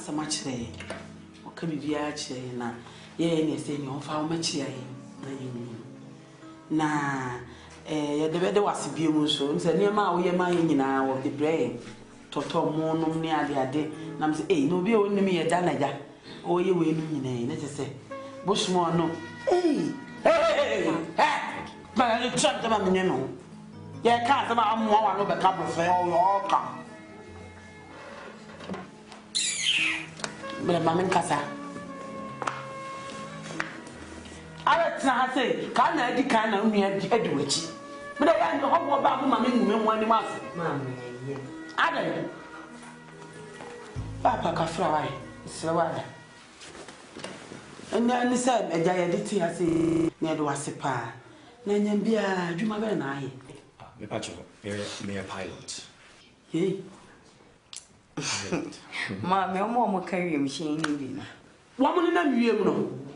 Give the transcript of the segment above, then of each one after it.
So much there. What can be actually now? Yeah, saying you found much here. Nah, the weather was a beautiful so. Said near my way, my now of the brain. Toto monum near the day. Nam say, eh, no be only me a danaja. Oh, you will mean, let us say. Bushmore, no. Hey, but I trapped them on the no. Yeah, can't about more of a couple of all come. But Mamma Casa. I say, can't I decline only Edwidge? But I know how about Mamma women 1 month. Mamma, Adam. Papa Cafra, Sawada. And then said a giant, I say, near the Wasipa. Nanyan Bia, Juma and I. Me Pacho, me a pilot. Yea. Ma, my mom carry a machine in dinner. Woman in a museum.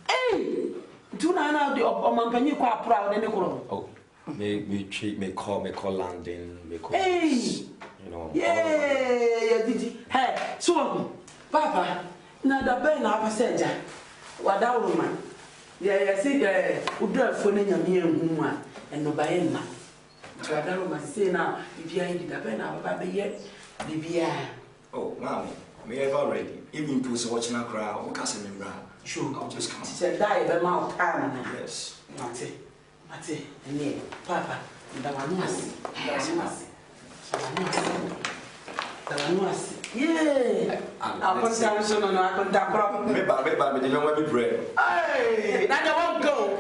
Hey, do not know the Oman quite proud and oh, me call landing. Hey, you know. Yeah, did you? Hey, so, Papa, now the Ben of a soldier. What that woman? Yeah, I see, would drive for any woman and no by Emma. So I don't know, say now, if you ain't the Ben of a baby yet, baby. Oh, Mammy, me have already. Even to watching a crowd, or cousin in brown. Sure, I'll just come. She said, die the mouth time. Yes, Mate, and yeah, Papa, the one was. Yeah, I'll put down soon and I can tap problem. Maybe I don't want to bread. Hey, I won't go.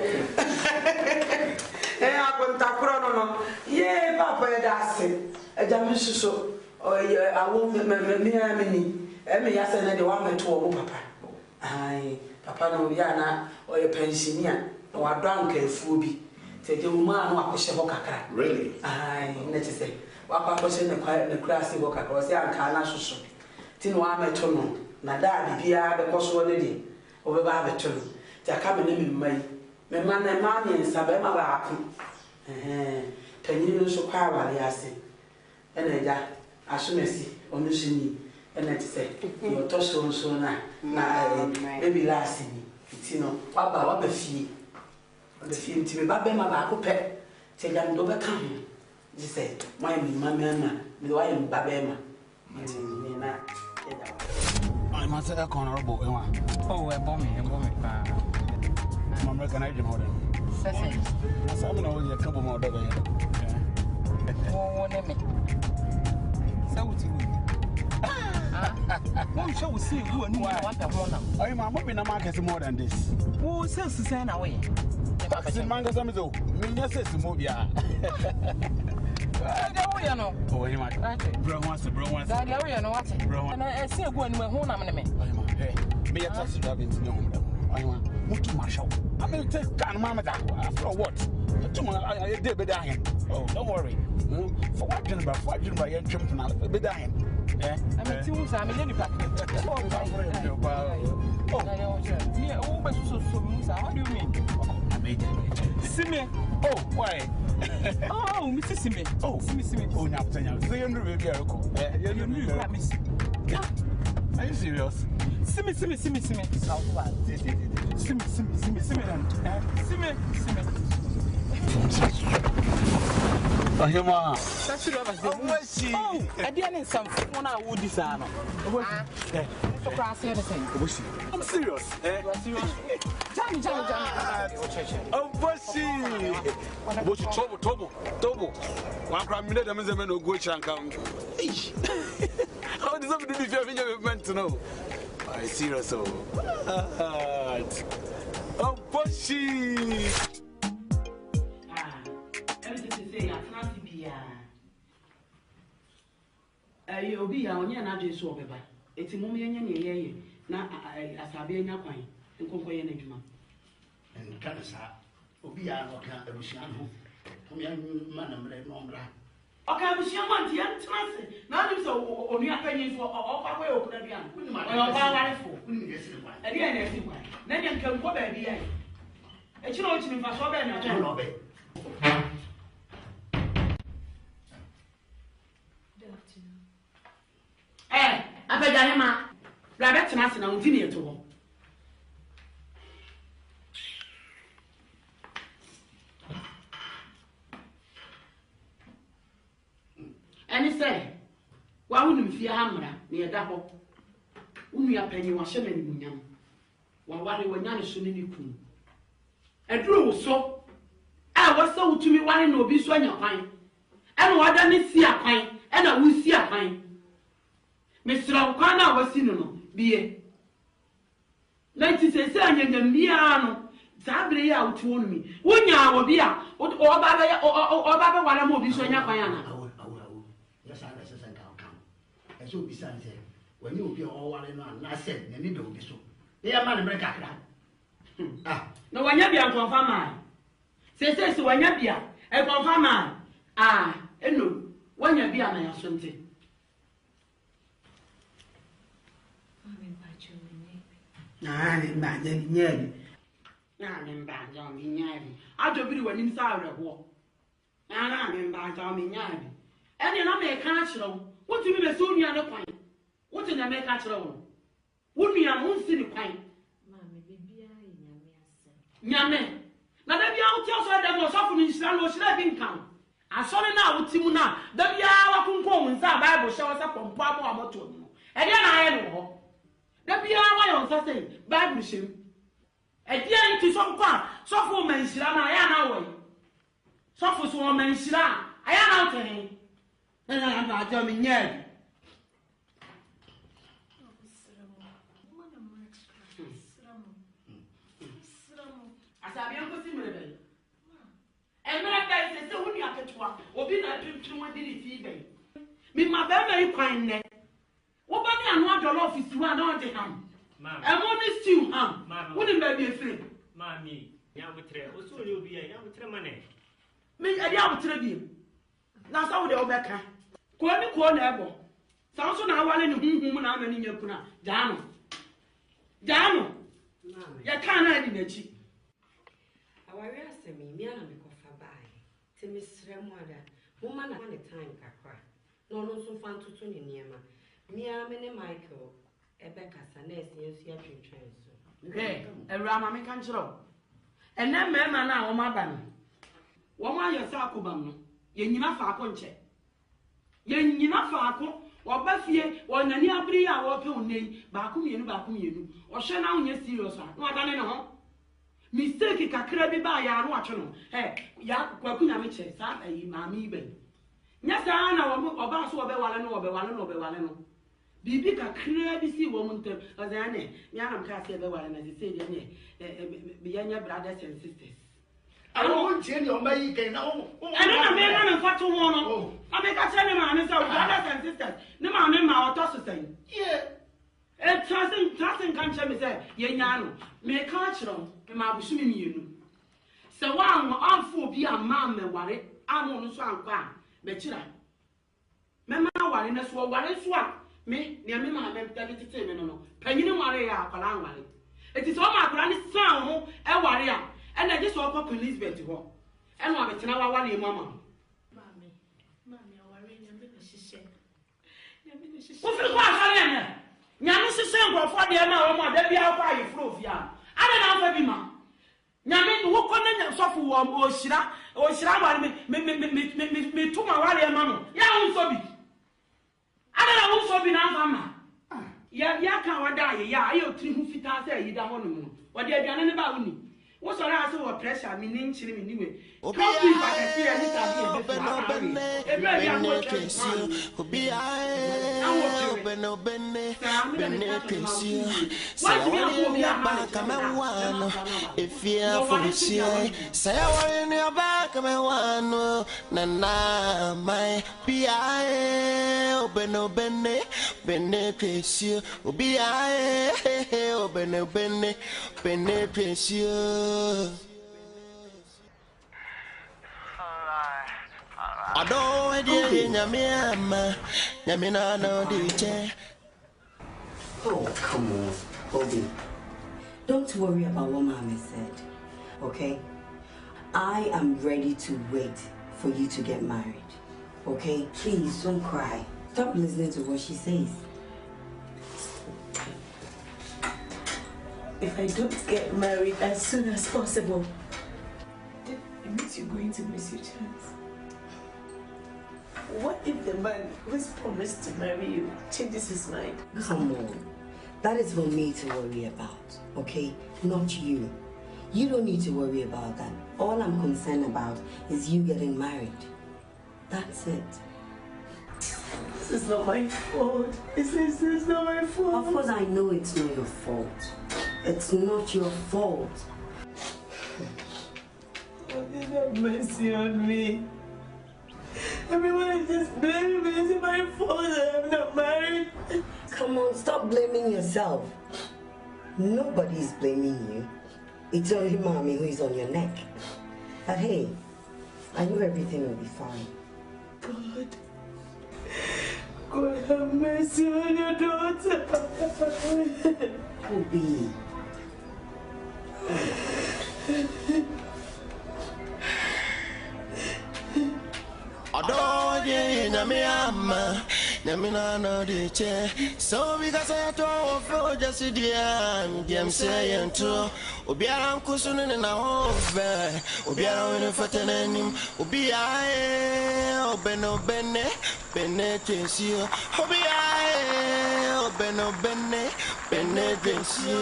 Hey, I can tap problem. Yeah, Papa, that's it. A Jamus so. Oh, I won't me the one to Papa. Aye, Papa no Yana or a pensioner or a drunk and fooby. Take a woman who was a really? Aye, necessary. What Papa was in the quiet and the classy walk across the Akan so. Tinwame Tono, Nada, Pia, the possibility over Barberton. They are coming in May. My man and mammy and Sabema Akan. Penny so power, I say. And I as soon as he only and I say, you're tossed on so now, maybe last me. It's you know, Papa, what the fee? The fee to me, Babema Baco pet. Say, I'm overcome. She said, my mamma, the way in Babema. I must have a honorable. Oh, a bombing. I'm recognizing more than some only a couple more dollars. Who shall we see you and want a honor? I am moving a market more than this. Who says to send away? The mango some do. Mina says to move ya. I don't know. Oh, you might. Bro wants to bro wants. I don't know what. And I see a one when home. I'm me a taxi driver into the home. I want to marshal. I will take down Mamma after what? Tomorrow I did be dying. Oh, don't worry. For what can by jumping out of be dying? I'm a 2 I'm in any pack. Oh, how do you mean? I made it. Simi. Oh, why? Oh, Mr. Simi. Oh, Simi. Oh, now, are you serious? Simi. Oh, I didn't some one I would disarm. I'm serious. Oh, what's Tobo? One crime minute, I'm in no good chunk. How does somebody if you have meant to know? I serious. Oh, Bushy. You'll be on your address over. It's a moment in now as I be in your coin and conquer any human. And Canasa, Obia, or can't be shan who young man and bread non black. Okay, I'm sure one young transit. Now there's only a penny for all our way open again. Again, then you can go back behind. And you know it's me for so bad. Eh, I beg Hema. Rabbit and Asan on Vinny to home. And he said, why wouldn't fear Hamra near Dabo? Umi a penny was shaman in Yam. While they were young soon in the coon. A drew so. I was so to me one no be so in your pine. And what done it see a pine, and I will see a pine. Mr. O'Connor was seen no, be it. Let us say, and Miano, Sabri out to me. One year will be out, or Baba or Baba, what I'm moving so in your pine. Yes, I understand. And so, besides, when you be all one and one, I said, and you don't be so. They are man break up. No one yet be a confirm. Say, so when you be a confirm. And no, when you be a man, something. I'm bad, nearly. I'm bad, John, me nearly. I'll do it when inside the war. I'm bad, John, me nearly. And you're not make natural. What do you mean, soon you're the point? What did I make natural? Would me a moon see the point? Mammy, be Yame. Now, there be out there, that was often in Stan was sleeping come. I saw it now with Timuna. There be our components, our Bible shows up on Papa Moto. And then I know. There be our on Saturday, Bible shim. And then to some part, so for men, I am away. So for some men, I am out to him. And I am not coming yet. As I am similar. And when I say, so when you have to walk, or be not to one did it. Me, my very kind. What about me and what your office to run on the ham? I'm on this too, wouldn't be a friend. Mammy, Yabutre, also you'll be a Yabutre money. Me, a Yabutre. That's how they overcome. Call me Cornebo. Sounds on our in whom I'm in your puna. Dano. Dano. You can't hide in the cheek. Awaree asemi mi ana me kofa bai te me srɛ mu ada woman na ne time kakra no no so fa ntutu ne niema mi a me ne Michael ebekasa na esia twetwen so ewura ma me kan kyerɛ ene mema na wo ma ba no wo ma yɛ sa akobam no ye nyina fa akɔ nkyɛ ye nyina fa akɔ wo ba fie wo nani abri a wo pe onei ba ko mienu o hwe na wo nyɛ serious a no adane ne ho mistake kakra bi ba ya no atwe no ya kwaku nya me che sa ayi maami be nya sa na wo oba so obewale no bibi kakra bi si wo muntem ozane nya na mka se obewale na se de ne bi ya nya brothers and sisters I don't tell you my can now. I don't know me fa to wo no I make a tell me maami say brothers and sisters ne maami ma oto so say yeah trusting can tell me say ye nya no me ka kyerɛ me ma busumi mienu se wa amfo bi ama me ware amo no so anko a be kyira me ma ware na so ware so a me ne me ma me tete me no panyini ware ya akwala ware eti so ma akwala ni san ho e ware a e na je so okọ Elizabeth ho e no abetena wa ware mu ama mami ware ne me na hihye wo fi ko asare ne nyame hihye ngofo de ma wo ma da bia kwa yefro ofia ana na fa bi ma nyame wo konna nya sofo wo ohyira ware me tuma ware ma no ya wo so bi ana na wo so bi na fa ma ya ka wada ya ayo tri hu fita se yi da ho no mu wode aduane ne ba wo ni wo so ra so wo pressure mi ni nchiri mi niwe obi ba ka ti ya ni ta bi e be ya wo obi bene kesi say we ni back me wano if you for the say we ni back me wano na my bi bene kesi obi bene kesi I don't DJ. Oh, come on, Bobby. Don't worry about what Mommy said, okay? I am ready to wait for you to get married, okay? Please don't cry. Stop listening to what she says. If I don't get married as soon as possible, it means you're going to miss your chance. What if the man who's promised to marry you changes his mind? Come on. That is for me to worry about, okay? Not you. You don't need to worry about that. All I'm concerned about is you getting married. That's it. This is not my fault. This is not my fault. Of course, I know it's not your fault. It's not your fault. God, have mercy on me. Everyone is just blaming me. It's my fault that I'm not married. Come on, stop blaming yourself. Nobody's blaming you. It's only Mommy who is on your neck. But hey, I know everything will be fine. God have mercy on your daughter. Obi. Adoye nyamiama nyamina no de che so because I to feel just dem say ento obiara nkusu ne na hobe obiara we fatenanim obiara obeno bene tensio obiara obeno bene tensio.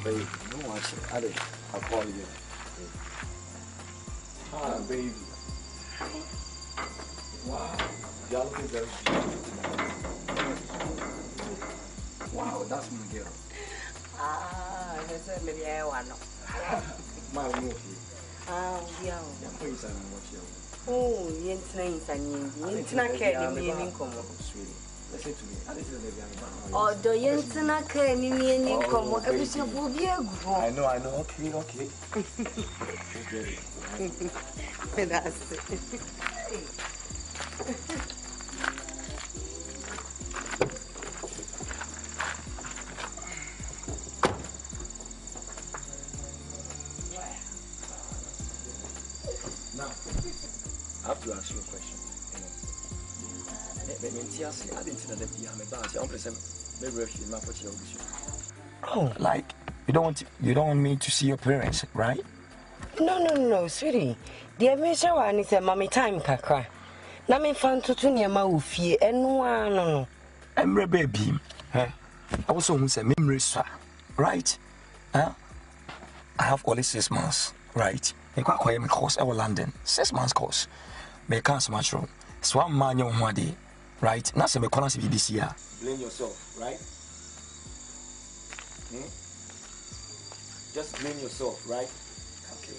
Baby, don't watch it. I'll call you. Hi, baby. Wow. Y'all looking very beautiful tonight. Wow, that's my girl. That's maybe I want to. My move here. Yeah. Please, I don't watch you. Oh, yes, nice and yes, not caring income. Listen to me. This is the baby. Oh, do you not care any income? Everything will be a good. I know. Okay. That's it. Now, I have to ask you a question. Oh, like you don't want me to see your parents, right? No, sweetie. The adventure one is a mommy time kakra. Na me fan to niema ufie enwa no. Emre baby, I also want to say memory right? Huh? I have only 6 months, right? I quite my course over London. 6 months course. Me can't smash room. So I'm man young one day. Right? Now say me corner see this year. Blame yourself, right? Just blame yourself, right? Okay.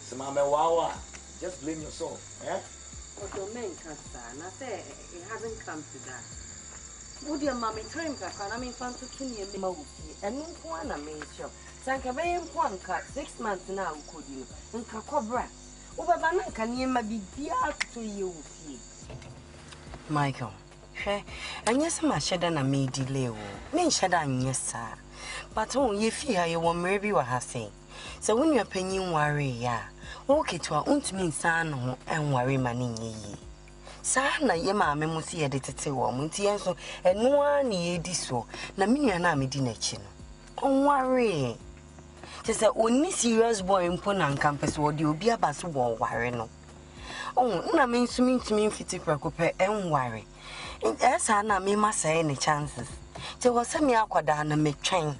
So mama wawa, just blame yourself, eh? But your man can't stand. I say it hasn't come to that. Would your mommy time kakra na me fan to niema ufie. Enu ko na me sure. Sanka be mpo anka 6 months na ukodi no. Nka kobra. Ubaba na nka niema bibia to ye ufie. Michael, hey, and yes, my shadow na me delay. Me shadow, yes, sir. But oh, ye fear you won't maybe what I say. So when you're penny worry, ya, walk it to our own mean son and worry money ye. Sana, ye mamma must see edited to woman, so and no one ye diso, na me and I me dinner chin. Oh, worry. Just a only serious boy in Ponan campus would you be a bass wall worry no. Oh, na me to me fiti preocupe and worry. In Esana me must say any chances. There was some yakwada na me train.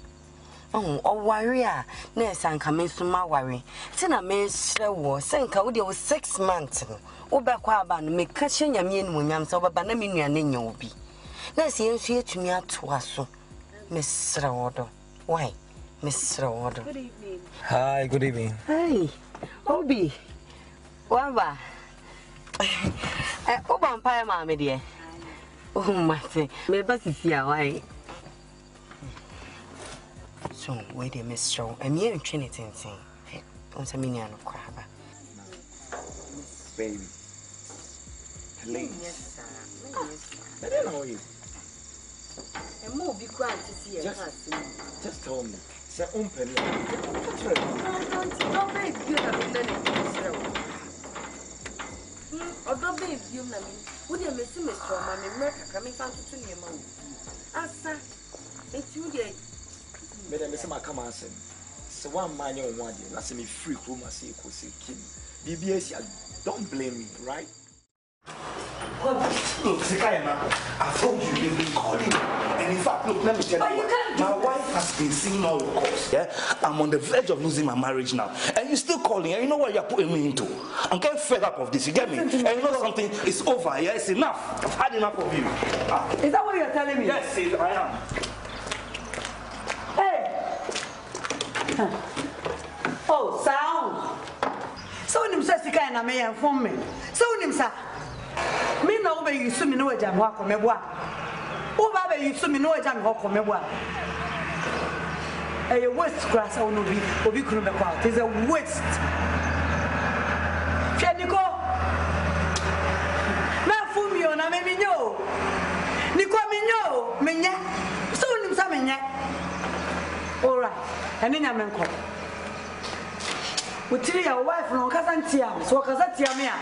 Oh, warrior, nurse and coming to my worry. Tina me slow, sank out 6 months. Oberquaban make catching your mean when I'm so banamini and in your be. Let's hear to me at Twasso. Miss Rodo. Why, Miss Rodo? Good evening. Hi, good evening. Hey, Obi. Wamba. Oban Pie, mammy dear. Oh, my thing, may but see why. So, wait a Miss Show, and me and Trinity and sing. Once a million of crab. Baby. Please. Yes, sir. I don't know you. more be grand to see a Just tell me. Say, open. Don't make you have been although babe, you know, would you miss Miss Roma, America coming down to your mouth? Asa, it's you, dear. Madam, Miss Macamason. So one man, you want you, that's me free room, I see, Kim. BBS, don't blame me, right? Look, Sekayama, I told you they've been calling. And in fact, look, let me tell you what. My wife has been singing all your calls. Yeah? I'm on the verge of losing my marriage now. And you're still calling, and you know what you're putting me into. I'm getting fed up of this, you get me? And you know something? It's over, yeah? It's enough. I've had enough of you. Is that what you're telling me? Yes, I am. Hey! Oh, sound! So when you say Sekayama, may inform me. So when you say, me no be you sumi no ejam ho akomebua wo ba be you sumi no ejam ho akomebua a waste grass o no bi obi kunu be kwa it is a waste Niko na fumi ona me minyo Niko minyo menye so nim sa menye all right eni nya menko utiri ya wife no kasa ntia so kasa tia me a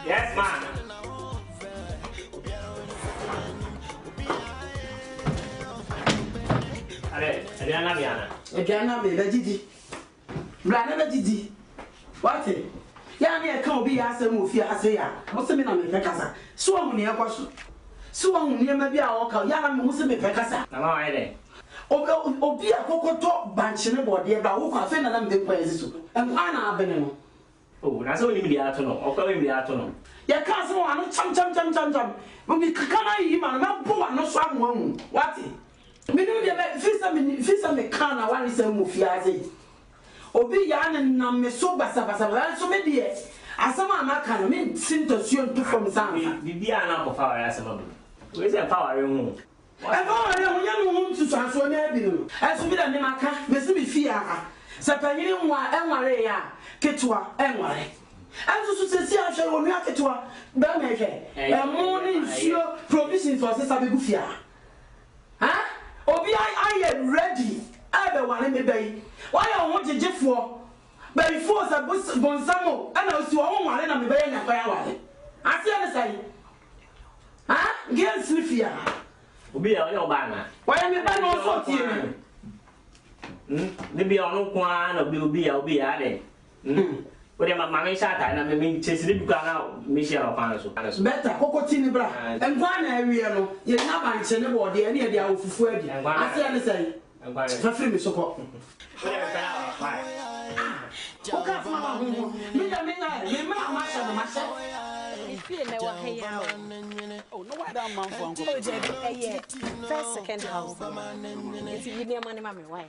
Yes, ma'am. Adriana me bejidi. Blana bejidi. What? Ya na e kan obi ya asem ofi ase ya. Wo se me na me pekasa. So hu ne ekoso. So hu ne ma bi a wo ka ya na me se me pekasa. Na ma ide. Obi akokoto banche ne bode ba wo kwa fe na me kwa eziso. Enwa na abene no. Oh, na so ni mi dia to no. O kwa mi dia to no. Ya ka se wo anu cham. Mo mi kakana yi ma na bo anu so amu. What? Me no dey fisa me kana wan se mu fiaze obi ya na me so basa so me dey asama amaka no me sintosuo to from san bibia na ko fa ya asama bu we say power hu e fa ya hu ya no hu tutu aso na bi no aso bi da ne maka me se me fia aka se panyini nwa enware ya ketua enware anso so se si ahwe wo nua ketua ba me hwe e mo ni nsuo provision for se sabe gu fia ha Obi I am ready. I be wan me bay. Why you want jejefo? was a bonsamo, and I was your own one, and I'm very young. I feel say, ah, get Sniffia. Be on your banner. Why am I not here? Maybe on one or be at it. But my mammy sat and I mean, Chesney got out, Michelle Panos. Better, Cocotini Bra, and one area, you're not mentioning about the any of the hour for Freddy. I say, I'm going to free me so. Oh, no, I don't mind for first, second house. It's give me money, mammy. Why?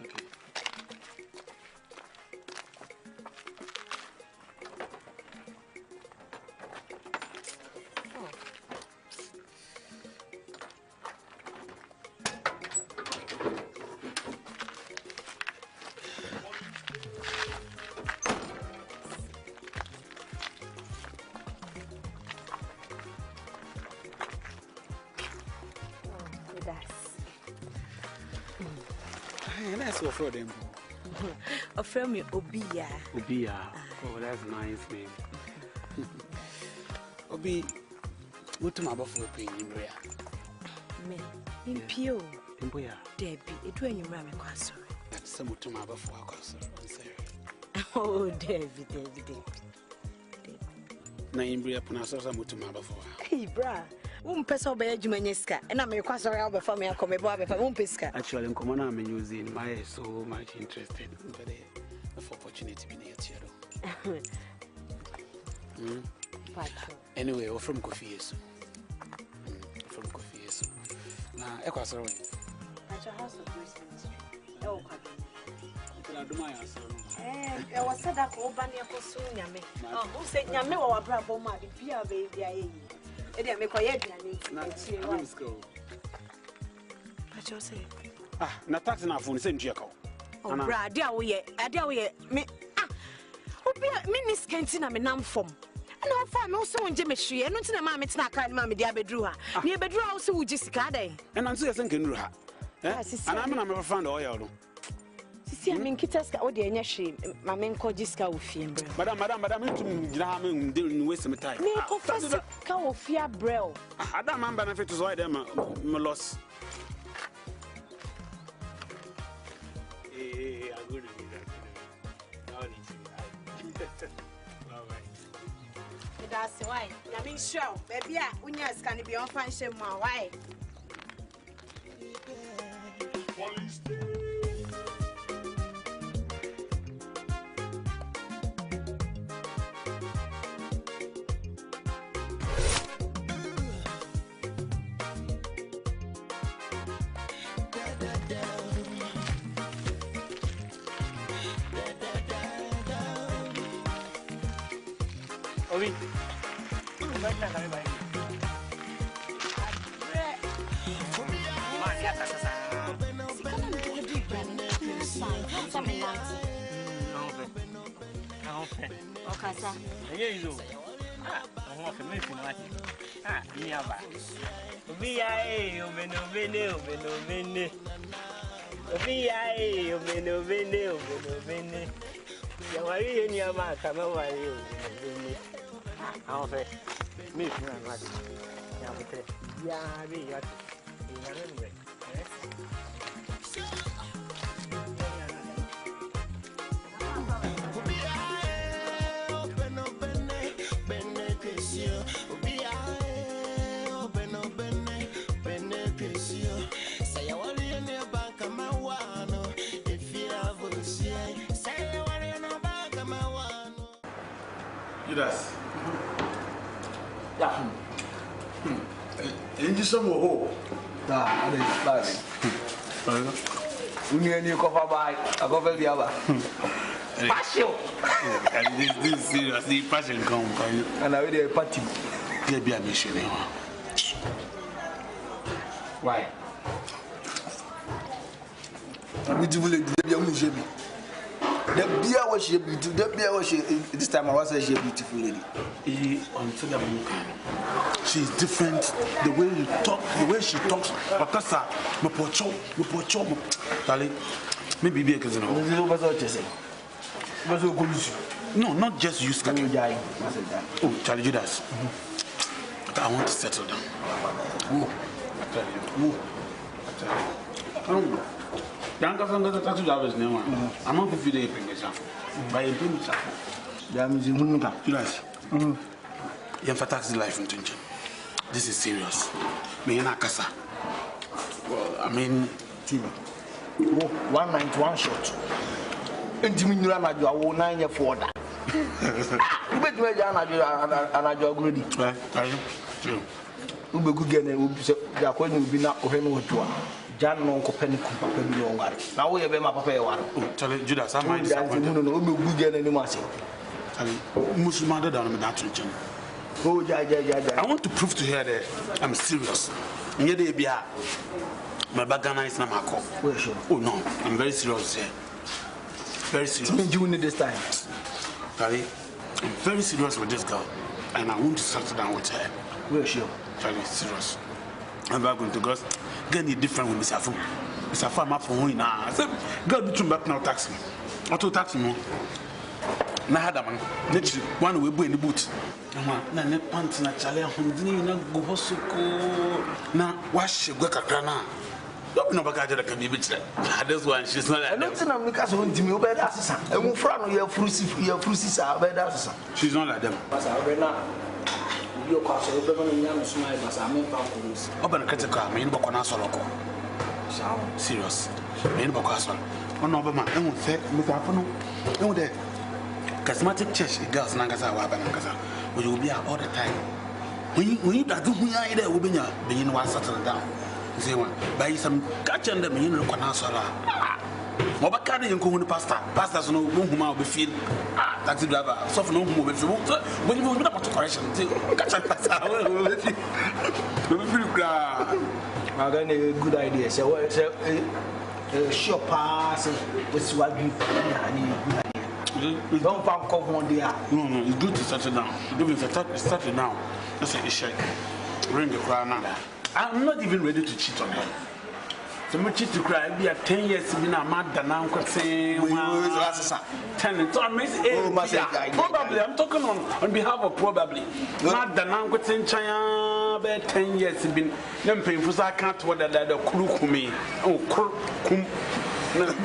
That's your friend. A friend, me Obia. Obia. Oh, that's nice name. Obi, what to my buffalo pay in Bria? Me, in Pio. In Boya. Debbie, it when you ram a castle. That's some to my buffalo castle. Oh, Debbie. Na Bria Punasa to my buffalo. Hey, bra. Person by Jumanesca, and I'm a quasar album for me. I come about if I won't pesca. Actually, in common, I'm using my so much interested in the opportunity to be near Theodore. Anyway, we're from Coffee. From Coffee. Now, Equasar. At your house of Christmas. Oh, I do my answer. I was said that Obania for soon, Yame. Oh, who said Yame or Bravo, my dear baby? I didn't make a yet. Let's go. What you say? Ah, not taxing our phone, send Jacob. Oh, Brad, dear, we me. Ah, Miss Kentina, me nam from. And I'll find also in Jimmy Tree, and not in a mammy, it's not kind of mammy, dear Bedrua. Near Bedrua also with Jessica Day. And I'm thinking, and I'm never found oil. See, I mean, Kitaska, or the Yashi, my main called Jessica with him. Madame, you didn't waste some time. Me, Professor Cow of Fia Brell. I don't mind benefit to why them my loss. That's why. I mean, sure, baby, when you're going to be on function, my why. Obi. I'll say, me, like, yeah, be at anyway. Yes. Yeah. And you some more. I didn't buy we need a cover by a cover the other. Passion. And this seriously passion come. And I really a party. There be a mission. Why? Beautiful lady, the beer was she beautiful. The beer was she this time I was a beautiful lady. She's different. The way you talk, the way she talks. Bakasa, me pocho. Dale, maybe be a cousin. This is what I say. What's your good? No, not just you, Scotty. Oh, Charlie Judas. I want to settle down. Oh, I tell you. I don't know. The uncle from the tattoo job is new. I'm not 50 days in myself. By a pin myself. There is a moon. Judas. Young for taxi life in Tunja. This is serious. Me and Akasa. Well, I mean, TV. 191 shot. And you mean I'm a 9 year for that. But where I'm a greedy. True. We will go again and we'll be not for him to Jan no Copenhagen. Now we have a map of a tell Judas, I might disappoint. No, we will go again any mercy. Muslim than that region. Oh, I want to prove to her that I'm serious. And yet they be my bagana is not my call. Oh no, I'm very serious here. Very serious. You need this time. Charlie, I'm very serious with this girl. And I want to settle down with her. Where she? Charlie, serious. I'm not going to go. Get any different with Mr. Fu. Mr. Fu, I'm up for one now. I said, girl, between back now, taxi. Auto taxi, no. Na had a man. Next one will be in the boot. Na ne pants na Charlie, I'm not go hospital. Na wash your work at Ghana. Don't know about that can be bitch. This one, she's not. I don't think I'm because I want to me obey that. I'm in front of your fruits, obey that. She's not like them. Your cost of the young smile, but I'm in Pampus. Open critical, mean Bocona Soloco. Serious. Mean Bocasson. One of my own set, Mutafono. No, the charismatic church, girls Nagaza, Banagaza, will you be out all the time? When you do me, I will be being one settled down. Say one, buy some catching them in Loconasola. Mobacadi and Kuhun Pasta, Pastas no whom I'll be feed. Taxi driver, soft no move if you want to. When you want to correction, catch a pasta. Now, then a good idea. So, it's a short pass with swaggy. Don't find common there. No, it's good to settle down. Do it settle down. That's a shake. Ring the crown now. I'm not even ready to cheat on her. So much to cry. Be at 10 years to be now mad than I'm saying 10. So I'm probably I'm talking on behalf of probably mad than I'm saying China. About 10 years to be them painful. So I can't whether that the crew me. Oh, kum. Madam,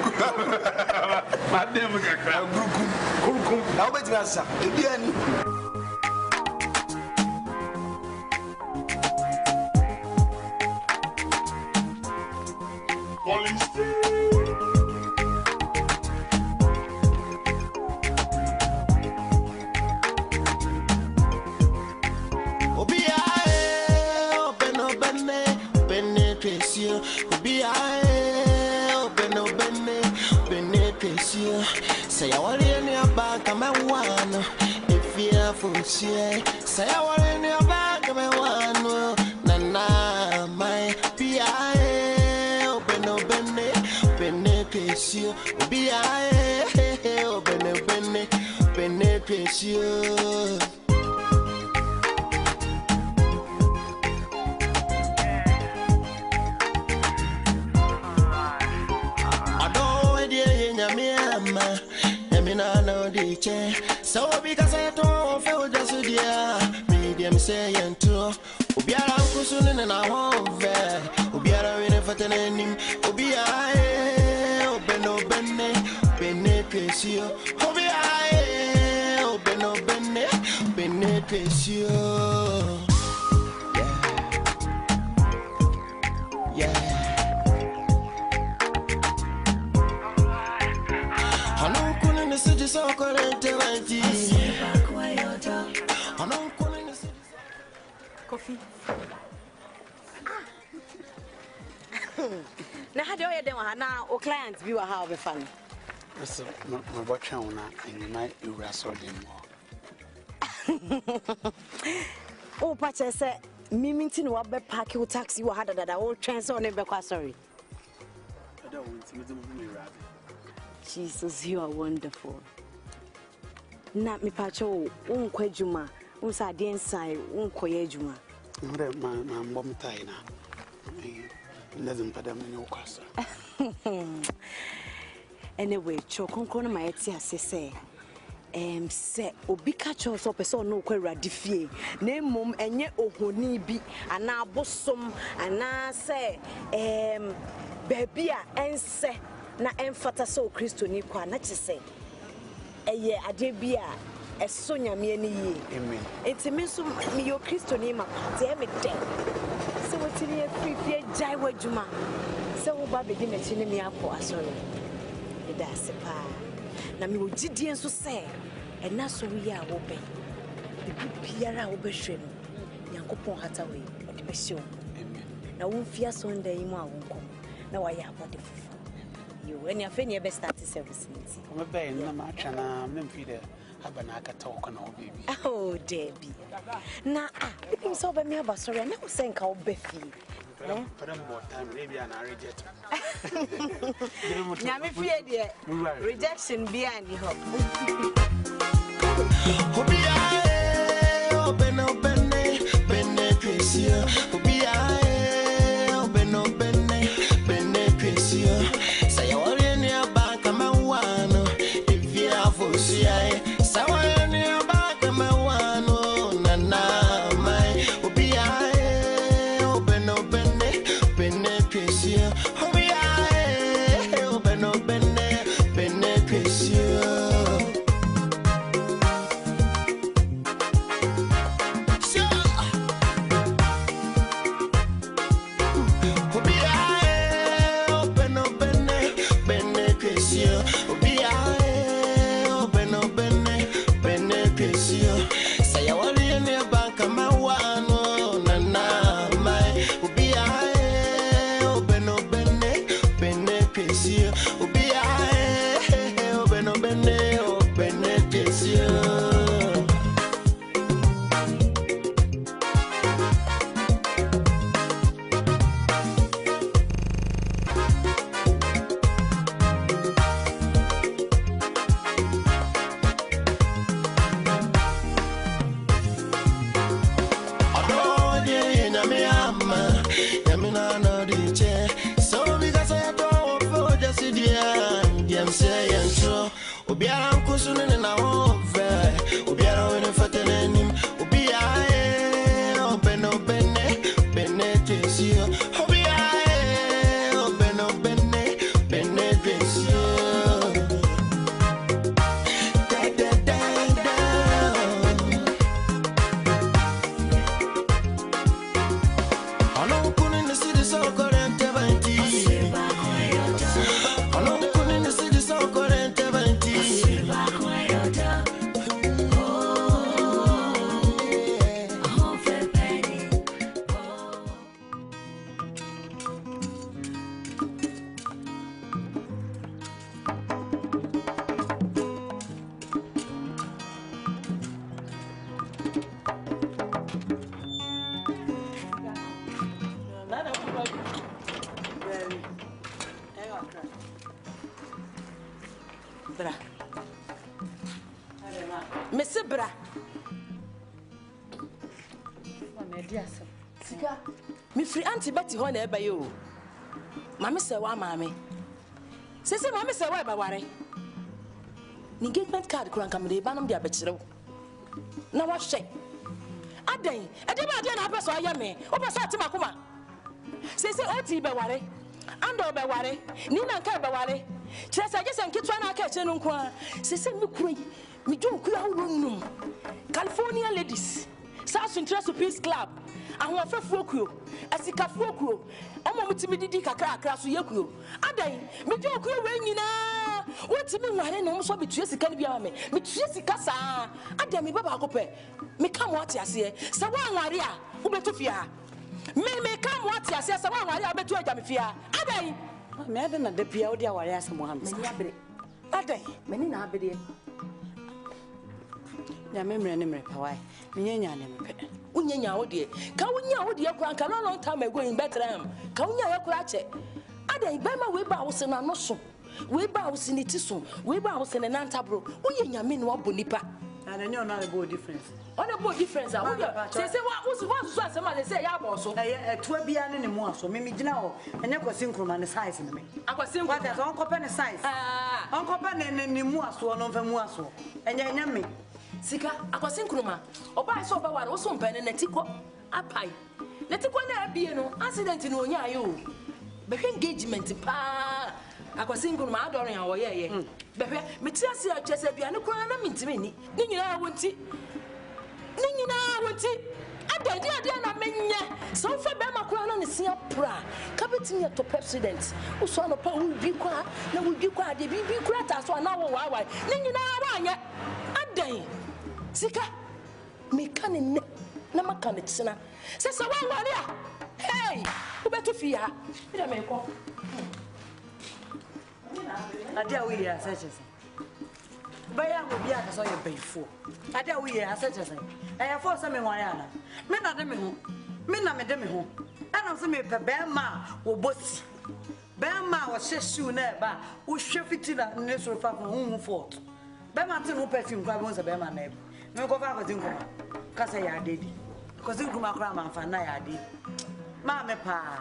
now bet you say I want in your back, I'm a one. If you're for say I want in your back, I'm a one. Nana, my P.I. Open, penetration. B.I. Open, penetration. So because I don't feel just a dear, medium saying to Ubiara Kusun and I won't ver, Ubiara in a fattening, Ubia, Bene, Penetratio, Ubia, Bene, Penetratio. Yeah. So correct, coffee. Now, how do you do now? Or clients view how be fun. So, my watch on and you might wrestle them more. Oh, Pacha said, Mimington will be park your taxi or had that I will transfer never quite sorry. I don't want to meet me rather. Jesus, you are wonderful. Not me pacho, unquejuma, unside inside, unquejuma. My mom tina. Doesn't put them in your castle. Anyway, chokon my tia say, Say obi catch us up person no kwara difie na mum enye ohoni bi ana abosom ana say baby a ense na emfata so Kristoni kwa na chese eye ade bi a eso nyame ani yi amen etimi so me yo Kristoni ma te me de se wotiri afifie jai wadwuma se wo ba bedi na chi ne me apo asoro ida sepa na me ogidie nso se ena so wi a wo ben biara wo behwe no Nyankopon hata we de behye wo amen na wo fia Sunday mu a wo kom na wa ya abode fufu yo eni afa ni be start service nti me be na ma twa na me mfi de aba na aka ta wo na wo baby oh debi na ikim so ba mi aba sori na wo sen ka wo be fi Put more time, maybe an reject. Nyame fie de rejection be ani ho. Open Chrisia. Open Chrisia. Say you are in your bank a man if you have for CI. So I in your bank a man nana my bra. Mese bra. Wana dia so. Sika. Mi free auntie Betty ho na eba ye o. Mama se wa mama. Sese mama se wa eba ware. Ni engagement card kura nka me de ba nom dia bekire wo. Na wa hwe. Adan, e de ba de na apeso aya me. O peso atima kuma. Sese oti be ware. Ando be ware. Ni na nka be ware. Chese je se nkitwa na aka eche no nko a. Sese me kura yi. Me dwon kura ho num. California ladies. South Interest Peace Club. Ahun afefu okuo. Asikafu okuo. Omo mutimi didi kakra akra so yekuo. Adan, me dwon okuo we nyina. Wotimi nware no so betue sika ni bia me. Metue sika saa. Adan me baba akopɛ. Me ka mo ate ase. Sa wa nware a, wo betu fia. Me ka mo ate ase sa wa nware a betu agya me fia. Adan, me ade na de bia wo dia ware ase mo ham. Me ni abere. Adan, me ni na abere. Ya memre ne mre pawai. Menyanya ne mpe. Unyanya wo de. Ka unya wo de akura nka no long time ago in Bethlehem. Ka unya yakura che. Adan ba ma we ba wo se na no so. We ba wo se ni ti so. We ba wo se ne nantabro. Unyanya me no abo nipa. And then you're not a good difference. On a good difference. I would say, what was somebody say, I also. A 12 year anymore, so Mimi Gino, and you could synchro and the size in me. I was saying, what is Uncle Penny size? Uncle Penny and Nimuaso, and over Muaso, and your me. Sika, I was synchro, or buy so by one or some pen and a tico, a pie. Let it one be no accident in Onyayo. But engagement, pa. I was single, my daughter, or yeah. Bebe, Metiasia Chesabian, no crown, I mean to me. Nina won't it. Nina won't it. I did, so for Bama crown on the sea pra. Cabinet to president, who saw no power will be quiet, no will be quiet, they be quiet as 1 hour. Why? Nina, a day. Sika, me canning, Namakanitsina. Says a one, hey, who better fear? It may go. I dare we are such as Baya will be as I am paid for. I dare we are such as I have forced some in Wayana. Men are them home. Men are them home. And also me per Bama or Bossy. Bama was just soon never, who chef it in a natural farm home fort. Bama to no perfume crabs a Bama neighbor. No go back with Incoma. Cause I are dead. Because Incoma cram and fan I did. Mamma pa.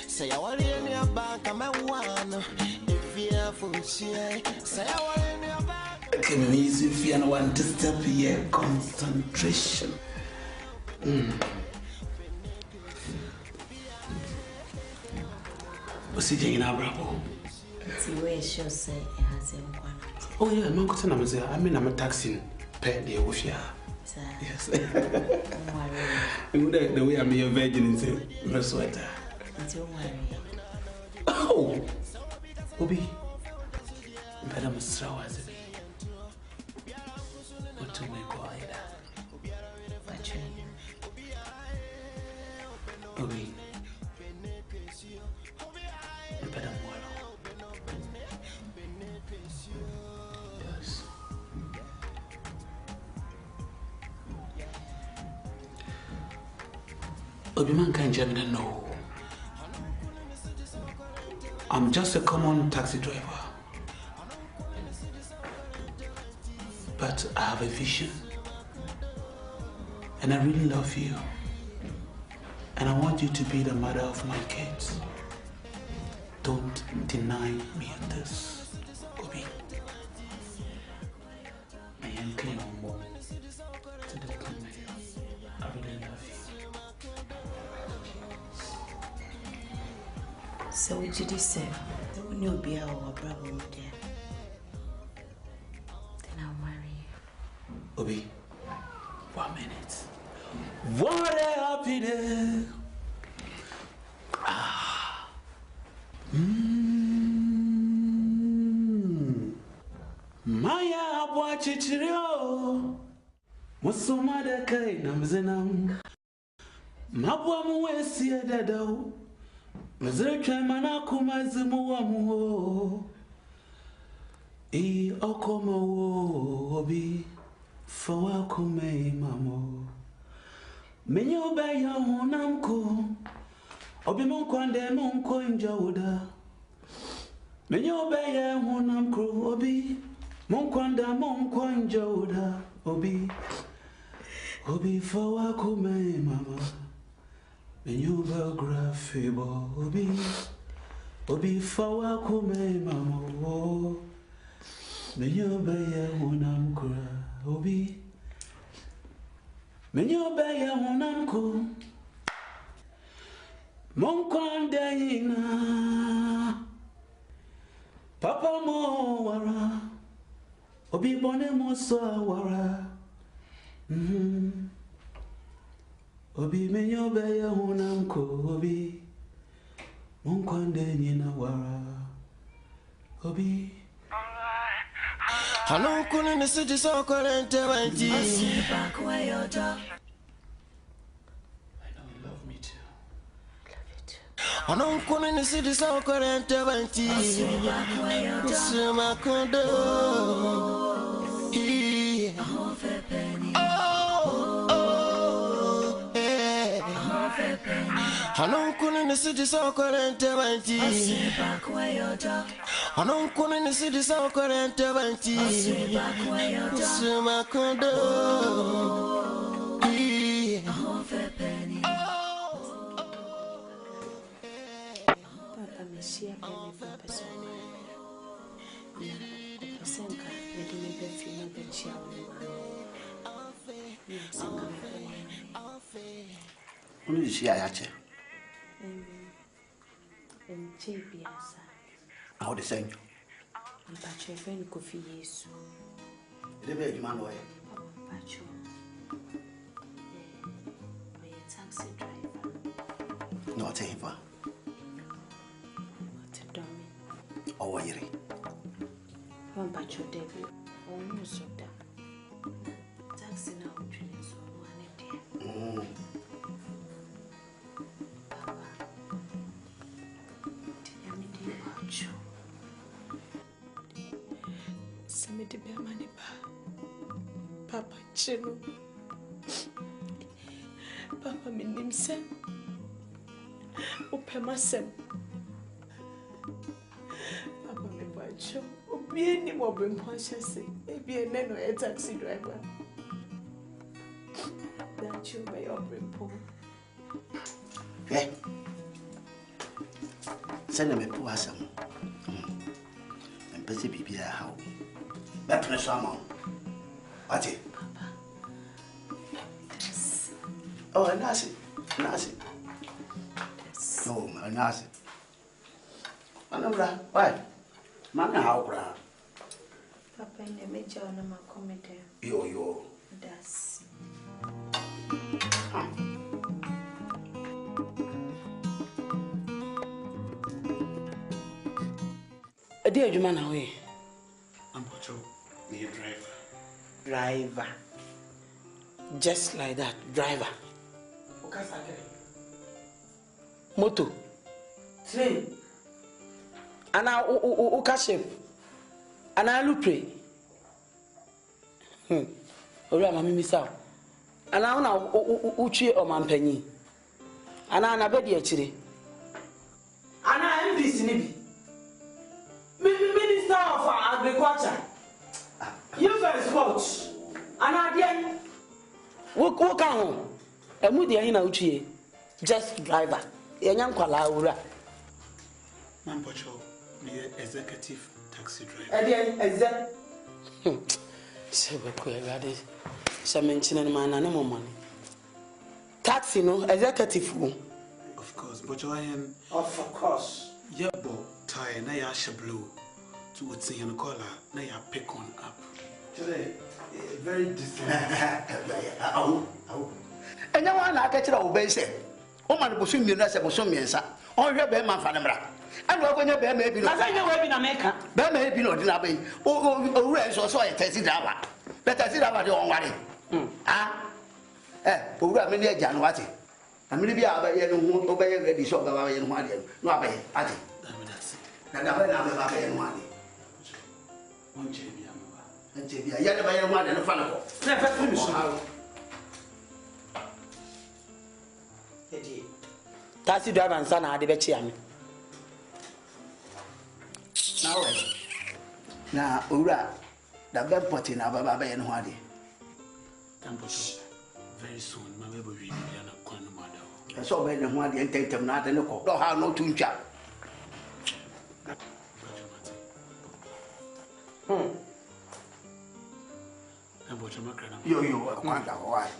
Say I want in your bank, I'm a one. If you have full say I want in your bank. Can we use if you want to step here? Concentration. What's it in our bravo? See where she'll say it has a one. Oh, yeah, I'm going to say, I mean, I'm a taxing pay the with you. Yes. The way I'm a virgin into my sweater. Don't worry. Oh, Obi, better must throw as a bee. What to make either. Obi, better more. Yes. Obi man can't jam no. I'm just a common taxi driver. But I have a vision. And I really love you. And I want you to be the mother of my kids. Don't deny me this, Obi. I am clean on board. I really love you. So what did you say? When you'll be our brother, dear. Then I'll marry you. Obi, 1 minute. What a happy day. Maya Abuachichirio. Musumada Kai Namzenam. Mabwa Muesi Dado. Mazerka Manaku Mazimuamu. E Okomo Obi. Fawakume Mamo. Menyo Baya Honamko. Obi Monkwande Monko Injauda. Menyo Baya Honamko Obi. Monkwanda Monko Injauda. Obi Fawakume Mama. Menyo Biography Obi Fawakume Mama. Menyo Baya Honamko Obi. Menyo Baya Honamko. Monkwanda ina Papa mo wara Obi bone mo so wara Obi menyo baya honamko Obi Monkwanda ina wara Obi Hello, couldn't the city so current Back where you're done. I don't come in the city so current 20. I don't come in the city so current 20. I don't come in the city so current 20. Who is she? Ayache. How the same? I'm Patrick friend Kofi Yesu. The big man way. Patrick. A taxi driver. Not a hiver. What a dummy. Oh, Awaree. One Patrick Debbie. Oh, no, so that. Taxi now, training so one idea. Samedi be mani Papa Chino. Papa minim se. Opema sem. Papa me bacho. Obi ni mo be mpohye ebi ene no e taxi driver. That you be your brimpo. Eh. Send me poor some. And busy be how. Back to summer. What's it? Papa. Yes. Oh, a nasi. Nasi. No, a nasi. Another. Why? Mamma, how proud. Papa in the major on my committee. Yo. Das. A dear Juman away. I'm Pacho, me a Driver. Just like that, driver. Moto. Train. And now, Ukaship. And I look pray. Ora mami misa. And now, Uchi or Mampenny. And I bedi actually. And I am this nibi. Minister of Agriculture. You first watch. And I then walk home. And with the Uchi. Just driver. Yanyam kwala ura. Mampocho, me executive taxi driver. Again, exact. So we ready. So mention man and no money. Taxi no executive. Of course, but I am. Of course. Yeah, but tie na ya shablo to what's in the collar. Na ya pick on up. Today, very distant. And now I catch it over say. Oh, man, was soon you know, was some years. Oh, you're bear man for the bra. And we're going to bear maybe not. I know where in America. Bear maybe not in Abbey. Oh, rest or so I test it out. But I see about your own worry. Ah, who got me near January. And maybe I'll be able to obey ready shop of our own money. No, I pay. And I never pay any money. One JB, and JB, I had to buy a money and a funnel. Never finish. Taxi driver and son are the betchiam. Now, Ura, the bed potting of Baba and Wadi. Very soon, my baby will be a corner mother. I saw Ben and Wadi and take them not in the court. Don't have no tune chap. You are quite a while.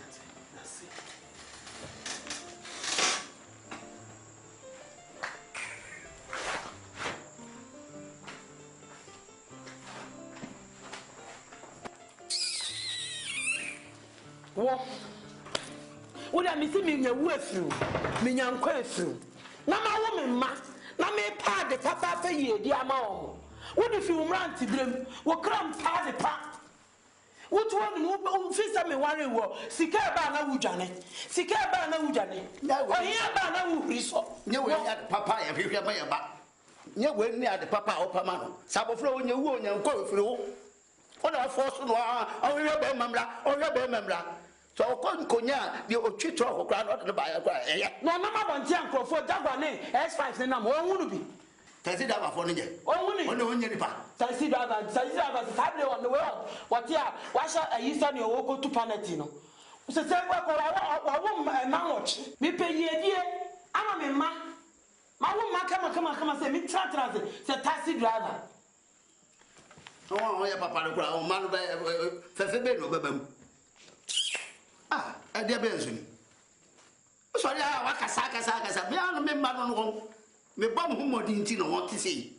What I miss me in your way through, me young through. Now my woman, ma, now me part the papa for ye, dear mom. What if you run to them? What come part the pa? What one who fits me worry war? Sikaba Wujane, Sikaba Wujane. Now, I hear about who resort. You will at papa if you hear my back. You will near the papa or Pamano. Saboflo in your wound and go through. What I force no, or your bear member, or your bear member. So konya the otwi tro kokra no de ba ya kwa eye. Na mama bonti ankrofo Jaguar ne S5 ne nam won hunu bi. Taxi driver for nije. Ohuni. Ono onye nipa. Taxi driver sabre on the way. What ya? Washa ayisa ne owo to penalty no. Se se gba ko wa ma watch. Me pe yedie ama me ma. Ma wo ma kama se me tra se taxi driver. Oh ya papa no kura o ma no be fefe be no bebam. Ah, e dia be nso ni. So ya wa kasa me anu me ma no me bom hu modi nti no won tisi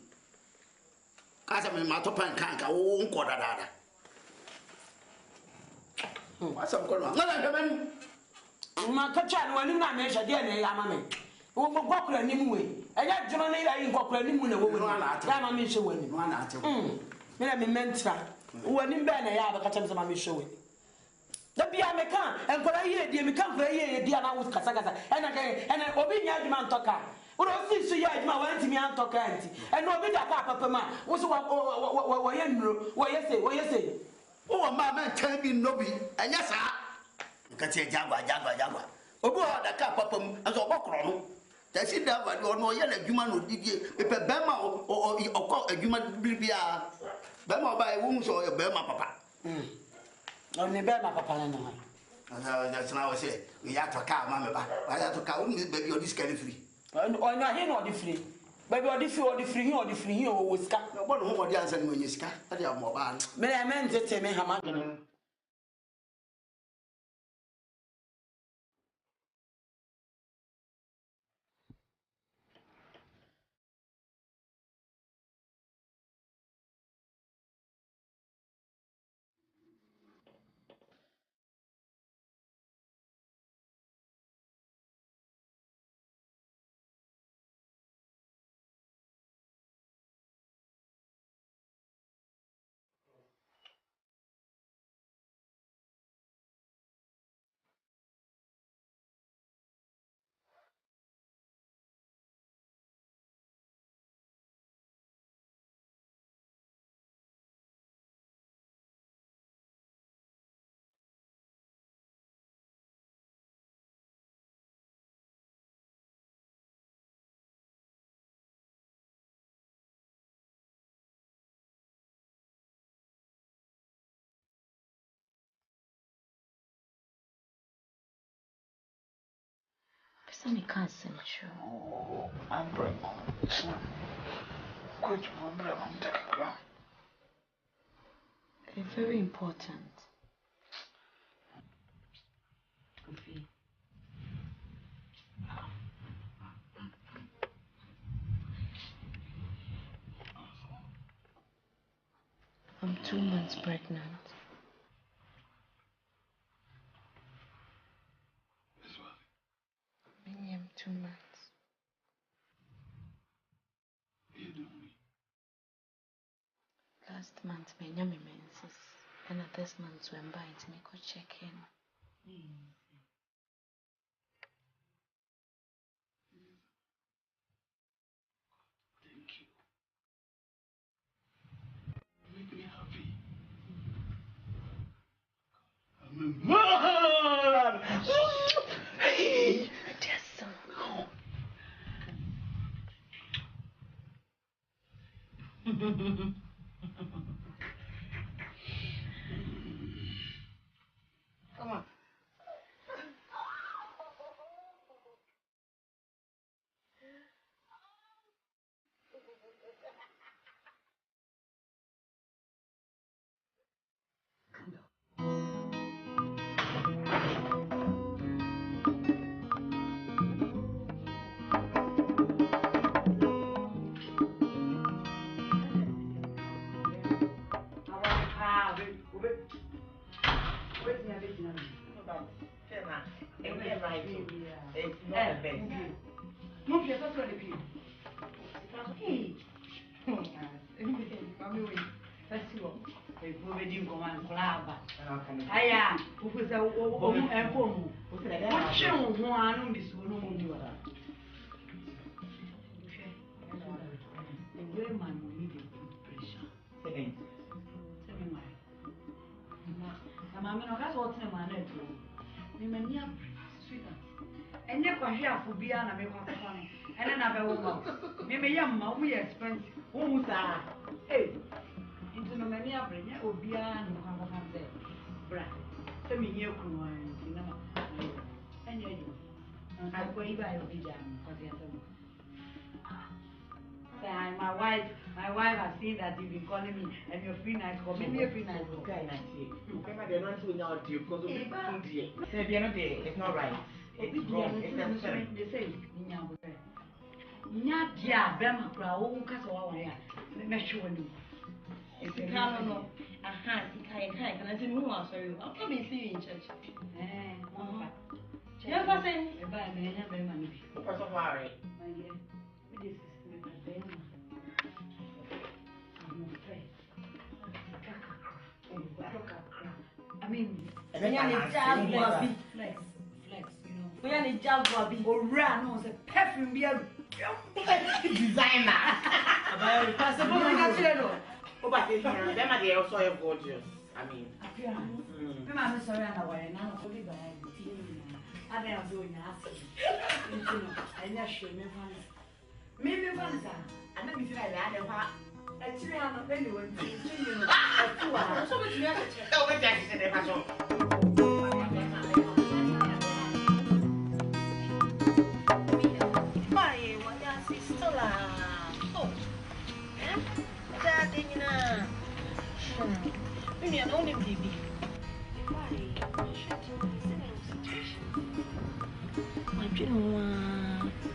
kasa me ma to pan kanka wo nko dada asa ko no ngala heben ma ka cha no wani na me hwe de na ya ma me wo gokura ni mu we eya djono na ira yi gokura ni mu na wo we ya ma me hwe wani no na ate me na me mentra wani be na ya ba ka cha me ma me hwe we da bia me kan enkora ye die me kan kora ye die na wo kasa ena obi nya adwuma ntoka uro si so ya adwuma wanti mi antoka anti ena obi da papa ma wo so wo ye nro wo ye say o ma tan bi no bi enya sa ka tie Jaguar obi o da ka papa mu anso obokro no taxi driver no ye na adwuma no didie pepe bema o adwuma bibia bema ba e wo so bema papa Oni be ma papa na no. That's now say we have to car mama ba. I have to car baby on this kind of free. On your hand or the free. Baby or the free o ska. No bo no mo di answer no nyi ska. That ya mo ba. Me na men tete me hama gene. Person can't send you. Oh, I'm bring on. Good, I'm bring on the ground. It's very important. I'm 2 months pregnant. I'm 2 months. Last month, my yummy menses, and at this month, when by to make a check in. Thank you. Make me happy. I'm a man! Hey! Dear son. Come on. Nimenia sweetheart. Enye kwa hia fobia na me kwa kone. Ene na be wo ma. Me me yam ma wo expensive. Wo mu sa. Eh. Into no mania brenya obia na kwa kwa say. Bra. Se me nye kunu an na ma. Enye you. I go iba yo bija because you are my wife has seen that you've been calling me and you're free night call. Maybe a free night call. Okay, they're not doing out to you because of the it's not right. It's wrong. It's necessary. They say, Nyadia, Bema, Crow, Castle, me sure you. It's a no. Aha, and I didn't know, sorry. I'll come and see you in church. Yes, I say, by me, I have money. What's of worry? My dear, this is I mean, flex, you know. We are the Jaguar, or run, a perfume beer designer. But them are also gorgeous. I mean, I'm sorry, I'm aware now. I don't do it. I never show me once. Maybe once, and let me try that. Actually, I'm not very well. So much better. Oh, wait, that's the passion.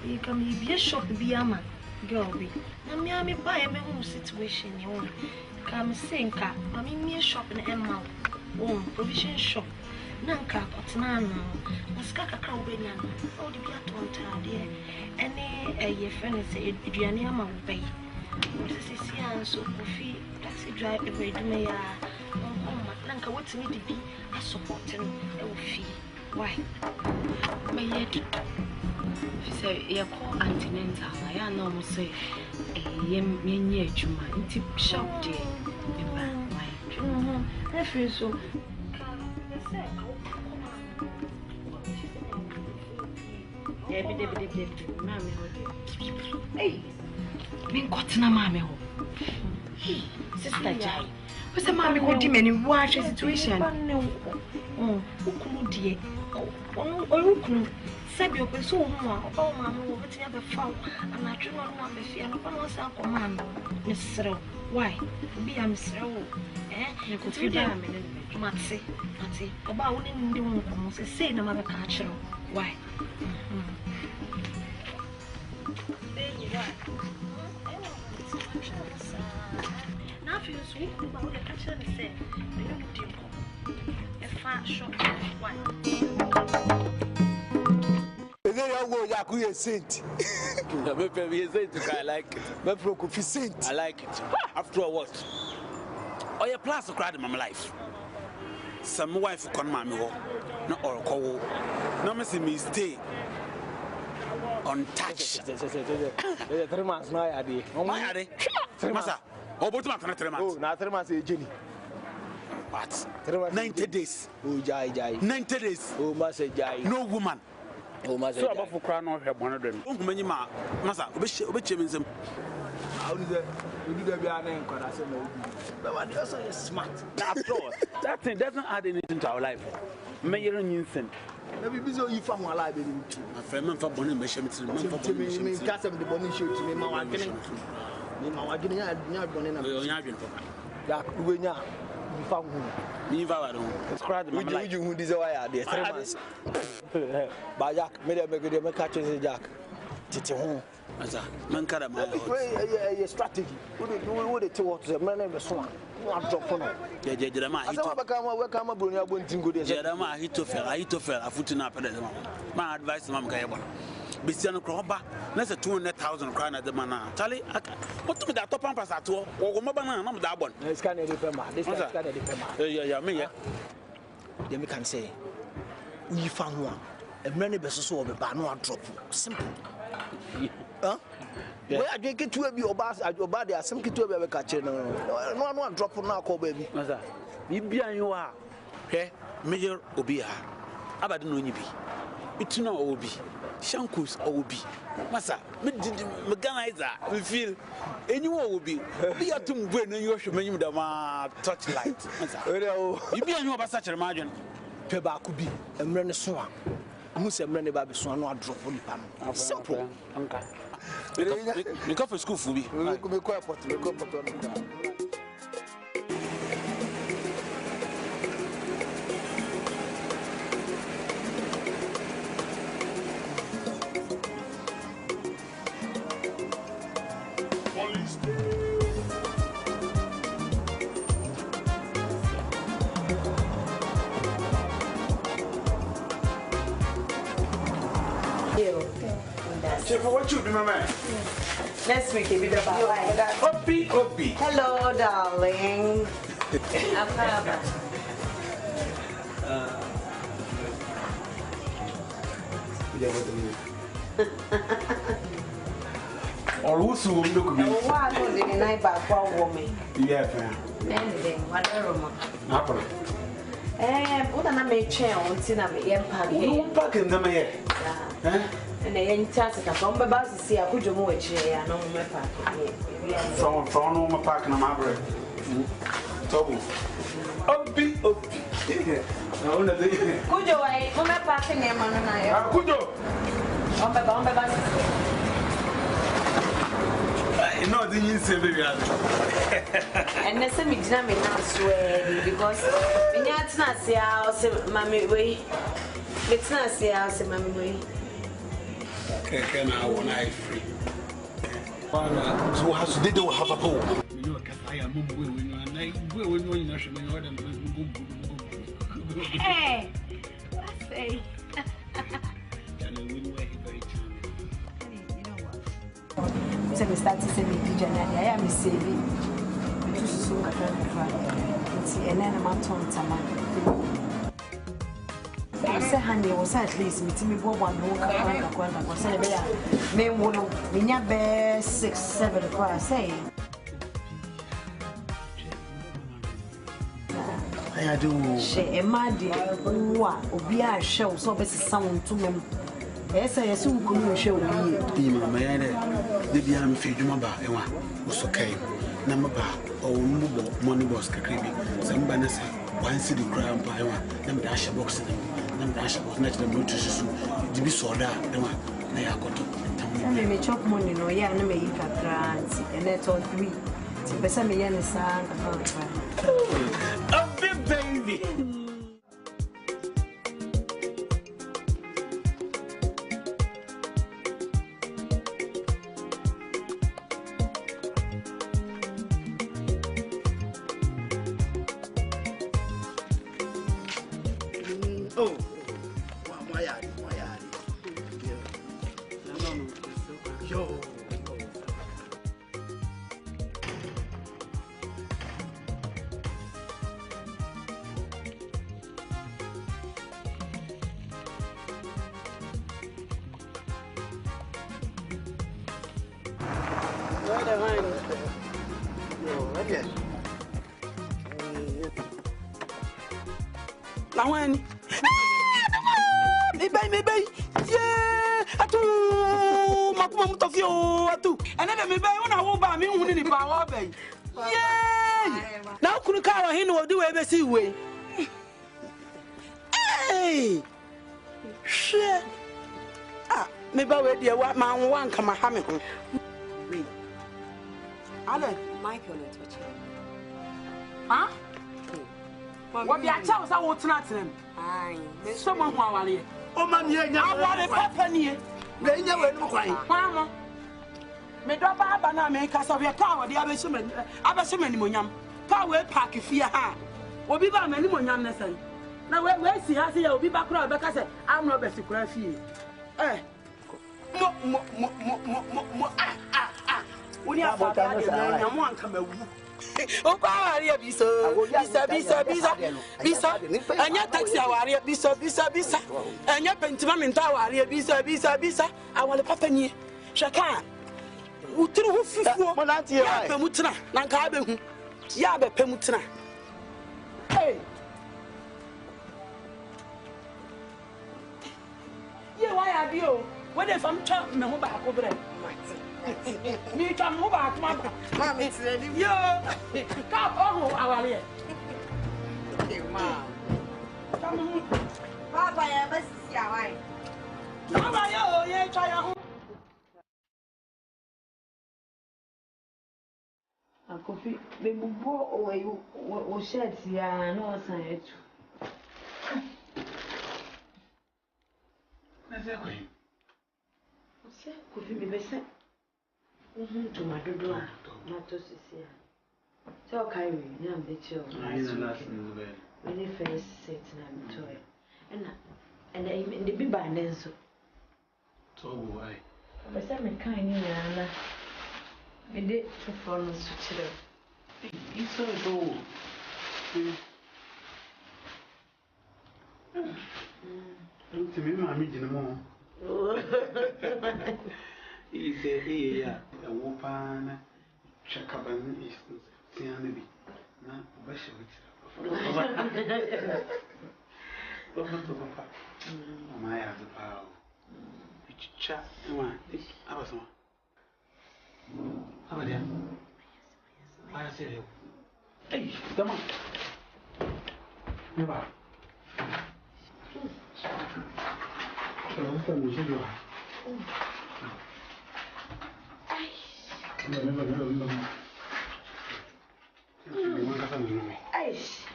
You can be a shock, be a man, girl. I'm me buy a home situation. You want come sink up. I mean, me a shop in Emma, provision shop. Nanka, but none. The skaka crow, all the cat on tardy. Any a friend say, Diana will pay. Mrs. So coffee, taxi drive the way to me. Nanka, what's me to be a supporting a fee. Why? My yet. She said, "You call antenatal. I know, say, a young year, Juma, in tip shop, dear. I feel so. Hey, me got na mammy. Sister Jai, what's a mammy got him and watch a situation? Oh, dear. Oh, said you were so more. Oh, mamma, what you have a foul, and I do not want the fear of one sound command. Miss Sro, why? Be a Miss Sro, eh? You could feel them in Matsi, about winning the one, say no mother catcher. Why? There you are. Now, if you sweet about the catcher, say, the young deal. A fat shot, why? Yaku is saint. I like it. I like it. After what? Oh, your plus to cry in my life. Some wife con mammy, no or call. No, me stay untouched. 3 months now, I did. Oh, my idea. 3 months. Oh, but my 3 months. Oh, now 3 months, Jenny. What? 90 days. Oh, Jai. 90 days. Oh, Master Jai. No woman. Oh, Master. So about for crying on her one of them. Oh, many ma, Massa, which means them. How did you do the name? But what also is smart. After all, that thing doesn't add anything to our life. Mayor and Yinson. Maybe busy you from my life. A friend for Bonnie Mission to me, cast of the Bonnie shoot to me, my getting. My getting not Bonnie. That when you found me, it's cried. Would you desire the 3 months? By Jack, made a catches Jack. Titi home. As a man, cut a strategy. Would it towards the man of the swan? Not drop on it. Jeremiah, welcome a Brunia Bunting good. Jeremiah, he took a foot up at the moment. My advice, Mam Gayaba. Bisiano Croba, let's a 200,000 crown at the manor. Charlie, what took that top pampas at all? Or Mabana, not that one. It's kind of depend. This is kind of depend. Yeah, me. Then we can say, we found one. A many vessels will be no drop. Simple. Huh? Where I drink it to be your bass at your body, I simply to be a catcher. No one drop for now, call baby. Mother, you are. Hey, Major Obia. abade no nyi bi ituna obi shankus obi masa me organizer we feel anyone obi be atum bu no yo hwe manyim da ma touch light masa bibi anyo ba sa kire ma adwen pe ba ko bi emre ne so a hu se emre ne ba be so no adrop nipa no simple anka me go for school fu bi me ko airport What you do, Mama? Let's make a bit of a Obi. Hello, darling. Akaba. Or who's who look me? Why don't the night back one woman? Yeah, fam. Then, whatever. What am I make chair on Tina? Who packing them here? And the young chance to come back to see a good more chair. No, my pack. From my pack and my bread. Toby. Obi. Could you wait for my packing them on an eye? Could you? On the bus. No, didn't say baby. And there's some examine now swear because when you're not see house, mammy way. It's not see house, mammy way. Can I want I free? So has they don't have a pole. You know, I am when you are when you know me more than Hey, say. So we start to say me January. I am saving. To so Friday. And then I'm on time. I say honey was at least me go one more I say me wono me be 6 7 cry say I do she e ma de wa obi a hwe so be sound to mem esa yesu ku no hwe obi e mama ya de bia me fi dwuma ba enwa so kai na maba o mu bo money boss kakri bi se mba na se one city cry mpa enwa na me dash box na me dash box na te me to susu di bi so da enwa na ya koto na me chop money no ya na me yi kakra anti and it all 3 ti pesa me ya ne sa a big baby. Oh, why yo. Me bay. Yeah, atu makuma mutofio atu. Ene me bay wona wo ba me hunu ni ba wo bay. Yeah. Na kunu ka wa hinu odi we be si we. Hey. Shit. Ah, me ba we dia wa ma wan kama ha me ho. Wait. Ale, Michael no touch. Huh? What be a child sa wo tena tena. Ai, someone who awale. O ma me nya awale papa nie. Me nya we no kwai. Kwamo. Me do ba na me ka so we ka wo de abesema ni monyam. Ka we park fie ha. Obi ba ma ni monyam na sai. Na we si ha se ya obi ba kura be ka se am no be si kura fie. Mo Uni afata de nyamo anka mawu. O kwa Awaree bisa. Anya taxi Awaree bisa. Anya pentima menta Awaree bisa. Awale papa nie. Shaka. Uturu hu fufuo. Mo nanti ya. Ya pemutena. Na nka abehu. Ya be pemutena. Hey. Dadio, when if I'm chopping me back over there. Me come move back, Mamma, it's ready. Yo, come on, our here. Papa, I must see our wife. Mama, yeah, try your Kofi, they move away or shed, yeah, no, I Kofi, me be sent to my door, not to see. So, Kyrie, I'm the child. When they first sit and toy. And in the big band, so why? But some kind of Anna. I did to follow Suchero. He's so low. To me, I'm meeting him more. He said, "Hey, a whoopin, Chakaban is Sianabi. Now, my as a power. Chat, one, I was one. How are you? I say, hey, come on. Never.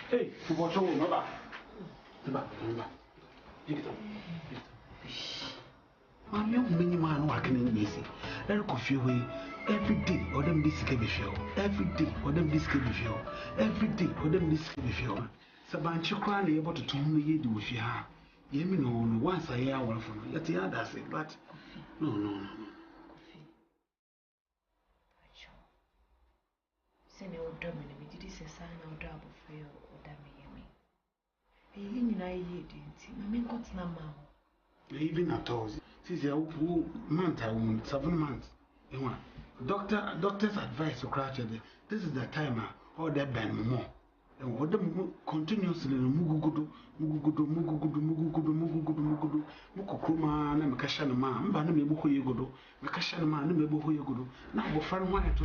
Hey, what's wrong? Never. I'm young man working in busy. Eric of your way every day, or them this can be show. Every day, or them this can be show. Every day, or them this can be show. Sabancho crying able to tell me you do with your heart. You mean once a year, one from yet the other say, but no. Send your dominant, we did a sign of double for you or damn me. I didn't see. I mean, what's now? Even at all. Since a month, 7 months. Doctor's advice to crash it. This is the time all that band more. And what them continuously mugugudu, mukukuma, and Makashana, Baname Bukoyogodo, Makashana, Nemabukoyogodo. Now we'll find one to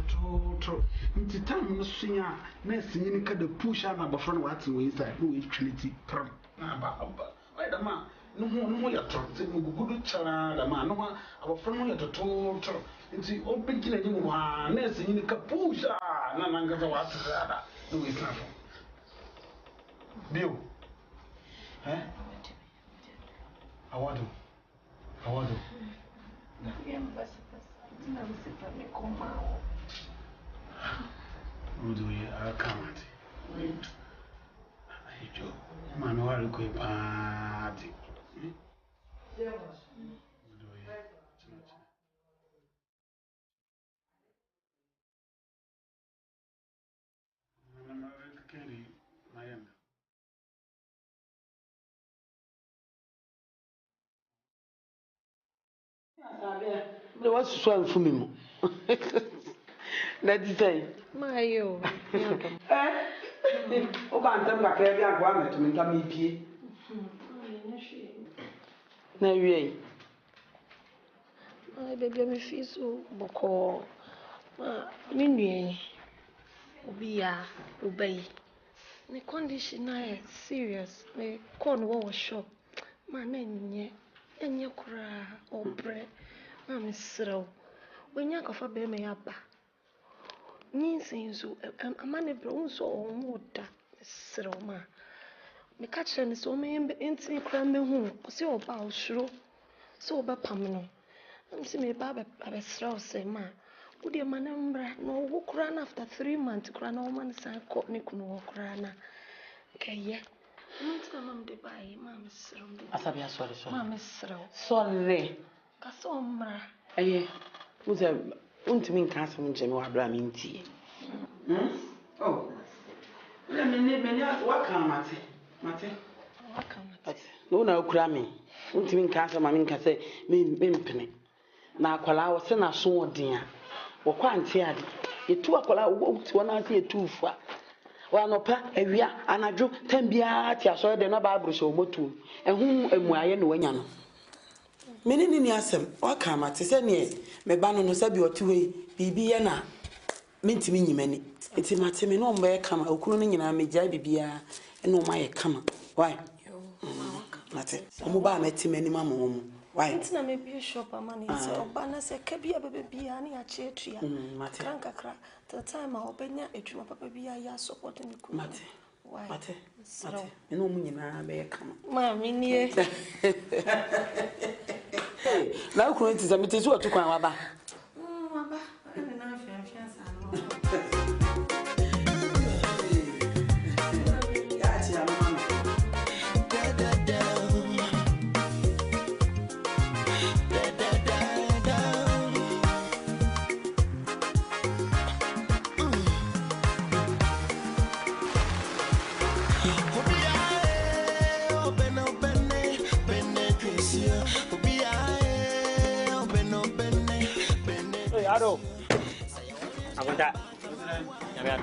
into time, no singer, nursing in the push on about front what's inside, no Trinity. Why the man? No more your trunk, good child, a man, no, our friend at a total trunk. It's the open killing one, nursing in the capusha, Namanga, what's that? No, it's not. Bill, eh? I want to. Who do you? I can't. I hate you. Man, who are you going party? What's swell for me? Let me say, Mayo. Oh, I'm talking about baby. I'm going to make a meet. No, you Baby, me feel so boko. Me obey. The condition is serious. Me corn was shop. Man, enye kura obre. I'm slow. When you go for baby, abba. Ninsin a man brown so on water. Slow ma. Me catch and so me in cram me home. See about shrew. So about pamino. I'm seeing me baba a slow say ma. Would your man no walk run after 3 months? Cran no man say caught Nick no walk run. Okay, yeah. Mam de buy, Mam is Asabia, sorry. Mam is Sorry. Casomra. Aye, who's a untiming castle in Genoa Bramin tea? Oh, let me what come, Mate? No, cramming. Untiming castle, Mamma can say, me, now, while I was in a sword, dear, or quite tired. It took a walk to 1 hour 2 for. Well, no, and I drew 10 beer, I saw the Nababro so motu, and whom am I in Wayano? Mene ni asem waka mate se ne me ba no se bi otuwe bibi ye na mentimi nyimani enti mate me no mba ye kama okunu no nyina me gya bibia eno ma ye kama why mate omo ba metimi ani ma mo why enti na me bi shop amani se oba na se ka bia bebia na ya chetua krankakra the time a obenya etuma papa bia ya support ni ku mate mate eno mo nyina be ye kama ma me nie na okunu enti se mete so otukwan waba waba ene na afia sa no Ado. Apa tak? Ya.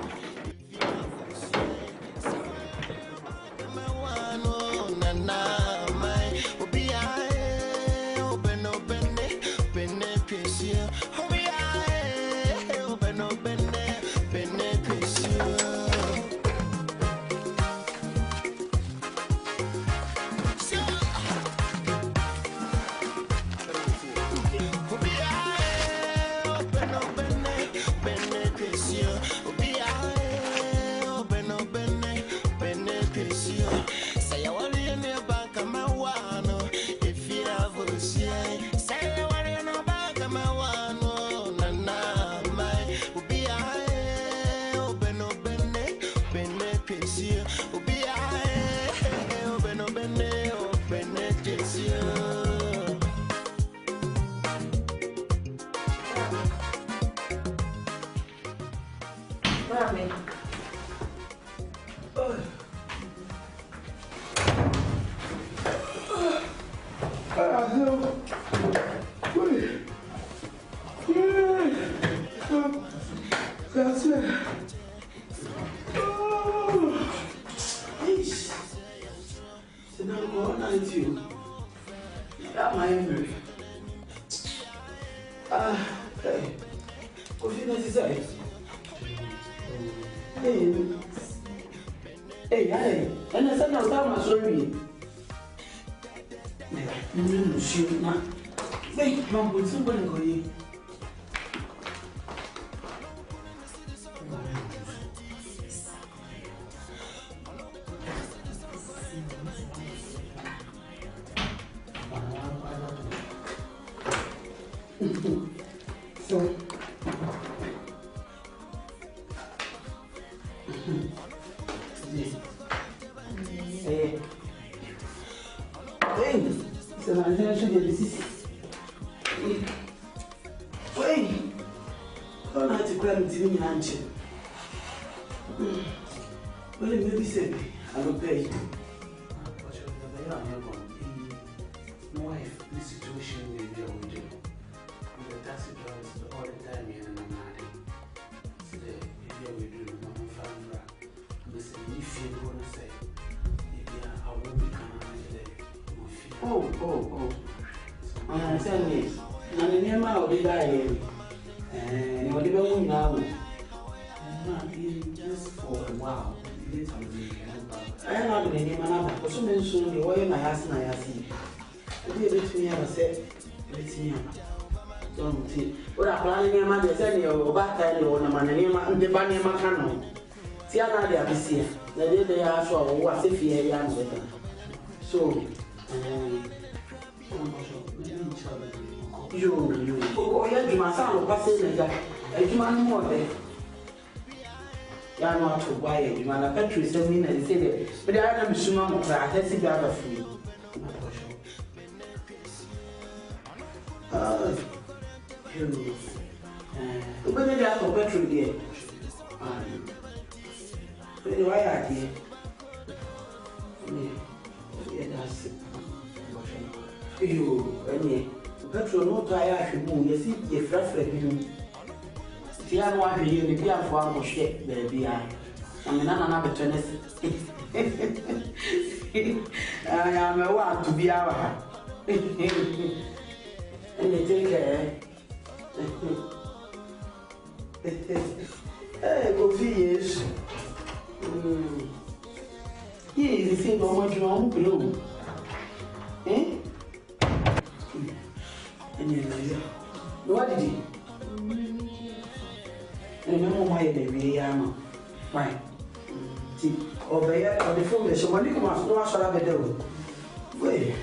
And they take care. Go for years. Here is the thing of what you want below. Eh? And you know, what did he? And remember why they really am. Why? See, over here, or the phone, somebody come out, no, I shall have a devil. Wait.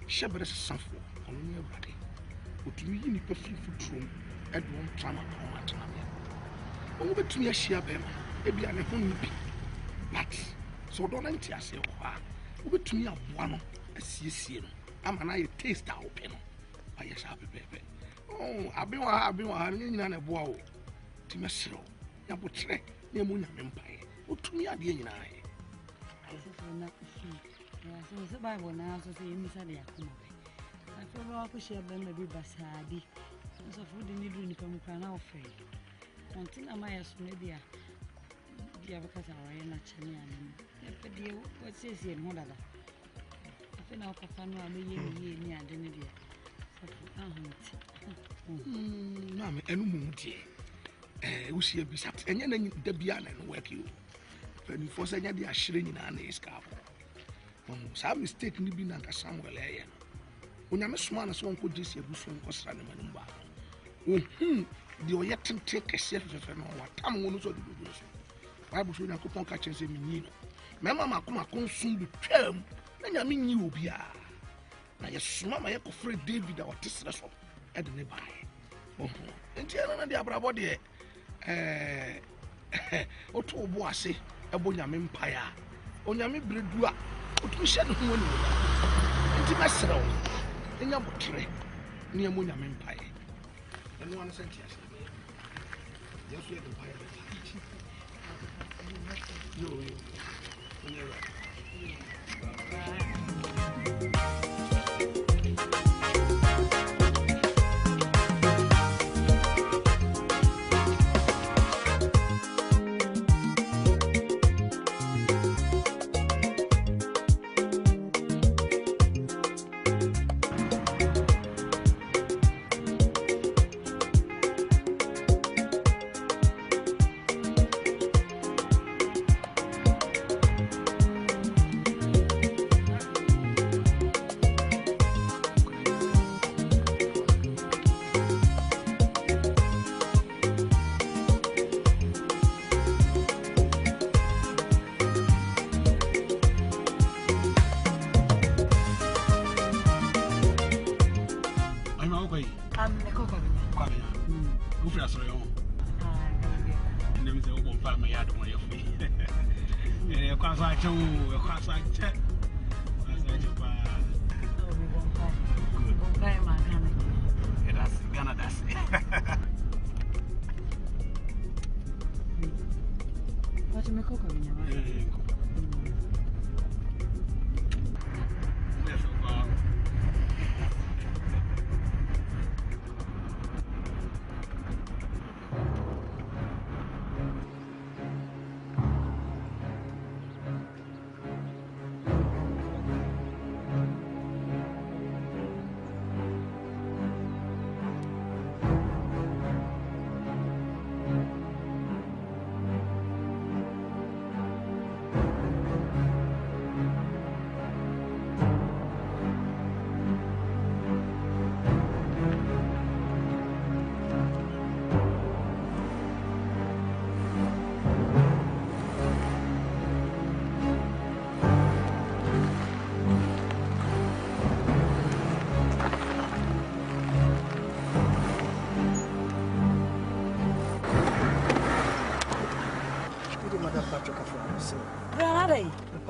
Shepherd Sanfo, only a body. But to me, you need to feel true at one time. Over to me, a sheep, maybe I'm a home. But so don't enter us. Over to me, a one, a CC. I'm an eye taste our pen. I yes, happy baby. Oh, I've been a wow. To my soul, I would say, near Moon Empire. What to me, I didn't I. So Bible now so say Miss Adia come up. I feel like we share them maybe basadi. So food in the drink come now free. Until I might maybe a because I am not Chanian. What says here, mother? I feel now Papa no me near the media. Mamma, and Moonty. We see a bisat and then the Bian and work you. When you force any of the ashring in an escape. Some mistake ni bi na Samuel aye no onyame soma na so won ko jesi abuso nko sra ne manum ba de o yetente kese fefe no watam wono so de bubu so bible so nyakopon ka chense minyi no mema makoma konsum bi twam na nyame nyi obi a na yesoma ma yakofre David a wotesre so e de ne bae enti na de abrabo de oto obo ase ebo nyame mpaya onyame bredu a otu shed no woni nti mesrew enya botre ne amonya mempae eno wan senti ase yesu ye mpae yo onera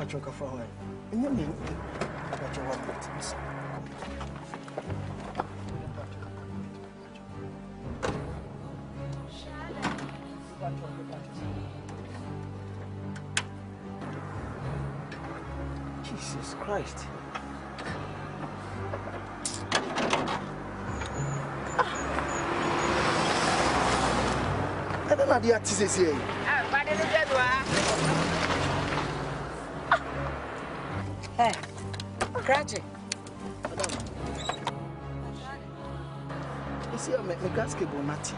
Patrick Afraway. And then you got your buttons. Jesus Christ. I don't know the artist here. Hey, Cratchy. You see, I'm a basketball natty.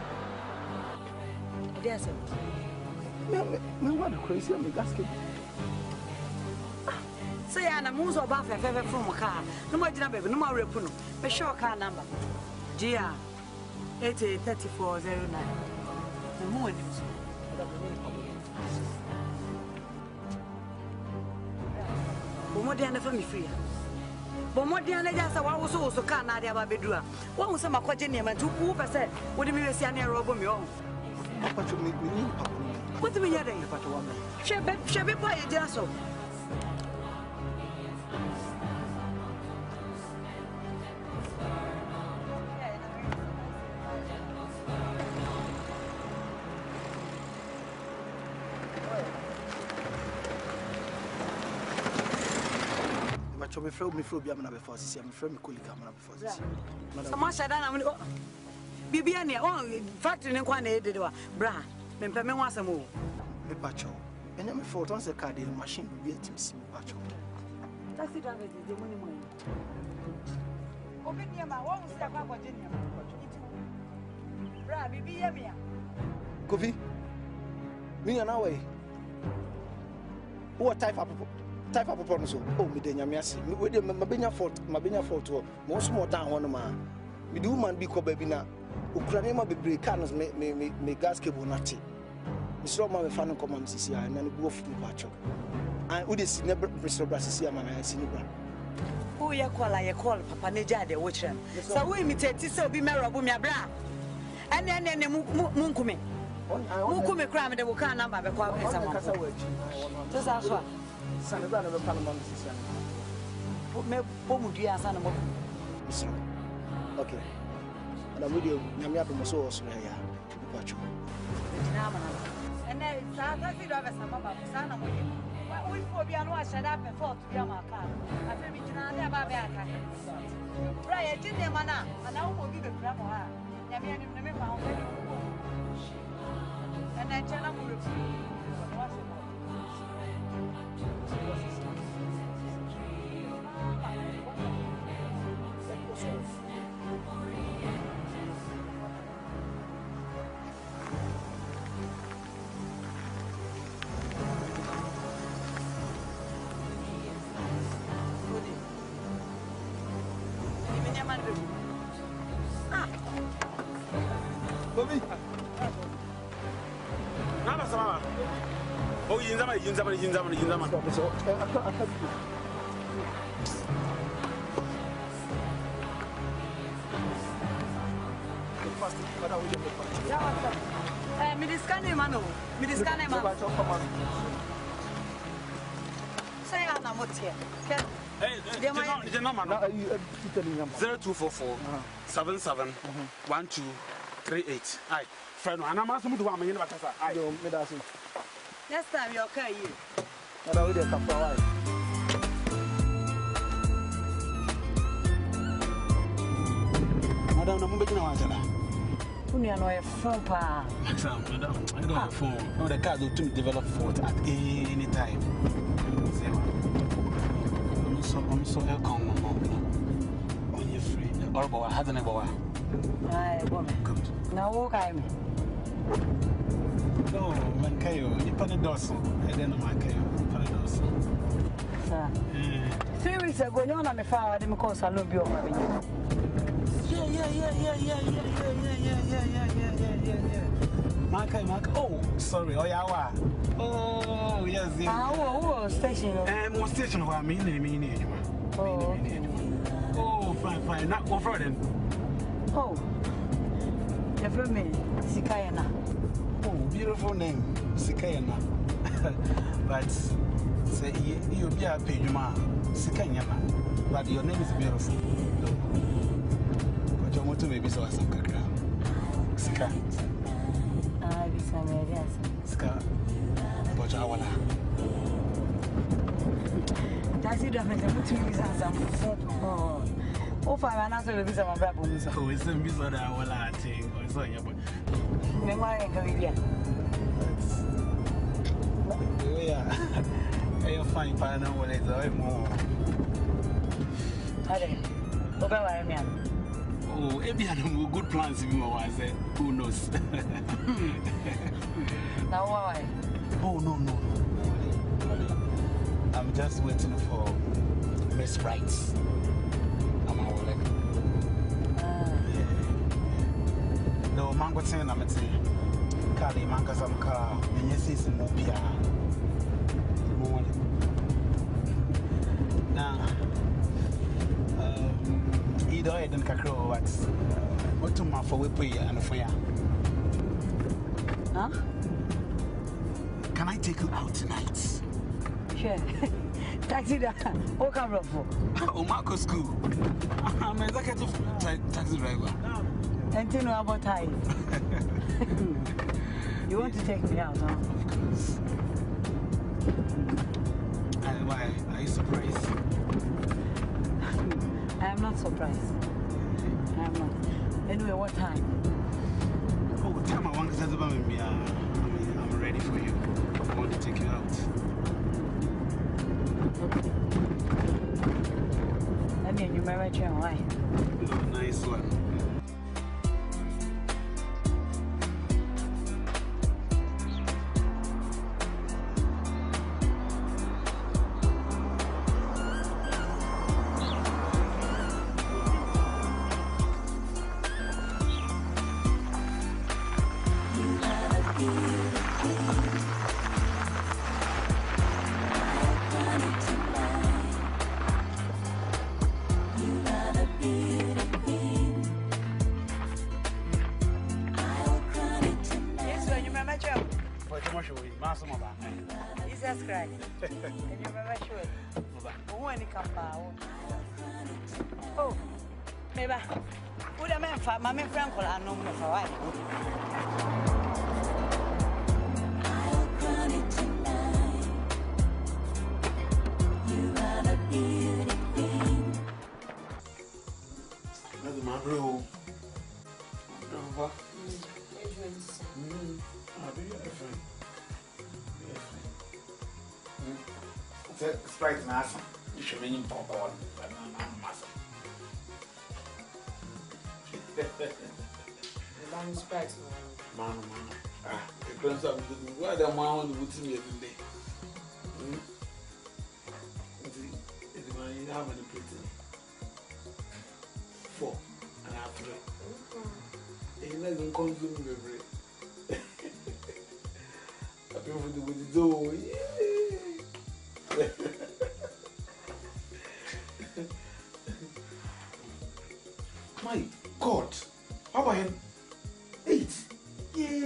Yes, sir. Me want crazy, I'm a basketball. Say, I'm a moose or bath if ever from a car. No more dinner, baby, no more repuno. Be sure car number. GR 803409. The moon. Bomodiana for me free. Bomodiana just a one was also can't add about Bedua. What was some quadranium to 2%? What do you mean, Siania Robomio? What do you mean, Shall be by a jasso? Me feel be amana before this. I'm friend me colleague amana before this. So much I don't Bibiania on factory in Kwane did bra. Me pay me once more. Me pacho. And me fault on the car the machine be at me pacho. Taxi driver is the money. Open your mouth. What was that about Virginia? Bra, Bibia. Kofi. Me and away. What type of problem so? Oh, me de nyamiasi. Me we de mabenya fault o. Mo so mo dan ho no ma. Me de woman bi ko ba bi na. Ukraine ma bebre cars me gas cable na ti. Me so ma me fa no come am sisi a na no bu ofu me pacho. And we de si ne Mr. Brasisi ama na si ni bra. Who ya call papa ne jade wo kire. So we imitate so obi merobo me abra. Ene munkume. Munkume kra me de wo kan number be kwa esa ma. To sa so. Sanaba na be panama sisi a. Me pomudua sana mo. Okay. And I'm with you. Nyame adom so so ya. Pacho. Na ma. Ene sa taxi driver sama ba sana mo. We for be anu ashada pe for to be am aka. Afi mi jina na ba be aka. Bra ye jine mana, ana wo bi be kra mo ha. Nyame ani me pa ho be. Ene chana mo re. Bobby. Nada sama. Oh, yinzama. So, Me discane mano. Say ana motie. Hey, the number 0244 77 1238. Aye, friend, and I'm asking to one million. I don't me that. Next time you okay you. And I will get a fire. Madam, I'm making a one. Unia no phone pa. Madam, I don't have phone. No, the car will develop fault at any time. I'm so welcome, when you're free. Or boy, has an boy. Aye, woman. Good. Now, walk I me. No, man, Kayo, you put a dozen. I didn't know my Kayo, put a dozen. Sir. 3 weeks ago, you know, I'm a father, I didn't call Salon Bio. Mark. Oh, sorry. Oh, yeah. Oh, yes. Oh, station. What station? What I mean. Oh, fine. Not go for them. Oh, every minute, Sikayana. Oh, beautiful name, Sikayana. But say you be a pay Sikanyama. But your name is beautiful. But your motto may be so some kakra. Sika. Ah, be some areas. Sika. But I wanna. Taxi driver, the motor is some. Oh, 5 hours will be some problems. Oh, it's a bizarre hour, I think. Or so, yeah, but. Memory, Caribbean. Yeah. You're fine, partner, when it's a more. Oh, if you had good plans, if you was who knows? Now, why? Oh, no. I'm just waiting for Miss Rights. I'm our leg. No, Mango saying I'm a tea. Kali Mankasam car, and yes, it's a mopia. Now, either I didn't crack what to my for we pay and for ya. Huh? Can I take you out tonight? Sure. Taxi driver. Oh, come on. Oh, Marco School. I'm a executive taxi driver. And you know about time. You want to take me out, huh? Of course. Why? Are you surprised? I am not surprised. I am not. Anyway, what time? Oh, time I want to say about me. I'm ready for you. I want to take you out. Okay. I mean, you remember why? Oh, nice one. Jesus Christ. And you remember sure? Who any come oh, maybe. Would a man for my friend call I know for why? My bro. Sprite mass. You should be in popcorn, but I'm massive. Sprite, man. Ah, the grandson, why the man would see me every day? It's my how many plates? 4 and after it. It doesn't consume every. I feel for the door. My God, how about him? 8. Yeah,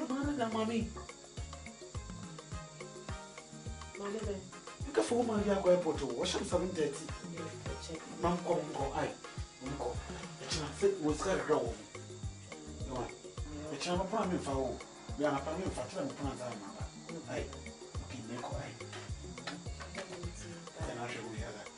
man, mommy. You can phone my young airport to wash up 7:30. Mam come, I go. It was got a grow. No one. The channel priming for we are priming for 10 pounds. I okay, make quiet. Then I show you that.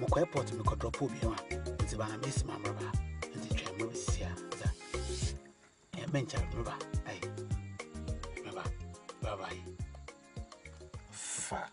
Moko airport me ko drop obi wa nti ba na miss my brother nti twa mo bisia za e mencha brother ai bye bye fuck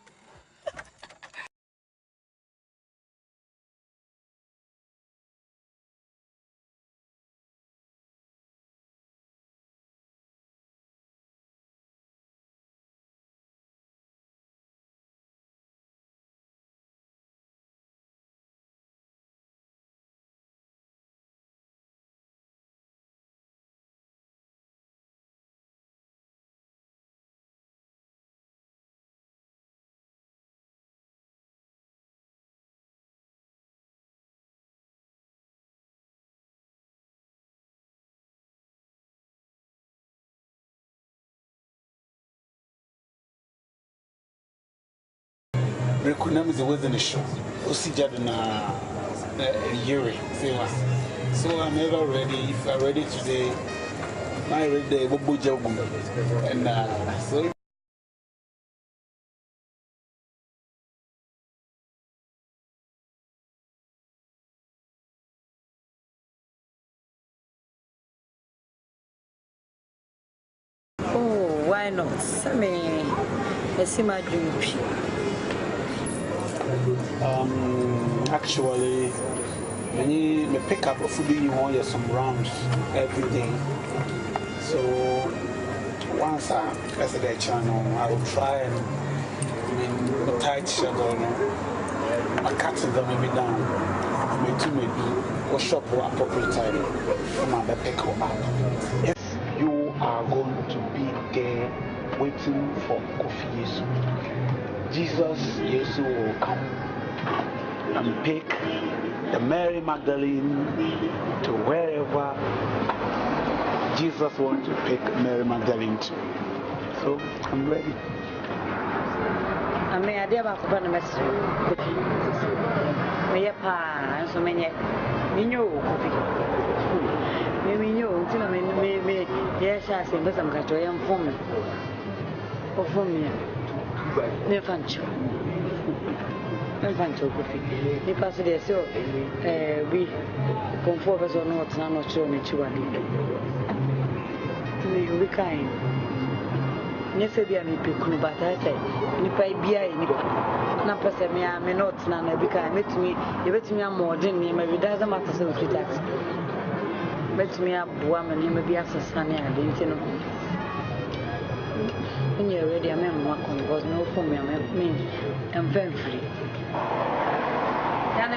Rekunam is within the show. Osijadana Yuri. So I'm never ready. If I'm ready today, my ready day Bobo Jobu. And so oh, why not? I mean, I see my dream. Actually, me pick up a food you want some rounds every day. So once I press the channel, I will try and tight schedule. I cut them maybe down. Maybe or shop or appropriate time for my pick up. If you are going to be there waiting for coffee, Jesus will come and pick the Mary Magdalene to wherever Jesus wants to pick Mary Magdalene to. So I'm ready. I mean, I did have a message. Me a pa, so many. Me know, me know. Until me, yes, I say, but I'm going to inform me. Or for me, never Infantil coffee. The passage is so we conform us or not, not sure me to we kind. Never be a me pick, but I say, Nipa be a nipa. Napasa me, I may not, none, I become met me, you bet me a more than me, maybe doesn't matter so with that. Bet me a woman, you may be a sunny, I didn't know. When you're ready, I remember because no for me, I'm very free. I'm very I'm a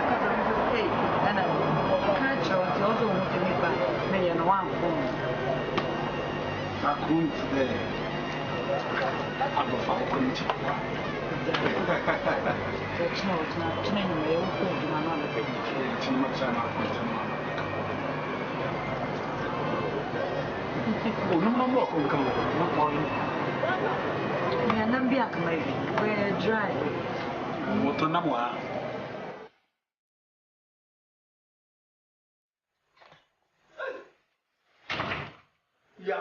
couple of hey, and I can't show it also want to meet by me and one phone. I'm going today. I'm a falcon. That's not training my own phone to my mother. Too much time out. Oh, no more can come over. No point. I'm not be a maybe. We're dry. Motor number. Yeah.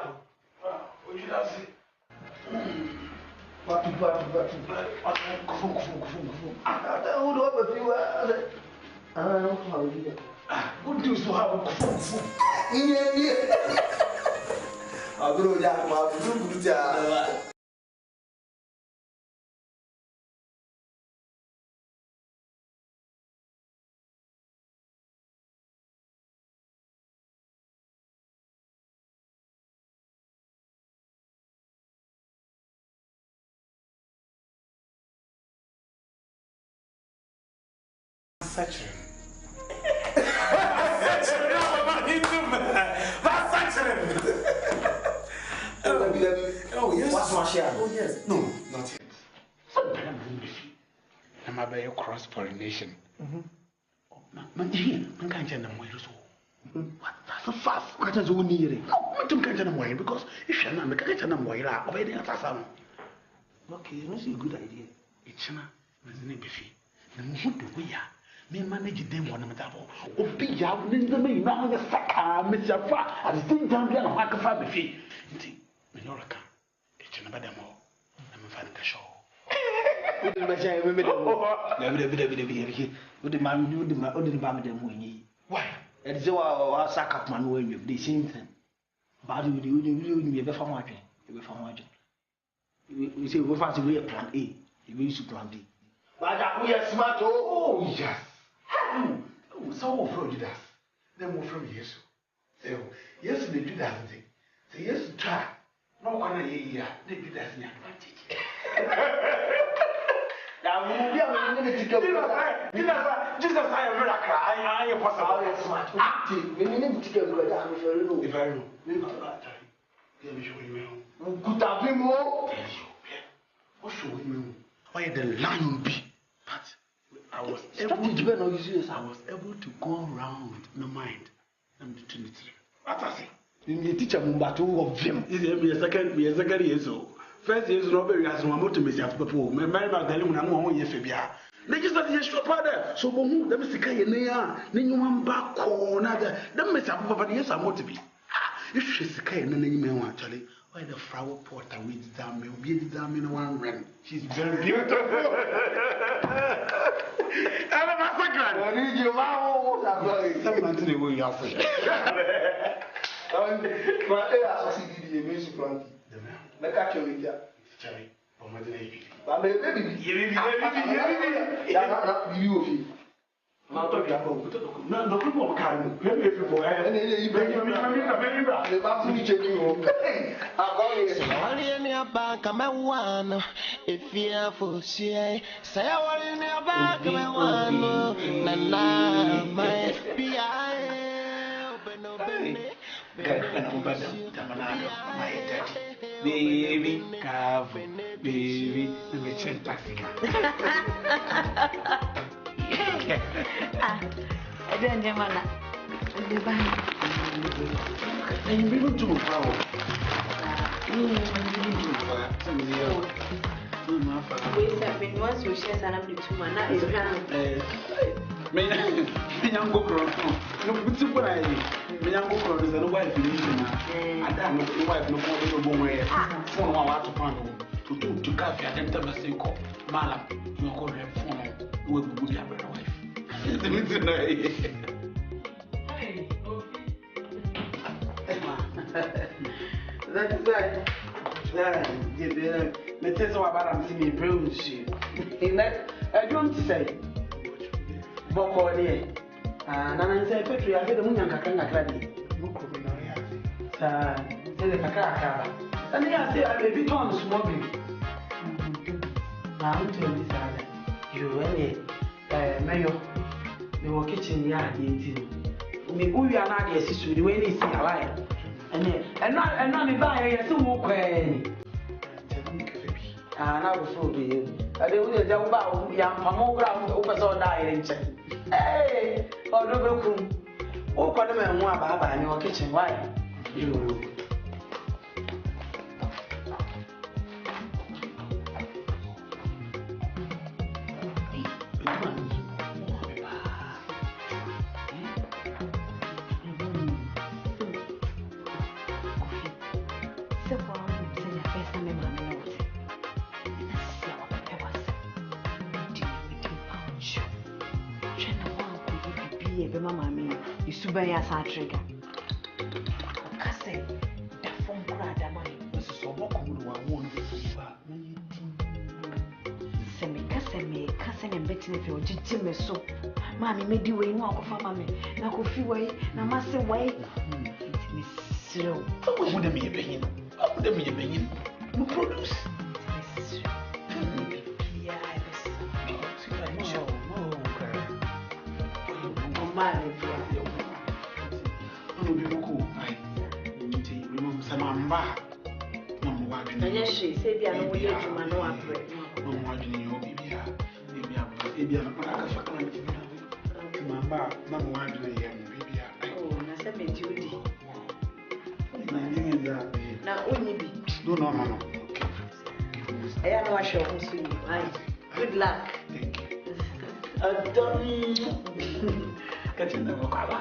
What did I say? What? What do you have? I'll go down my good. Oh, yes. What's my share? Oh, yes. No, not yet. I'm about cross pollination. Man, can't tell them where to go. That's a fast. What is one year? No, I don't tell them why because if you're not, I can't tell them why you're already at some. Okay, that's a good idea. It's not, isn't it? The mood to we are. Me manage them one of them. Oh, be young, then the main man the sacker, Mr. Fa, at the same time, you're not a family fee. Minorca, it's another demo. I'm a fan of the show. Why? It's our sack up man when you the same thing. But you ever from watching. You from watching. We say we fancy we plan A, you use plan B. But we are smart. Oh, yes. Some of you did us. Then more from yes. So, yes, they do that thing. So, yes, try. No one a year, they do that advantage. Now, we will be able to Jesus, I am very cry. I am possible. Smart. We need to get good at if I know. Good at him more. What should we know? Why the lion be? But I was able to go around my mind. I'm the Trinity. What I say? You teach a mumbato of him. Is it me a second years old? First is Robert as one motor, Miss Yapo, my Mary Magdalene, and one year Fabia. They just not your father, so who the Mr. Kaya, Ninuan back corner, the Miss Yapo, yes, I'm what to be. If she's a Kaya, and then you may want actually. Why the flower pot and weeds down me, be down in one rent. She's very beautiful. I'm a massacre. I need your mouth. Someone to the way you're free. But I succeeded in the music plant. The catch you with that. Cherry, for my baby. But baby, you. Not talking about no people can maybe people and you bring me the bathroom checking home. Say in your back, I'm a one. If you're for say, say I in your back, I'm a one. Nana, my PI, open. Baby, baby, the taxi. I don't know. I'm able to power. Once we share some two man, that is Me young go no put to buy. Me young go is the wife in I don't know the wife no more no more. Phone one to find to cafe and enter the same call. Malam, you call her phone. We will be a better wife. That's right. Let's say about I'm seeing a in that, I don't say. Boko dear. And I say, Petri, I said the moon and Kakanga Clady. Say the Kakaka. And I say, I may be torn smoking. I'm telling you, any mayor. The work kitchen yard, me who you are not the assistant, the way they see a lie. And not me buy a sumo quay. And I will fool you. I don't know about young Pamogra over so dying. Hey, or the room. Oh, what a man, one Baba in your kitchen. Why? You. Subaya Satriga. Case, the phone crowd, the money. So, what could one Semi cousin and betting if you're Jimmy so. Mammy made you way, no, for mammy. Now, coffee way, now, master way. So, what would be a opinion? What would be a opinion? No produce. Samamba. Yes, she said, I know you to my no operate. No more than you, baby. Maybe I'm not a Mamba, no more than a young baby. Oh, I said, me duty. Now, only be. No. Okay. I am not sure who's you. Good luck. Thank you. Don't catch you never call. Bye.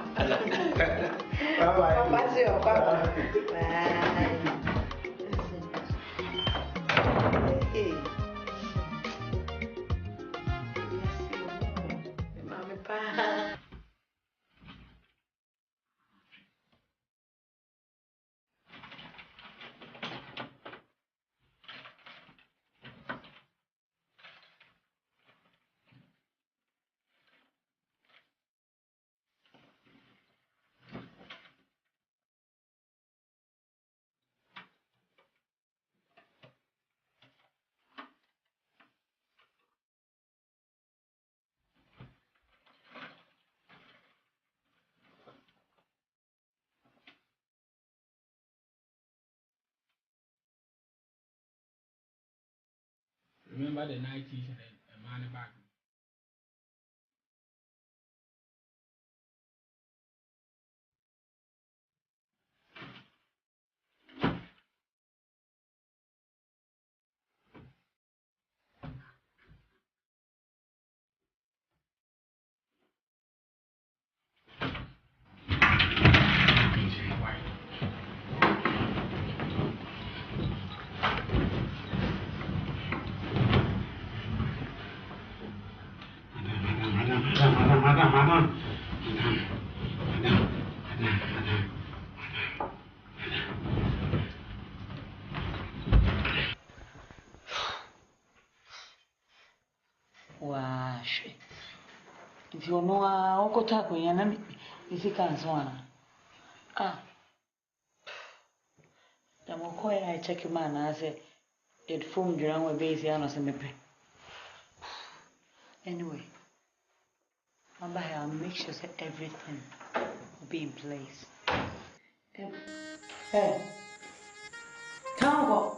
Bye. Remember the 90s and a man back. talk when you if you can't swan. Ah. The more quiet I check your man, I say, it formed your own base, anyway, I'll make sure that everything will be in place. Hey, Tango.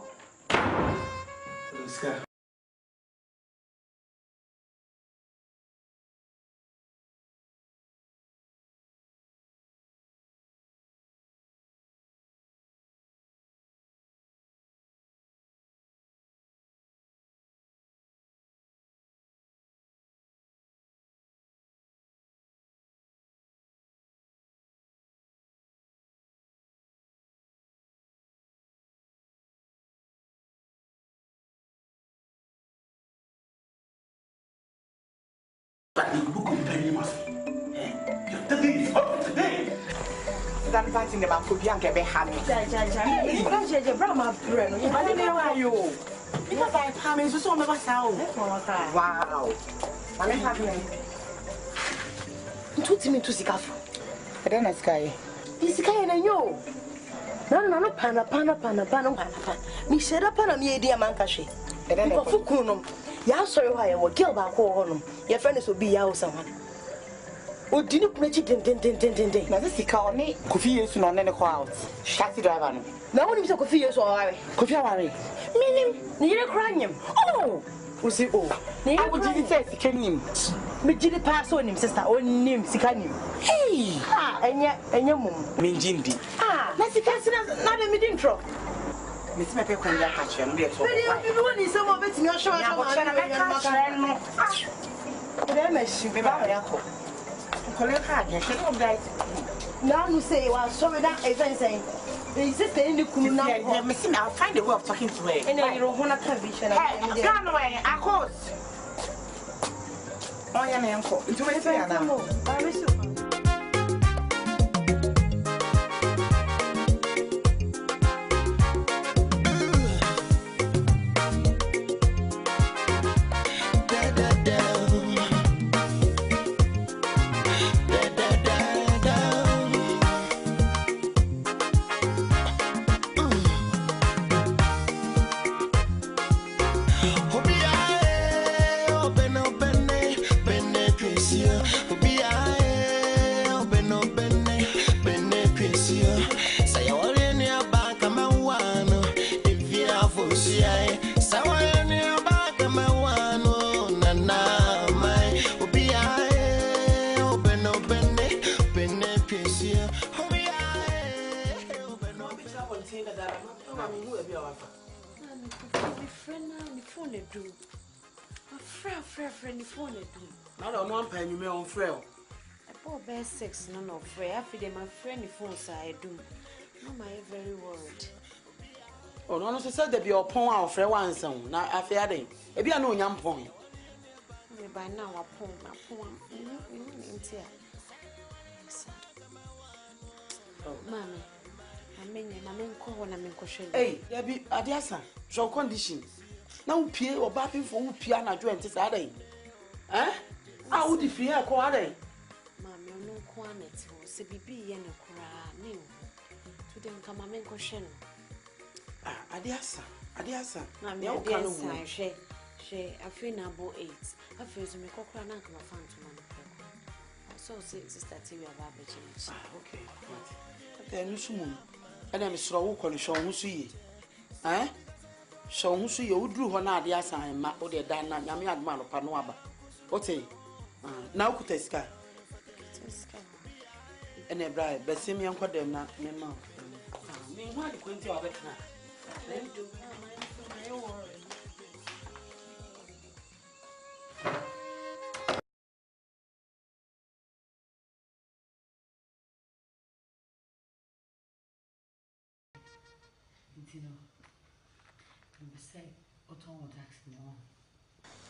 But you look at me, you're telling me up today. That fighting the man could be uncle Hammy. It's Brahma friend. You are you. Because I am in so much sound. Wow. I'm happy. Too timid to seek after. I don't know, Sky. This guy and you. No, pana. Me said up on a me, dear Mancashi. And then for Kunum. Ya sorry why I will kill back home. Your friends will be out someone. Oh, didn't put it in. Now, this is called me. Coffee is not any clouds. Taxi driver. Now, when you talk coffee is all right. Coffee, meaning, near a cranium. Oh, was it all? I would didn't say him. Me did it pass on him, sister, or name Sikanim. Hey, and your mum. Mean Jindy. Ah, let's see, not a mid intro. Miss Mepe can catch him. Everyone is some of it in your show. Now you say, well, sorry, that is saying. Is it any cool now? I'll find a way of talking to her. And then you don't want to have vision. Run away, of course. Oh, yeah, uncle. It's way now. Now I don't pay me on frail. I bought best 6, none of free. I feel my friend the phone I do. No, my very word. Oh, no, so said there be upon our friend one son. Now I fear them. If you are no young point. By now, upon my poem. Mammy, I mean, call when I'm in question. Hey, there be a dear son. Show condition. Now, Pierre or Bapping for who piano joint is a day. Eh? How would you fear quality? Mammy, no quantity, or CBB and a cry. To them come a main question. Ah, a dear son. Now, no kind of sign, she, I feel now about 8. I feel to make a cry and come a fan to man. I saw sister TV about the okay. Then you soon. And I'm slow, call show who see. Eh? Show who see you drew one idea sign, Mac or the Dana, Yami Admiral Panoaba. What's it? Now could I sky? And a bride, but see me uncle them not, me mouth. Meanwhile, the quinty of it now. Let me do my own.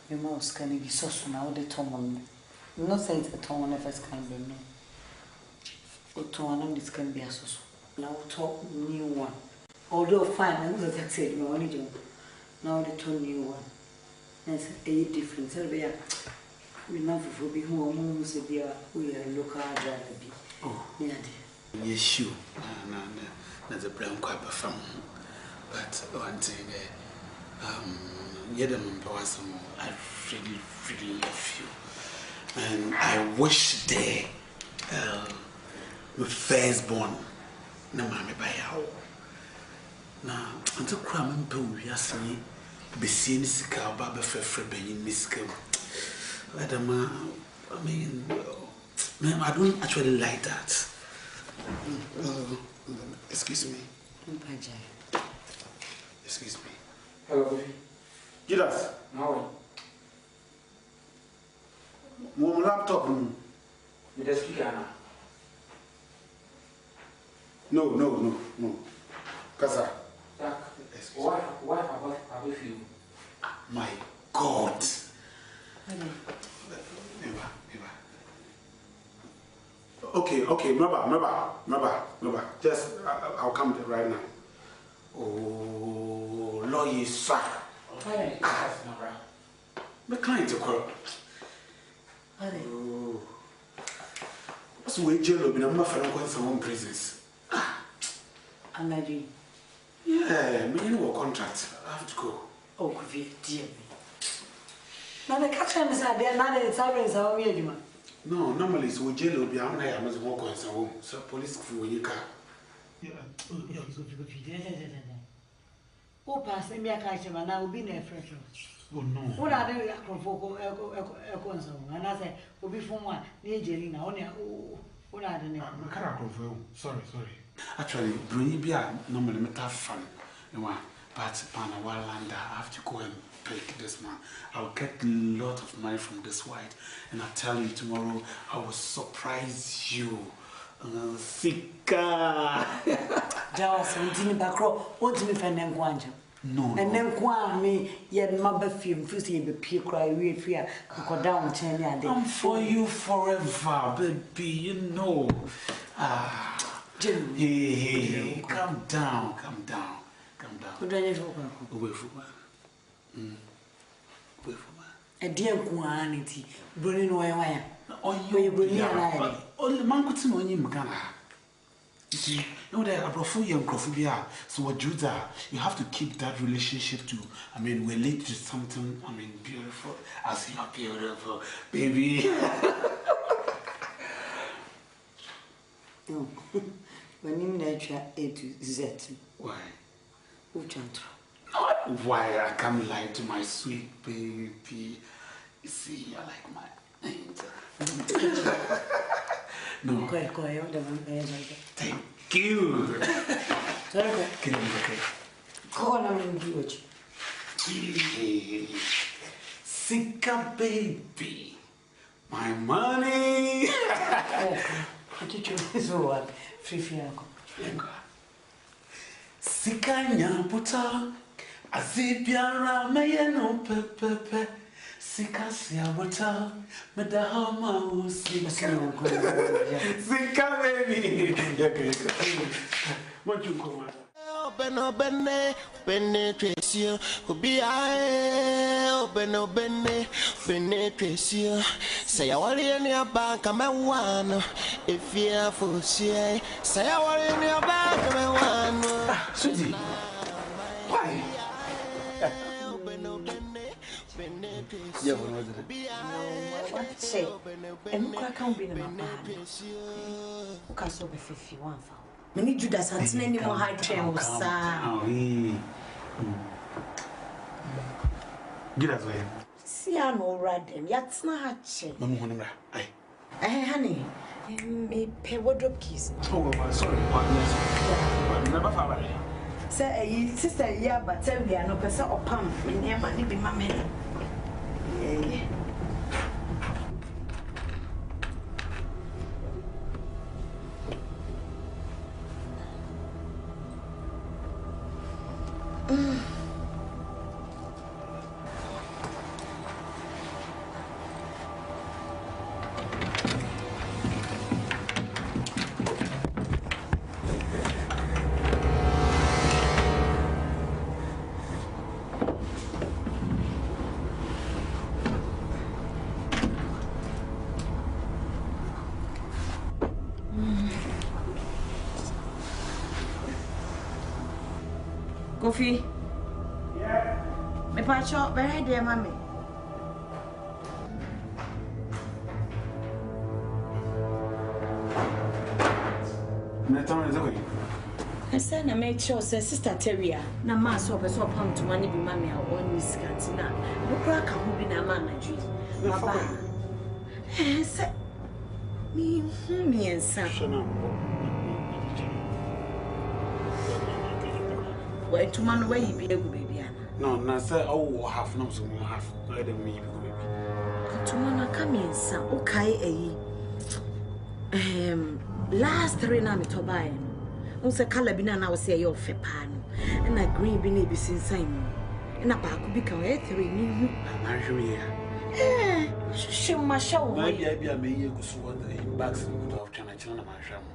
Your mouse can be so soon now, the Tom. Not saying the Tom never can be no. But Tom, this can be a so. Now, talk new one. Although fine, I was that said, you only do. Now, the 2 new one. That's a difference. Me man for be home, said dear, we are local driver. Oh, yes, sure. No, that's a brown quite from. But one thing, Yedam Boasam, I really love you. And I wish they, the firstborn, no mammy by how. Now, until Cram and Poo, yes, be seen Sika, Baba Fefrebe in Miska. I mean, ma'am, I don't actually like that. Excuse me. Excuse me. Hello, Judas. How? Mom laptop room. With the speaker now. No. Kasa. Why have you feel? My God. Okay, remember. Just, I'll come there right now. Oh, lawyer, sir. Hey, that's not right. My client to call. Oh. What's the way jail? I'm not going some prisons. I'm not doing. Yeah, me no contract. I have to go. Oh, could be dear me. Now the captain is out there, now the sirens are on you. No, normally it's with jail. Be I'm not going some home. So police for you car. Yeah. Oh, pass me a catch him, and I will be near fresh. Oh no. What are they for and I say, will be from one near Jelena. Only what are the name? Sorry. Actually, bring me a normally me have fun. But Panawalanda, I have to go and pick this man. I'll get a lot of money from this white, and I'll tell you tomorrow I will surprise you. Sika. Jawas, and Timmy Bacro, won't me find them guanjo. No. And then Quan me, yet mother film, fusty be pure cry, we fear, go down 10 years. I'm for you forever, baby, you know. Hey, calm down. What do you for? Away for A dear quantity, burning wire. Oh, you bring me only man could see on him, can I? You see, no, there are Brophobia and Crophobia. So, what Judah, you have to keep that relationship to, relate to something, beautiful. As you are beautiful, baby. No, when you nature A to Z. Why? Why I can't lie to my sweet baby. You see, I like my angel. No. Thank you. Can you okay? Go on and do it. Sika baby. My money. I teach you this one. Free fianco. Sika nyaputa. Azibiara mayeno pepepe. Sika siabuta. Medahama usika. Sika baby. What you call it? Penetration, be I penetration. Say, I want in your bank, I'm a one. If you are for say, I want in your bank, I'm a one. Susie, why? Yeah, what say? And I can't be in my band. Castle be 51. Many Judas had any more high train was Get us away. See, I know right them. Yat's not hatching. Mamma, honey, me pay wardrobe keys. Oh, sorry. Never found it. Say, sister, yeah, but tell me, I know person or pump. Me near money be my man. Kofi. Yeah. Me pacho, very dear mommy. I said, I made sure, Sister Terria, na mass of a so pound to money be mammy or on Miss Cantina. No crack who be na man, I dream. I said, me and son. Well, to man away, be a good baby. No, no, sir, oh, half no, so half. Let them me, baby. To man, come in, son. Okay, last 3 na me to buy. Unse color bi na na we say your fe pa no. Na green bi na bi sinsan mu. Na ba ko bi ka we 3 ni hu. Na hwe ya. Shushe ma sha wo. Na bia me ye gusu what the inbox in of China na ma hwa mo.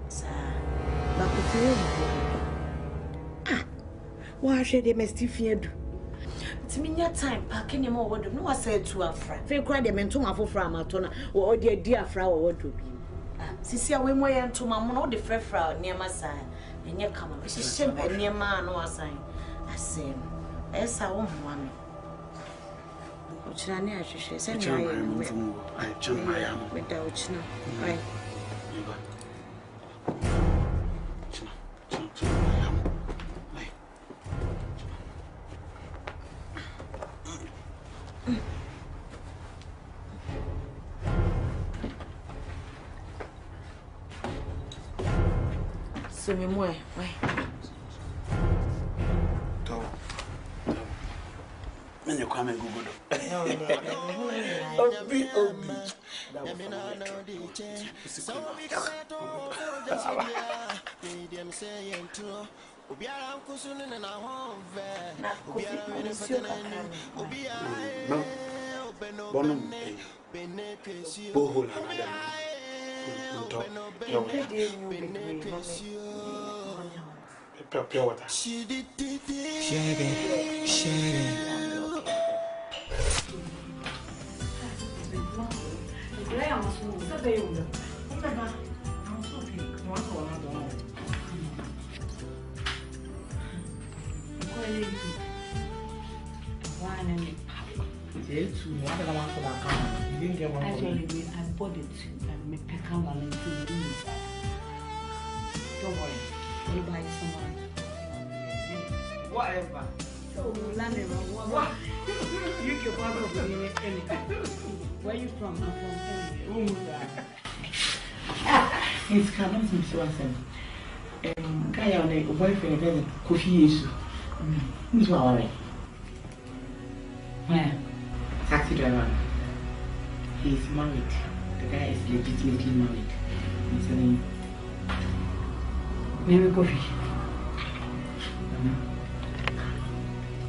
Sa. Ba ko tiye. Ah. Wa hwe de mestifie du. Timinya time pa kene mo wodo no wa say tu afra. Fe kura de mentum afofra amato na wo de adi afra wo wodo bi. Sisi awe mo ye ntoma mo no de frefra niema san enye kama be hye niema no asan asem esa wo mmoa me ochina ne ahwehwe se ne aye me ai chama ya me da ochina ai so me moi ouais to me ne kwa me gugudo obi bonum bohol anada pure water. I bought it and make a count and don't worry, we'll buy someone. Whatever. So, what? You can borrow from me anything. Where you from? I'm from It's coming from Swanson. Guy on a boyfriend is coffee issue. Who's Awaree? Where? Taxi driver. He's married. The guy is legitimately married. He's saying, maybe coffee.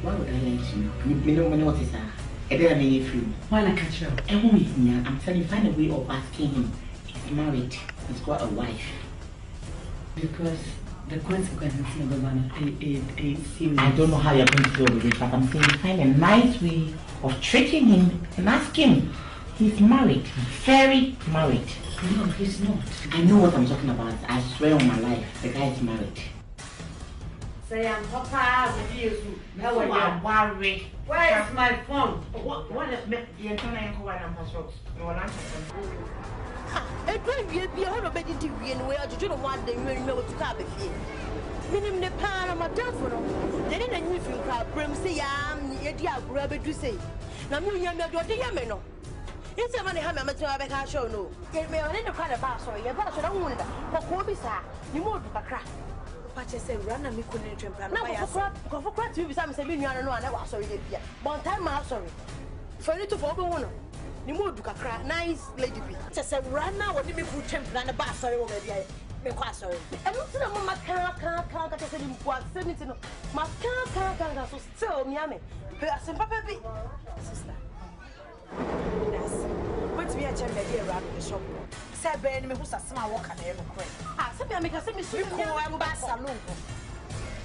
Why would I lie to you? You don't know what is that. I didn't make it free. Why not catch her? I'm telling you, find a way of asking him. He's married. He's got a wife. Because the consequences of the man is serious. I don't know how you're going to deal with it, but I'm saying find a nice way of treating him and ask him. He's married. Very married. No, he's not. I know what I'm talking about. I swear on my life, the guy is married. Say I'm Papa with you. How are you? Worry. Where is my phone? What is the entire I'm a great be a whole bed to be in where you don't want them to come here. Minim the pan of my telephone. They didn't use you crowd, brim say, dear, grab it to say. Now, you young no. It's a money hammer to have a show. No, get me on any kind of bass or your bass. I don't want that. What will be, sir? You moved to a crack. But I say, run and me couldn't jump. Now, for crack to be some saying, you know, I was sorry. One time, I'm sorry. For you to follow one. You moved to a crack. Nice lady. Just a run now. What did me put champion and a bass? Sorry, over there. Sorry. I'm not saying my can't say him what send it to my can't so still me. Simple baby. Sister. Yes. Wait me a check the around the shop. Say Ben me who's a small walk and ever cry. Ah, say me can say me sweet I'm back salon.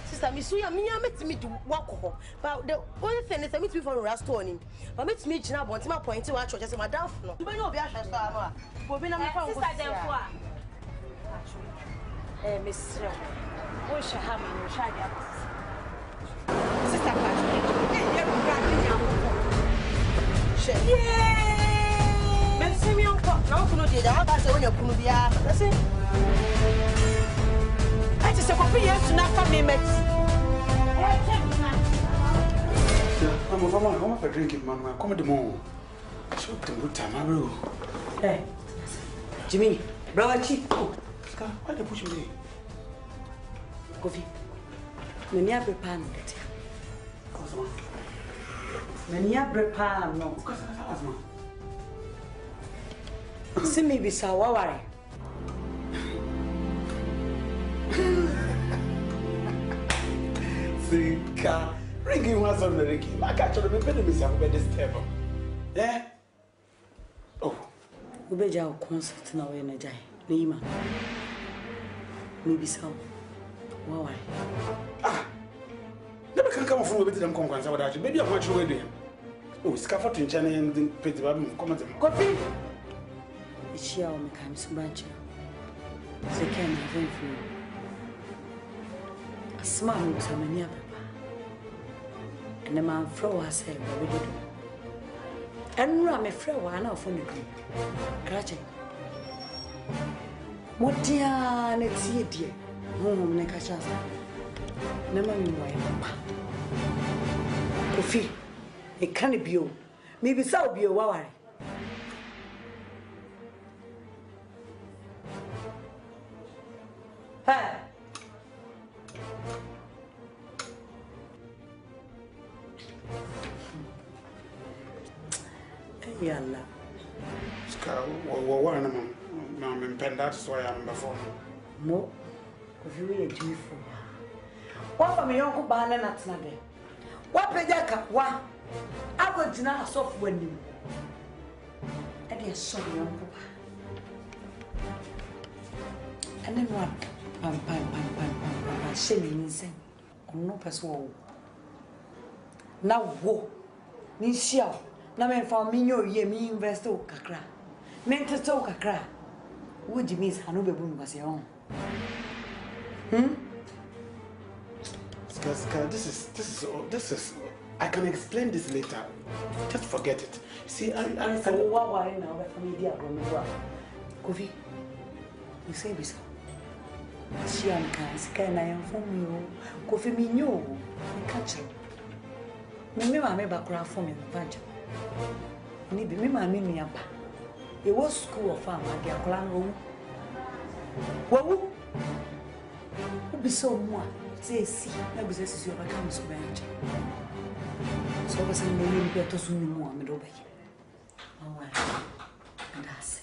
Sister, me suya me met me to walk home. But the only thing is I meet me for restaurant. But meet me jina want my point to watch just my down. You know be a share so but be na me from sister dem for. Miss, we shall have me, we shall get share. Yeah. Men see me on top. Now kuno dey. I pass when you kuno bia. That's it. I just say coffee yes na fa me met. I'm a drinking man. Come the more. Shoot them good time, bro. Hey, Jimmy, brother chief. Scar, why they push me? Coffee. Me a prepare no. Me a prepare no. See me be so worry. Sika, ringing was on the Ricky. I catch on the baby myself by this table. Yeah? Oh, Ubeja o concert na we na jai. Neima. Maybe so. Why? Ah. Never can come from a bit of them conquest without you. Maybe I'm much away there. Oh, scaffold to China and then pay the bottom. Come on. Coffee. It's here on the Camis branch. They can't have anything. A smart looks on many of them. And the man throw herself already. And I'm afraid one of them. Cratching. What dear, let's see it, dear. Home, make a chance. Never knew why. Coffee. It can't be you. Maybe so be a worry. Hey. Yalla. Scar, one I'm in pen, that's why I'm before. No, if you were a Jew for what from your uncle Banner that's not there. What Pejaka, what? I would deny a soft window. And yes, sorry, uncle. And then what? Pam, shaming insane. No person. Now, wo. Nisha. Na me fa minyo ye mi invest o kakra. Me nteto o kakra. Wo di miss hanu bebu mi kwase on. Scar, this is I can explain this later. Just forget it. See, I what worry now we for me dia go me wa. Kofi. You say bisa. Si am kan sika na yan fo mi o. Kofi mi nyo o. Me catch. Me ma me bakura fo me vanja. Ni bi me ma me nua pa. E wo school of farm ade akola no wo bi so mu a ti esi na bi so sisi o ba kam so bench so ba san me ni bi to so ni mu a me do ba yi awa ndase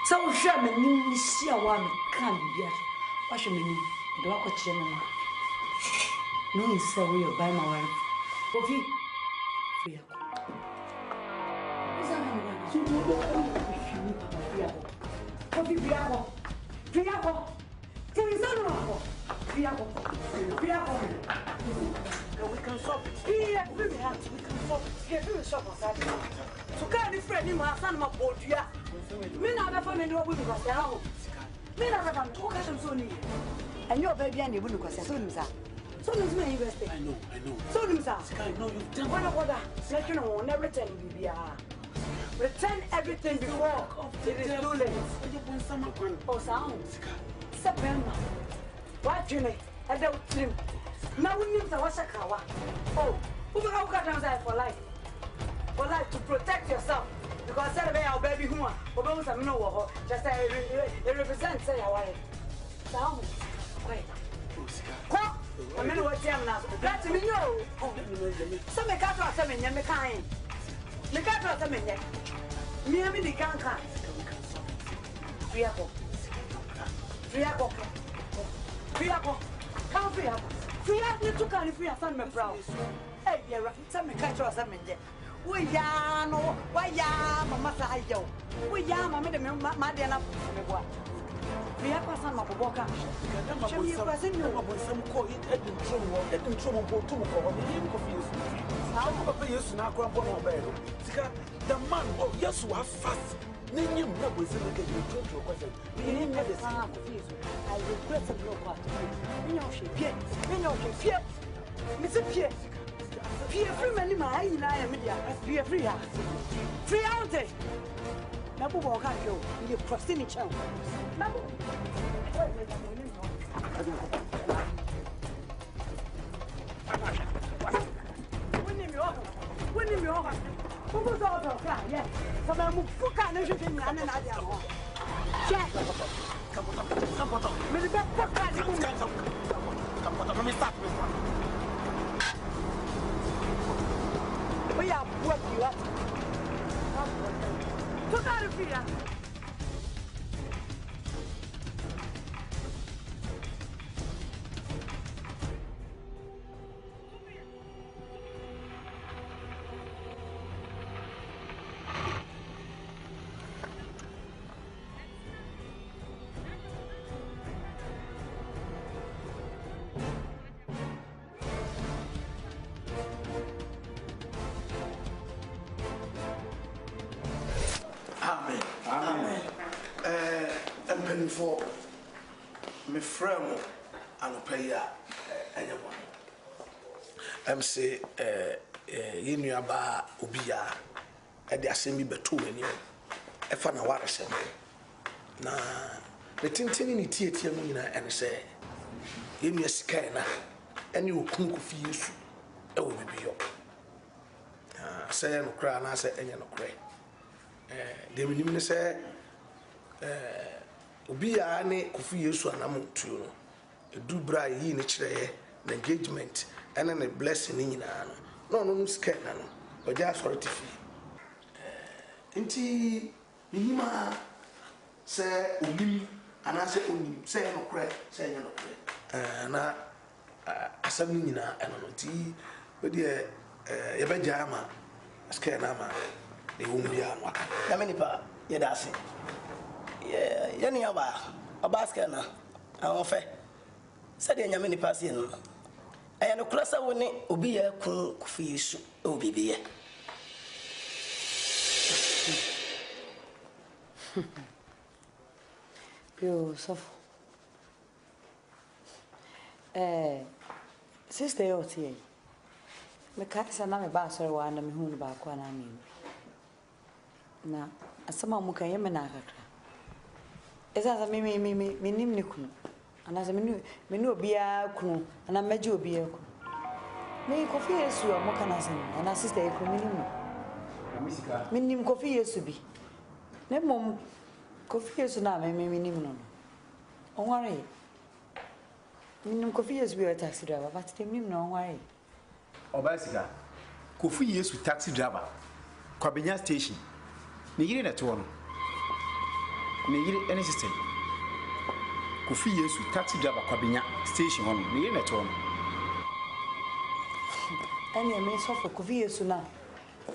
so hwe me ni si a wa me kan bia wa hwe me ni do wa ko kire me no insa wo yo buy my wife Kofi free Kofi Biako. We can solve it. Yeah, we can solve it. Yeah, we will solve it. So can you friend him and son my board? Yeah. Me na be family no we because they are. Me na be family. Who can so ni? And your baby and you because so ni sa. So ni me invest. I know. So ni sa. No, you've done. What? Let you know everything be return everything before it is too late. Oh, sound. September. What do you mean? I don't dream. Now we need to wash a car. Oh, who will have got for life? For life to protect yourself. Because celebrate our baby who are, but don't some know just it represents say our wife. Sound. Wait. What? I mean, what I'm now. That's me, no. Some make out of 7 years, kind. Me can't trust me yet. Me and me can't. Free up. Come free up. Free up. You took on free up. I'm proud. Hey, yeah, some me can't trust me yet. We ya no. Why ya, Mama Sahayo? We ya, Mamma, my dear, what? We have a son of a walker. Show you present you some call it Edmund trouble to confused. How Papa used to not grumble on bed. The man, oh, yes, who have fast. Name was in the game to a question. We didn't have the son of I regret your part. We know she fear. Mr. Pierre. Be a free man, my media. Be a free. Free out there. Nabu walk out, you crossing each other. Nabu. Winning your house. Who was all the cry? Yes. So I'm fucking everything and then I am. Check. Come on. Maybe that fucking let me stop. We are working you up. Put out of here. For me friend and pay anyone. Say you knew about Ubia at the assembly betu when you a fan of water send. Now the tintin in theatre and say, in your scanner and you cook for you. It will be your say no cry and I say any no cry. The minimum say Obi a ne kofi Yesu anam tuo no edu bra yi ne kire the engagement and then the blessing ni nyina no no scan na no oja sorry fi nti minima se onim ana se onim se no kure se nya no kure na asam ni nyina eno no ti we de ye be jama scan na ma e wumbia no aka na me nipa ye da ase yani a basket na awofe said the nyame ni pass yen no aya no kura sa woni obi ya kun kufi Yesu obi biye Pio sof sister yoti me kasa na me ba so wa na me hu ba kwa na me na asama mu kan yeme na kakra esa me nim ni kunu ana se me no obia kunu ana meje obia kunu me kofi Yesu o mo kana se ana sister e kunu nim no me nim kofi Yesu bi ne mom kofi Yesu na me nim no onware me nim kofi Yesu bi o taxi driver but them nim no onware obasika kofi Yesu taxi driver kwabenya station ne yire na to no ne yire any system kofi Yesu taxi driver kwabenya station hono ne yire na to no ani me so for kofi Yesu na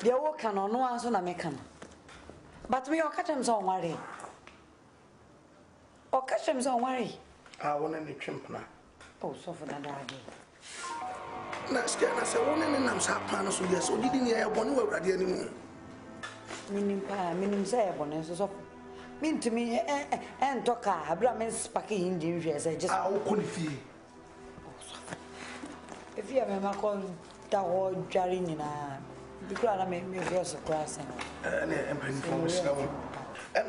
dia wo kan no anso na me kan but me o katem so onware o katem so onware wona ne twempna oh so for na dade na scan say wona ne nam sa pa no so yes odidi ne ya bonu awurade animu minim say bonu so mintimi entoka abra men spaki hindi nhwe say just wo koni fie if you me makon da ho dware nyina bikura na me feel so class na empani for so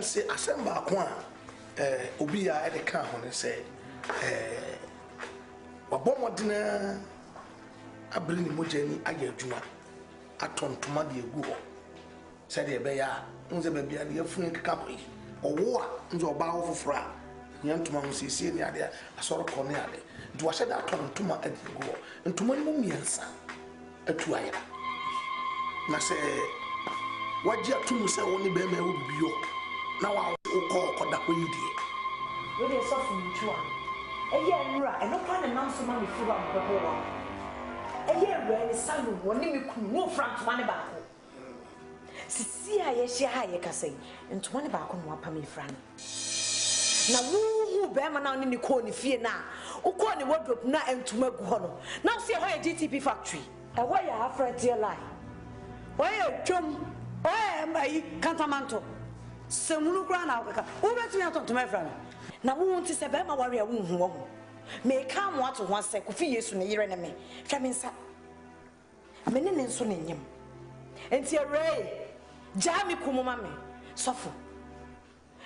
say assemble ko a obi ya e de ka ho ne say wabomodena abri ni mojani aya adwuma atontoma de egu ho say de be ya nze ba bia de afun keka ko yi owo a nze oba wo fofora nyantoma ho siesie ni ade asoro ko ne ade do wa da atontoma ade egu ho ntoma ni mu miensa atu aya na say waji atumu say woni be ma wo bibio na wa ko da ko yidie we dey suffer ntua eye nura eno kwa na nam so ma me furu am bebo wa eye we ni salu woni me kunu wo front one ba ko sisi a ye hia ha ye kasai ntoma ne ba ko no apa me frana na wo be ma na ni ko ni fie na wo ko ni wardrobe na ntoma gu ho no na so ye ho ye GTP factory e wo ya afra tie line wo ye twom wo ye mai kantamanto semunu kra na okaka wo betumi atontoma frana na wo wonti se be ma ware a wo hu wo me ka mo ato ho ase Kofi Yesu ne yire ne me hwa me nsa mene ne nso ne nyem enti Awaree ja me kumu ma me sofo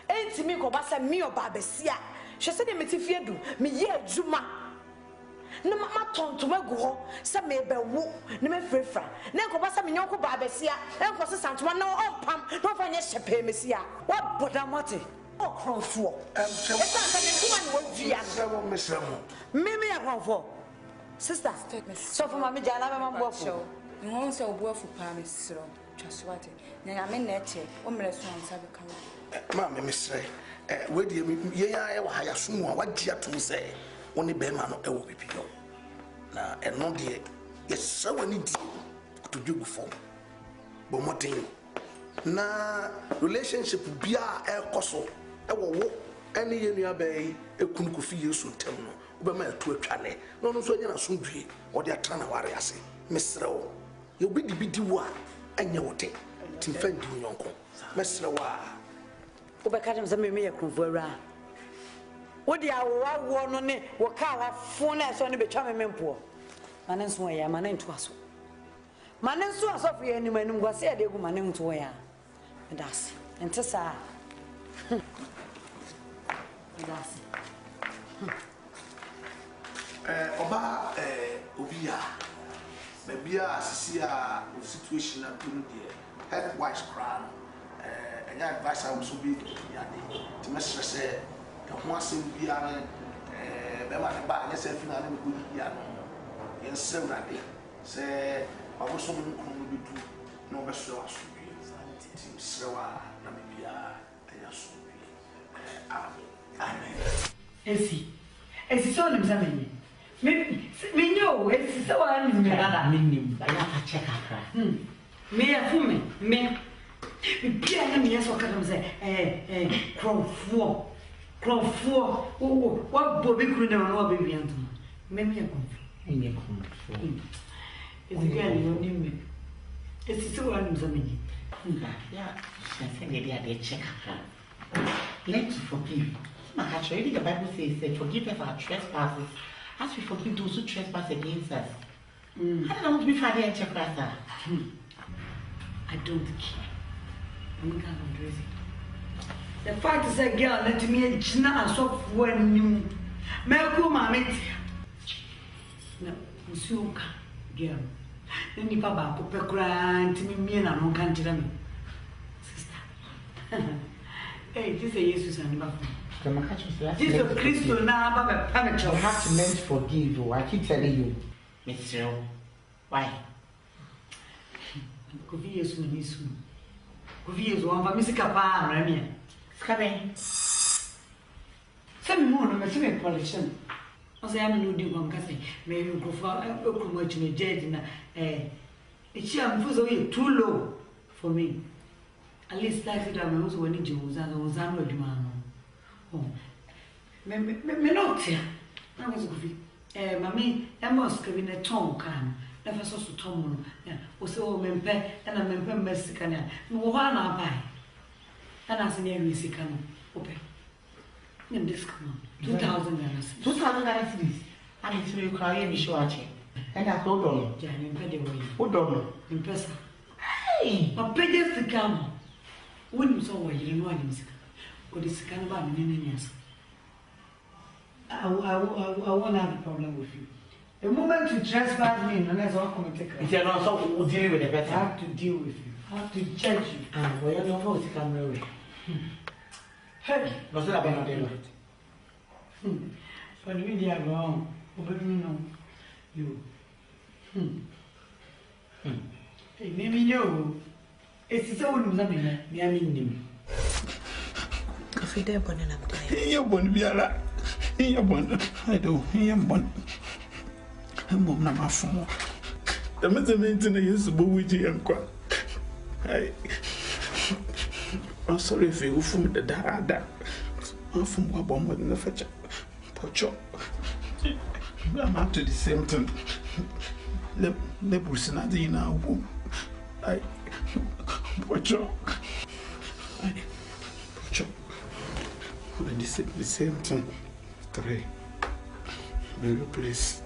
enti mi ko ba se mi oba besia hwe se de meti fie du me ye adwuma na ma tontoma gu ho se me bewo na me frefra na ko ba se me nyonko ba besia en ko se santoma na ompam na fa nye hyepe mesia wa boda mate okronfo esa ka ne kuma ni wodua me ya kronfo sister sofo ma me jana me mambofo no se obuafu pa me siro twaswate na me na eche o mere so ansa be kawo ma me mesre we de ye ya wa ya sumu a wadi atum se woni be ma no e wo bibio na eno de ye sawani di to dwegu fo bo moten na relationship bia e koso e wo wo ene ye nua be ekun ko fi Yesu ntem no wo be ma atu atwane no no so nya na so dwie o de atra na ware ase mesre wo ye obi di bidi wo a anya wote timfa ndi nyonko mesre wa wo be ka dem se me ye kunfo awura wo di awo no ne wo ka wa fo na so ne betwa me mempo mane nso ya mane nto aso mane nso aso fo ye anim anim gwase ya de gu mane nto ya das ente sa das oba obia bebia sisi a situation na tunu de health wise crown enya advice am so bi ya de ti mesre se ho asem bia na be ma ba nya se fina na ko bia no yen se urade se awoso mu ko mu bitu na obeso aso bi ti sewa na me bia enya so bi amen esi so nim zameni me nyo esi so wa nim me dada minnim ba ya fa check akra me ya fume me bia na me yeso ka dem se krofo wa bobi kru na wa bebi antum me ya krofo esi bia ni nim me esi so wa nim zameni ya se ne dia de check akra let's forgive. Actually, the Bible says that forgive us our trespasses as we forgive those who trespass against us. I don't want to be father and check that. I don't care. I'm going to dress it. The fact is, a girl let me a china soft when you make mammy. No, Monsieur girl. Then you papa put a grand to me and I don't can't tell me. Sister. Hey, this is a Jesus and Buffalo. Jesus Christ now have you have to learn to forgive. I keep telling you, Mr. Why? Could be yes, could be yes, one for Mr. Capa, Remy. Scabbing. Some more of a swimming politician. As I am no deep one cousin, maybe go for a much in a jet in a it's too low for me. At least that's it. I'm also when you was and was demand. Me not here. I was goofy. Mammy, I must have been a tongue can. Never saw to Tom. Also, mempe and a mempe Mexican. No one I buy. And as an area Mexican. Open. In this come 2,000 dollars. 2,000 dollars. And it's really crying, me sure. And I told on Jan in Pedaway. Who don't know? In person. Hey! My pages to come. When you saw what you know, or this kind of yes. I won't have a problem with you. The moment you trespass me, unless I'll come and take it. If you're not so, we'll deal with the better. I have to deal with you. I have to judge you. Ah, well, you're not going to come away. Hey, what's that about the so the media go on. But me know you. Hey, maybe you. It's so nothing. I mean, if you don't want to die, you're born to be alive. You're born. I do. You're born. I'm born. I'm a fool. The measurement in the use of Bougie and Quack. I'm sorry if you from the dad. I'm from what bomb with the fetcher. Pocho. I'm up to the same thing. The person at the now. I. Pocho. Pocho. The same thing. 3. Very please.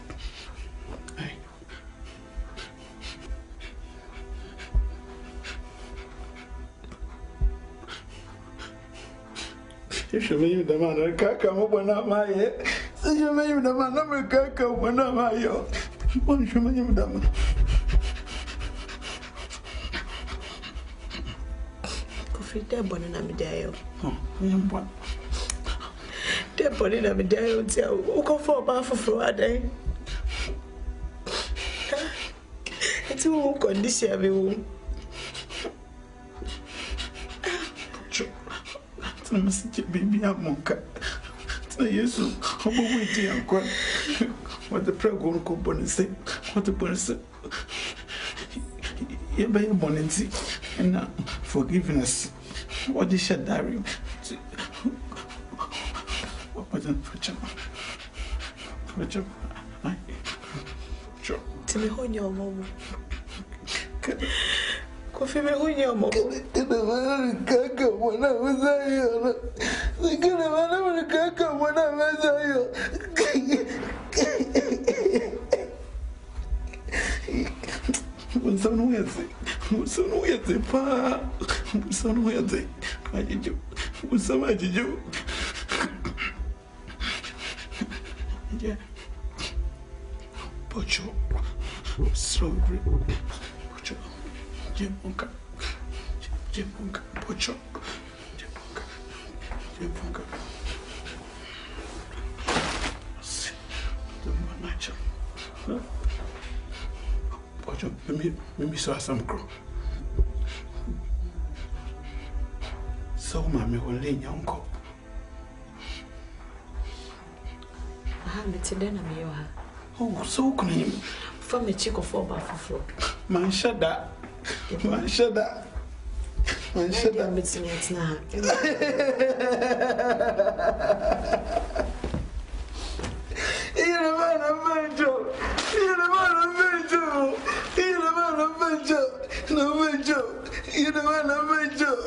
If you mean the man, I can't come up when I'm my head. You mean the man, I can't come when I'm my head. What you mean the man? Coffee, they're born in a medal. Oh, what? They're born in a medal. Who go for a bath for a day? It's a condition of you. I must baby a monk. Yes, I'm waiting. What the pregon company say? What the person? You buy a bonnet and now forgiveness. What is your diary? What was it for Chama? To me, on your mom. Coffee, me on your mom. When I was there, I could have never come when I was there. When someone wears it, pa. When someone wears it, I did you. When someone did you. Yeah. Pocho. Slowly. Pocho. Jepunka. Pocho. Jepunka. See. The manager. Pocho, maybe saw some crow. So, mammy will lay your uncle. It's a dinner, you are. Oh, so can you? From a chick of 4 floor. Man, shut that. Man, shut that. Man, shut that. It's now. You're the man of venture. You're the man of venture. You're the man of venture. No venture. You're the man of venture.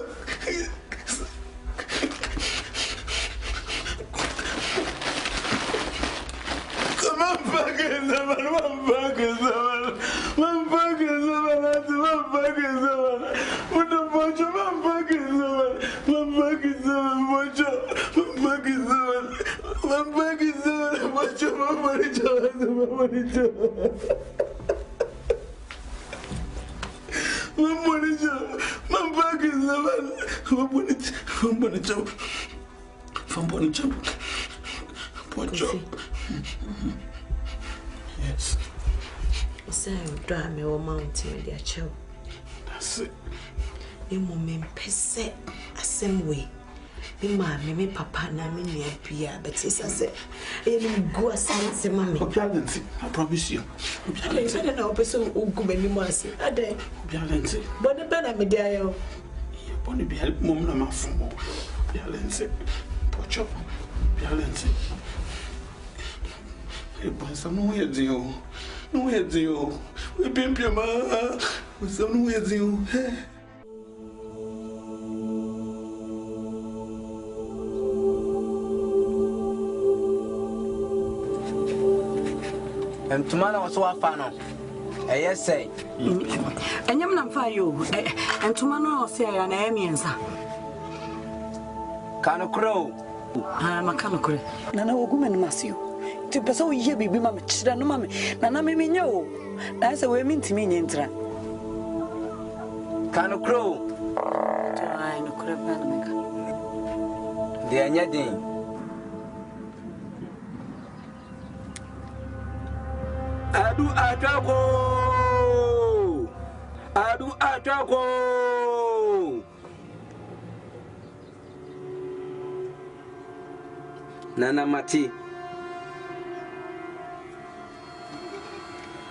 Yes. So, drive me or mountain with their child. That's it. You moment per se, a same way. Me mammy, me papa, na me near Pia, but it's as a go as I mammy. I promise you. I don't know, person who go many months. A day. But the better me there. Bonnie be help Mumma from Bialense. Pocho. Bialense. Some weird you. No weird you. We pimp your ma. With some weird you. And tomorrow was so fun. Yes, say. And you're not fire you. And tomorrow, say, an amiensa. Can a crow? I'm a canocre. Nana woman must you. To pursue ye be mamma, children, mammy. Nana me know. That's a way mean to me, Nintra. Can a crow? I know, crap, the anyading. Adu atako. Nana mati.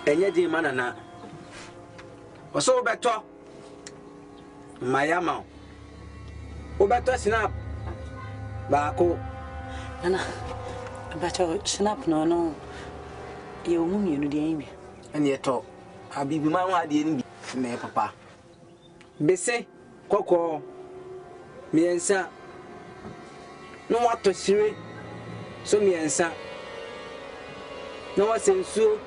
Enye di manana. Oso beto. Mayama. Obeto snap. Baako. Nana. Beto snap no. You mummy, you know, and yet, I'll be my one idea, me papa. Besse, Coco, me and sir. No what to see, so me and sir. No one sends so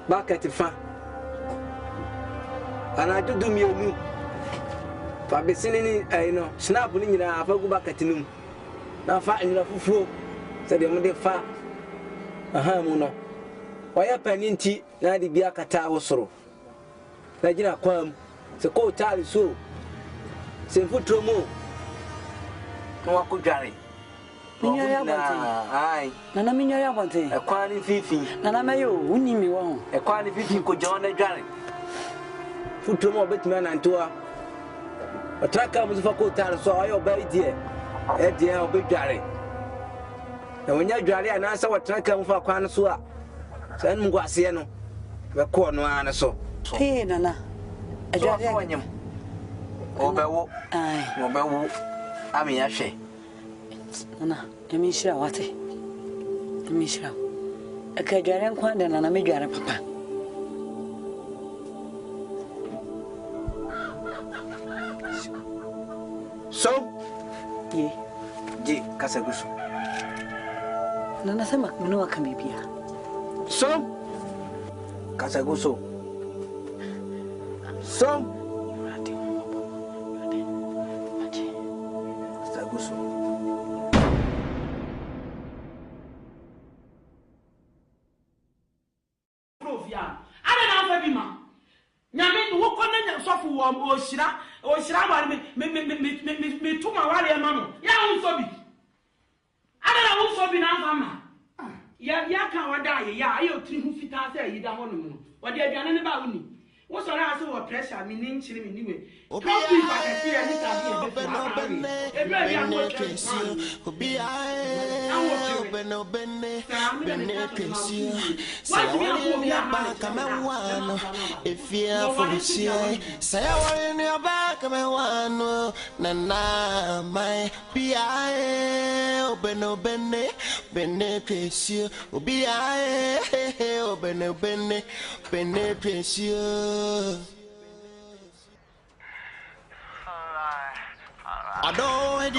back at the farm. And I do me a move. For be sending, I know, snap when you have a go back at the noon. na fa nwura fufuo sɛ de mo de fa aha mu no waya paninti na de bia kata wo soro na gina kwam sɛ ko tale so sɛ futuro mu na wakɔdware Nana minya ya bonte. Ekwani fifi. Nana mayo uni mi wo. Ekwani fifi ko jona dware. Futu mo betime na ntoa. Otraka mu fa ko tar so ayo ba die. E die o be dware. Na wonya dware ana sa otraka mu fa kwan so a. San mu gwase no. Be ko no an so. Hey nana. Adware anyam. Obewo. Ai. Obewo. Ami ya hwe. Nana, Emishra wate. Emishra. Akadware nkwanda nana medware papa. So? Ye. Je kasaguso. Nana sema mno wakamibia. So? Kasaguso. So? Kasaguso. Nyame wo kɔ na sɔfo wo ohyira ware me tuma ware ma no ya wo so bi adana wo so bi na fama ya kan wada ya ayo tiri hu fita sɛ yi da ho no mu wode aduane ne ba wo ni wo so ra ase wo pressure me ni nkyire me ni we obi ba ka ti ya ni ta bi e be fa ya ko obi bene kesi say wari ni aba kama wano efia fonsie say wari ni aba kama wano na my bia bene kesi obi bene kesi I don't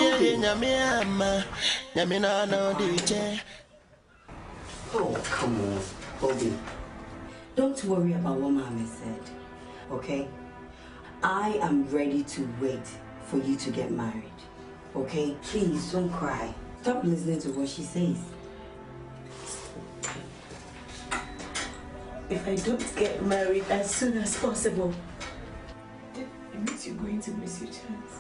know. Oh, come on, Bobby. Don't worry about what Mommy said, okay? I am ready to wait for you to get married, okay? Please, don't cry. Stop listening to what she says. If I don't get married as soon as possible, then it means you're going to miss your chance.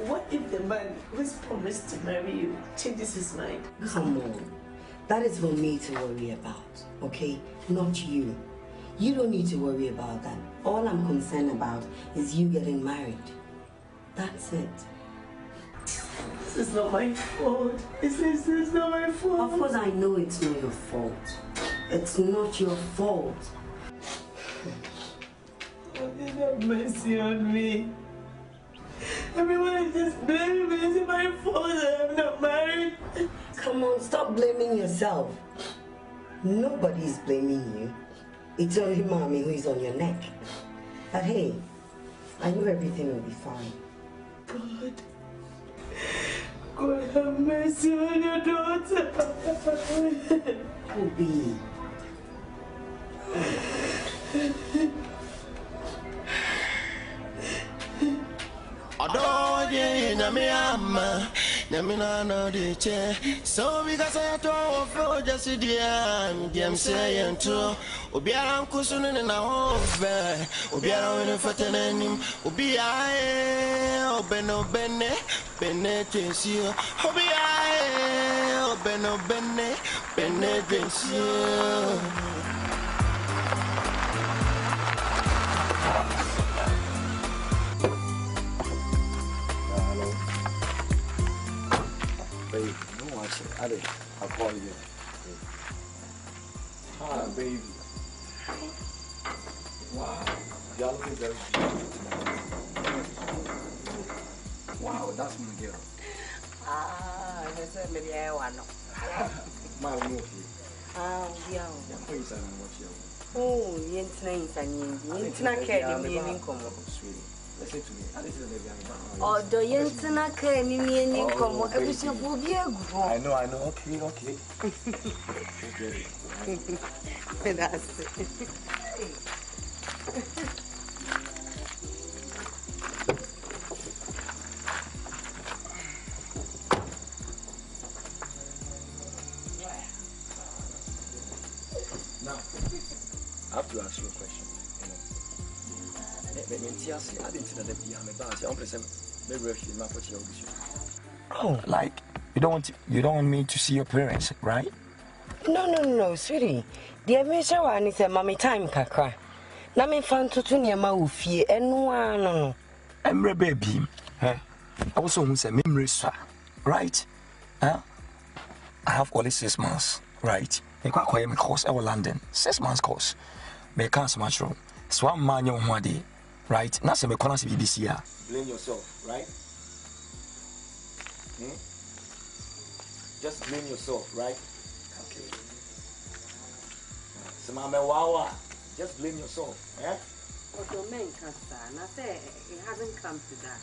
What if the man who's promised to marry you changes his mind? Come on. That is for me to worry about, okay? Not you. You don't need to worry about that. All I'm concerned about is you getting married. That's it. This is not my fault. This is not my fault. Of course, I know it's not your fault. It's not your fault. God, have mercy on me. Everyone is just blaming me. It's my fault that I'm not married. Come on, stop blaming yourself. Nobody's blaming you. It's only Mommy who is on your neck. But hey, I know everything will be fine. God have mercy on your daughter. Obi. Although you know the chair, so because I told for just a dear, I'm saying to Obiara Kusun and a hove, Obiara in a fattening, Obia, Bene, Tracy, Obia, Bene, Tracy. Baby, don't watch it. I'll call you. Hi, baby. Wow, y'all looking very beautiful. Wow, that's my girl. That's a very one. My move here. Yeah. Please, I don't watch you. Oh, Yentina can't be in income. Listen to me. Oh, do Yentina can't be in income. Everything will be a good. I know. Okay. That's it. Matias, I didn't see that be a bounce. I'm present. Maybe if you not put your Oh, like you don't want me to see your parents, right? No, sweetie. The measure one is a mommy time kakra. Na me fan to niema wo fie eno no. Emre baby. I was on say memory right? I have only 6 months, right? I quite quiet course I will London. 6 months course. Me can't so much room. So I'm man you one day, right? Now say me call us BBC. Blame yourself, right? Just blame yourself, right? Okay. So mama wawa, just blame yourself, eh? But your man can't say, I say it hasn't come to that.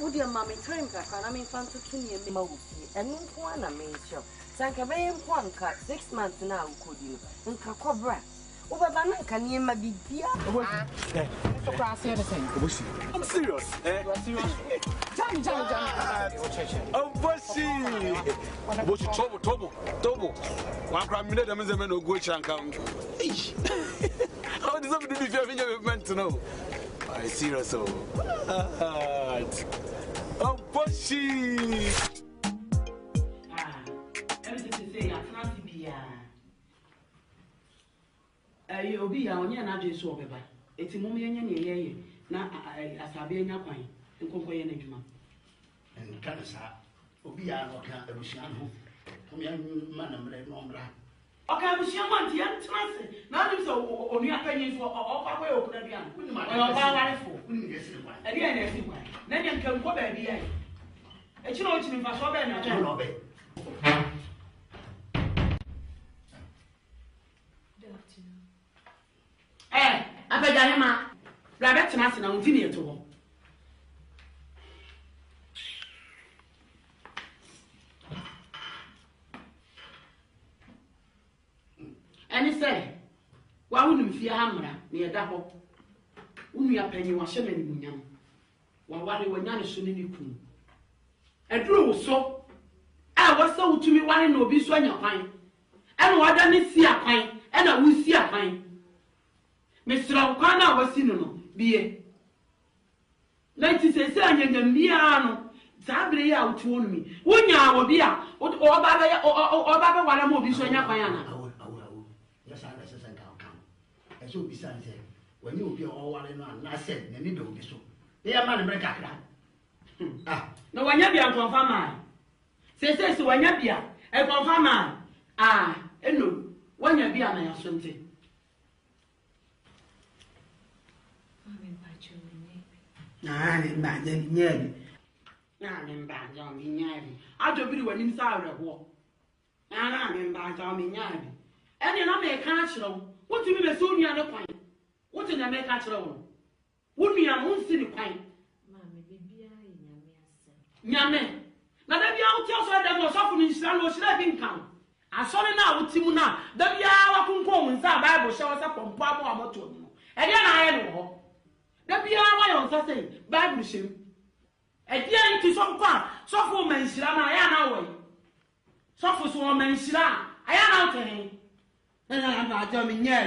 Would your mommy time I mean fan to near me and no one I mean sure. Sanka bay in one cut 6 months now could you in Cacobra. Over Banana can you maybe be I'm serious. Oh, Tobo. 1 crime minute, I'm a man who go and come. How does somebody be very meant to know? I serious. Oh, Bossy. Everything to say, I can't be. You'll be on your address over. It's a moment in your year. Now, as I be in your coin, and compare an age. And Canada, Obia, or can't Luciano. Come young man and red nombra. Okay, I'm sure one the answer. Now, you so only a penny for all our way of the young. Wouldn't you for? Again, then you can go baby. And you know, it's in Vasoba. I beg Yama. Rabbit and us and I'll continue to walk. And he said, why wouldn't you fear Hamra near Double? We are penny was swimming in Yam. While they were not soon in the coon. And Drew so I was so to me one no be so your pine. And what done is see a pine, and I will see a pine. Mr. Akan was seen no be. Let it say, I am Miano. Sabri out to me. When you will be out, or Baba, what I'm moving so in your pine. Yes, I understand. And so, besides, when you be all one and I said, the middle be so. They are man break up. No one yet be a confirm. Say, when you be a confirm. And no, when you be a man, something. I don't be when inside the war. I'm in by Tommy Yabi. And you're not make natural. What do you mean, soon you're not quite? What did I make natural? Wouldn't you have seen the quite? Yame. Now, there be out here, so that was often in San was letting come. I saw it now with Timuna. There be our component inside Bible shows up on Papa Moto. And then I know. There be our own say, Bible shim. And then to some part, so for men, I am away. So for some men, I am out to him. Then I am not coming yet.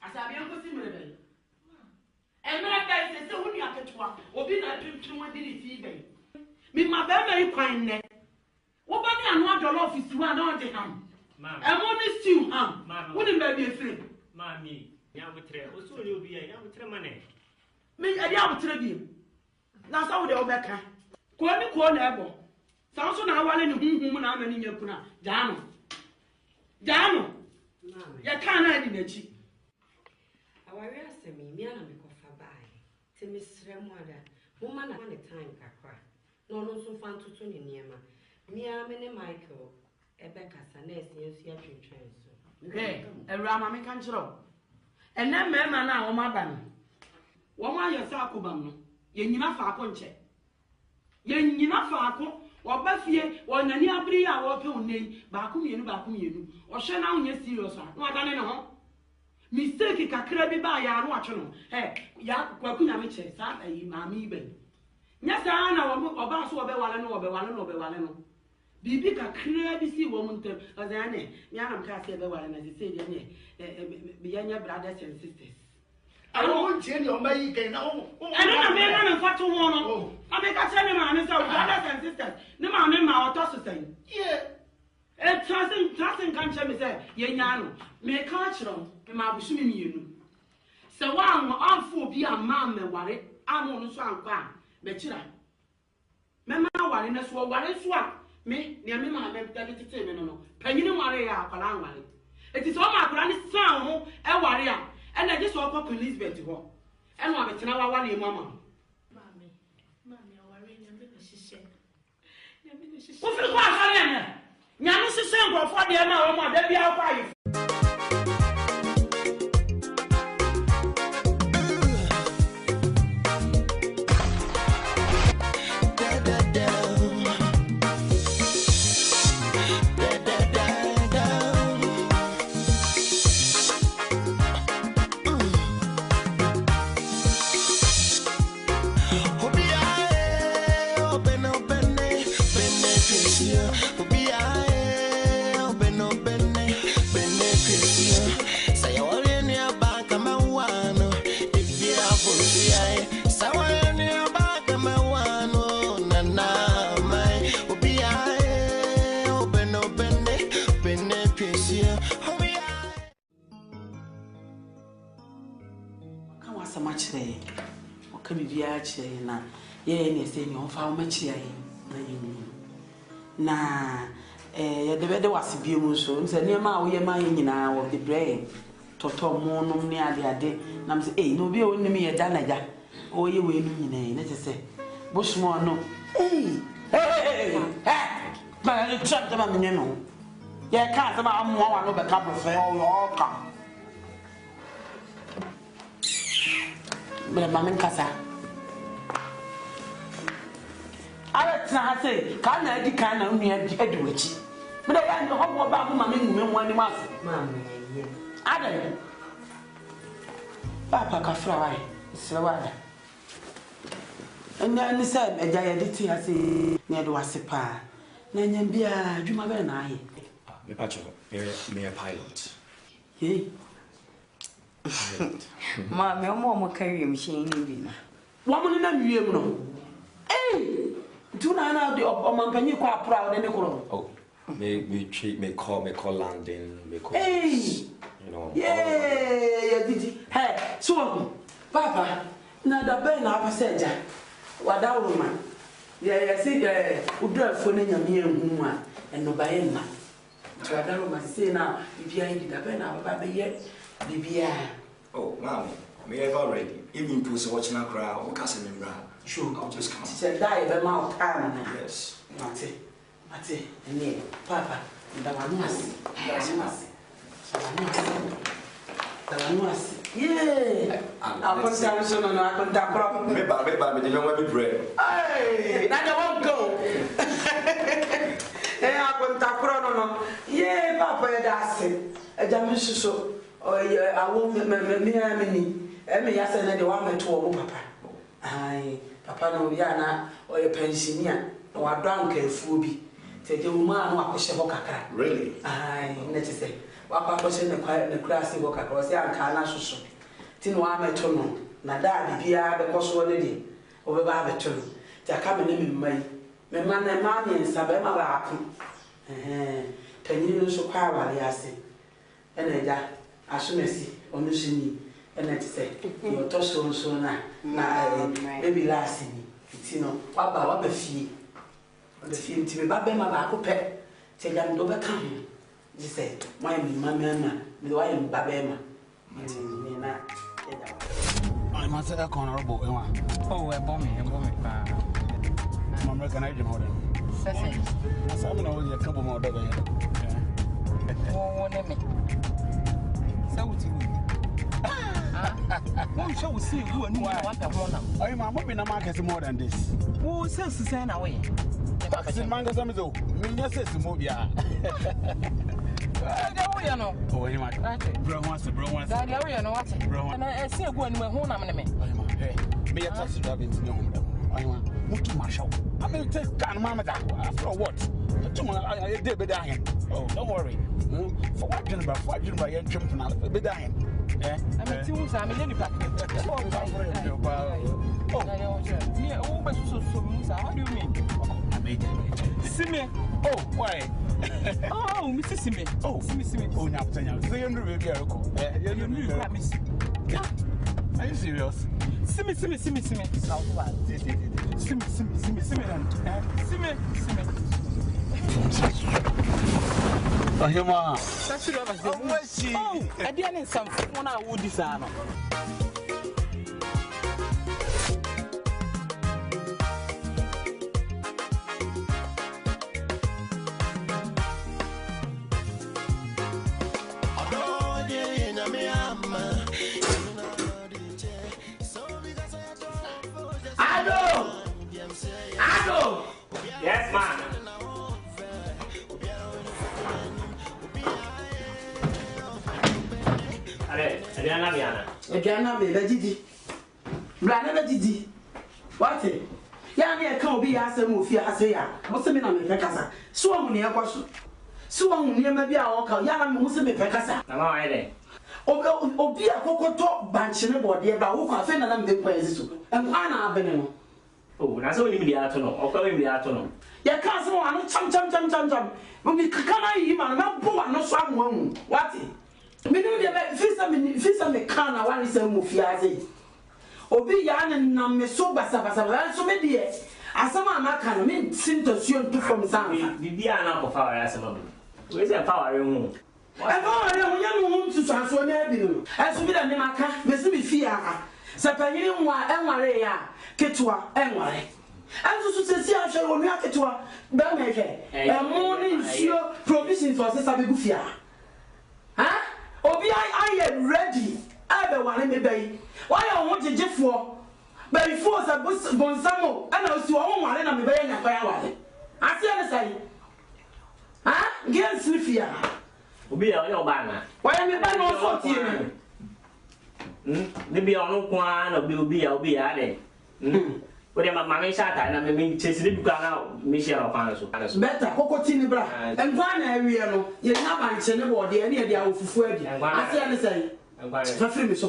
As I am putting me. And my guy says, so when you are at work, or be not to one did it. Me, my very kind neck. What about the another office to run on the ham? I'm on this too, wouldn't be afraid. Mammy, Yamutre, also you'll be a Yamutre money. Me, a Yamutre. That's how they overcome. Call me call never. Sounds so now, while in I'm in your puna. Jano. You can't hide in a cheek. Awaree asemi mi ana me kofa bai te mesrɛ mu ada woman na ne time kakra no no so fa ntoto ne niema mi a me ne Michael ebekasa na esensu ya twetwen so ewura ma me kan kyerɛ ene mema na wo maba no wo ma yɛ sa akobam no ye nyina fa akɔ nkyɛ ye nyina fa akɔ wo ba fie wo nani abri a wo pe onei ba ko mienu o hwe na onye serious a no adane ne ho mistake kakra bi ba ya no atwe no ya kwaku nyame che sa ayi maami ben nya sa na wo oba so obewale no Bibi kakra bi si wo muntem ozane me anam ka se be wale na se say de ne be yanya brothers and sisters I don't change your mind again now. I don't know me na fatu ho no I be ka tell me ma me say brothers and sisters ne ma me ma oto so say yeah trusting kan che me say yenya no me ka kiro me ma busu me mienu se wa amfo bi ama me ware amo no so anka be kira me ma ware na so ware so a me ne me ma me tete me no panyini ware ya akwala ware eti so ma akwala ni san ho e ware a e na je so kwa Elizabeth ho e no abetena wa ware mu ama mami aware nya me hihye wo fi kwa asare ne nya no hihye ngofo de ma wo ma da bia kwa yi na ye ne se ni on fa o machi ayi na yinu na ye de bede wase biemu so nse ne ma wo ye ma nyina wo de bre toto mo no ne ade na mse no bi o nim ye da na ja o ye we nu nyina ne te se bushmo no ba ni chat ma me no ye ka sama ammo wa no be ka profe o yo ka bele mamen kasa ala tna say ka na adi kan na nua adi wachi me da ba no ho ba ma me ngume ho ani ma so ye ada papa ka fra wai slawada anya ni say eja ye de ti ase ne do ase pa na nya bia adwuma be na aye me pacho me a pilot ye ma me mo carry machine ni bi na wa mo ni na wiem no Tuna na the omampanyi kwa proud and oh, me call landing, me call you know. Yeah, did hey, so Papa, na da ben na passenger. Wada woman. Yeah, see udra phone nya me hu a and no buy ma. So wada woman say now bibia yi da ben na baba be ye bibia. Oh, mama, me ever ready. Even to watching a crowd, o kase me bra. Sure, I'll just come. She said, die the mouth time. Yes. Mate, and Papa, the Wanuas. Yeah, I'll put down soon and I contact problem. Maybe you don't want to bread. Hey, I won't go. Hey, I contact problem. Yeah, Papa, that's it. A Jamisu so, or I won't me, and me, yes, and the one to Papa. Aye. Papa no yana o ye pensioner no wadrank afu bi te de uma no akose ho kakra really ai net say wa akose ne class ho kakra o se anka na soso ti no ameto no na da bibia be koso ne de o be ba beto no ta ka me ne mmai me ma na ma ne nsa be ma ba aku tanyi no so kwa wale ase ene ja asumesi onu sini ene ti say yo to so na baby last ni ti no wa ba fie ti me ba be ma ba ko pe ti ja ndo be kan ji say my mama me wa yim ba be ma ni na e da I must say honorable oh e bomb me pa mama can I do more than say I'm going to couple more dog oh ne me so what you won't show see who and what I want. I'm moving a market more than this. Who says to send away? The mangas I'm so, Minas Movia. Oh, you might. Bro wants to bro wants to. I know what? Bro, and I see a good one home. I'm in a man. May I touch you up into your home? What to my show? I mean, take can mama after what? I did be dying. Oh, don't worry. For what Jennifer, you're jumping out of be dying. Yeah, I mean, 2 times, I'm in any pack. Oh, how do you mean? I made it. See me? Oh, why? Oh, Mrs. Simi. Oh, Simi. Oh, now, say you're really you're new promise. Are you serious? Simi. Southward. Simi. Oh, here, ma. That's what I was. Oh, I didn't some one I would design. Ado! Yes, ma'am. Adriana me Didi. Blana Didi. What? Ya can be as a movie as a ya. What's the meaning of the Pecasa? So many questions. So near maybe our call Yana Muslim Pecasa. Am I there? Oh, be a cocoa top bunch in a body about who can fend them the places. And Anna Benino. Oh, that's only the afternoon, or calling the afternoon. Ya can't so on chum. When we can't even not poor, no swam one. What? Me know the fisa me kana one is a mufiaze. Obi yan and nam me so basa so me dear. As a man can mean sin to see to from some. The Diana of our asylum. Where's a power room? And all I am to transfer near as we done in my car, Miss Mifia. Sapanium and Maria, Ketua and Mare. And to see I shall only Ketua, Bamake, and morning sure provision for Sabigufia. Huh? Obi I am ready. I be one me bay. Why I want to Jeff for? But before I Bonsamo, and I was to all one and me bay and fire. I see the say. Huh? Get Sniffia. Obi your banner. Why am I banner also here? Maybe on one or I'll be at it. But my mammy sat and I mean, chasing the gun Michelle Panos. Better, Cocotini bra, and one area, you have my channel, the any idea of food. I see, I say, for free, so.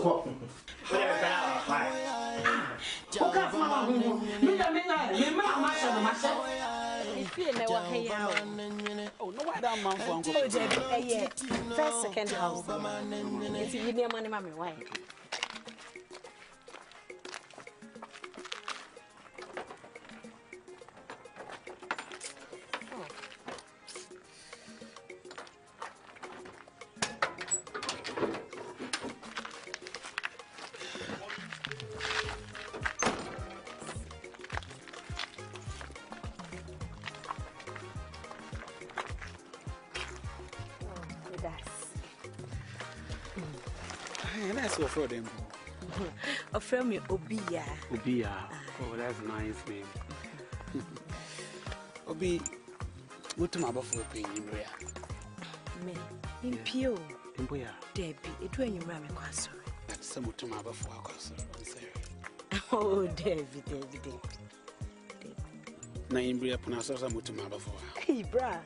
Oh, no, I don't mind for first, second house. It's your money, mammy. Why? That's what for them. A friend me Obia. Oh, that's nice name. Obi, what to my buffalo paying in Bria? Me, in Pio. In Boya. Debbie, it when you ram a quasso. That's some to my buffalo castle. Oh, Debbie. Na in Bria Panasa to my buffalo. Hey, bra.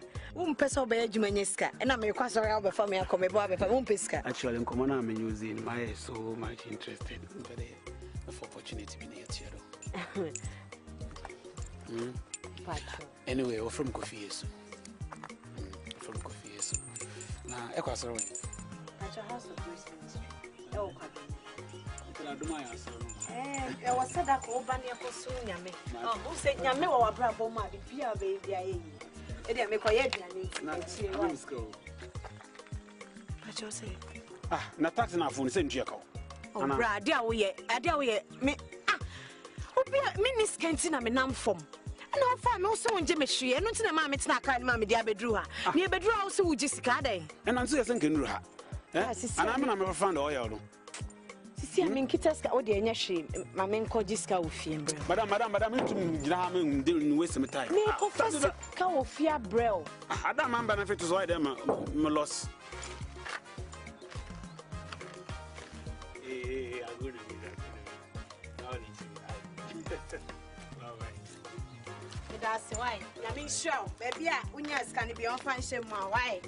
Peso be Jumanesca, and I'm a quasso album for me. I come about if I won't pesca. Actually, in common, I'm using my so much interested in the opportunity to be near Theodore. Anyway, we're from Kofies. Now, Equator. At your house of grace ministry. Oh, I do my answer. I was said that over near Cosunia. Oh, who said Yame or Bravo, my dear baby? I didn't make a yet. What you say? Ah, not that's enough for the same Jacob. Oh, Brad, dear, we me. Ah, Miss Kentina, me nam from. And I'll find also in Jimmy Shee, and not in a mammy, it's not kind mammy, dear Bedrua. Near Bedrua also with Jessica Day. And I'm still thinking, Ruha. And I'm never found oil. See, I mean, Kitaska, or the shame, my man called Jessica with him. Madame, you didn't waste some time. Me, Professor, cow fear braille. I don't remember benefit is why them loss. That's why. I mean, sure, baby, when you're scanning beyond function, my why.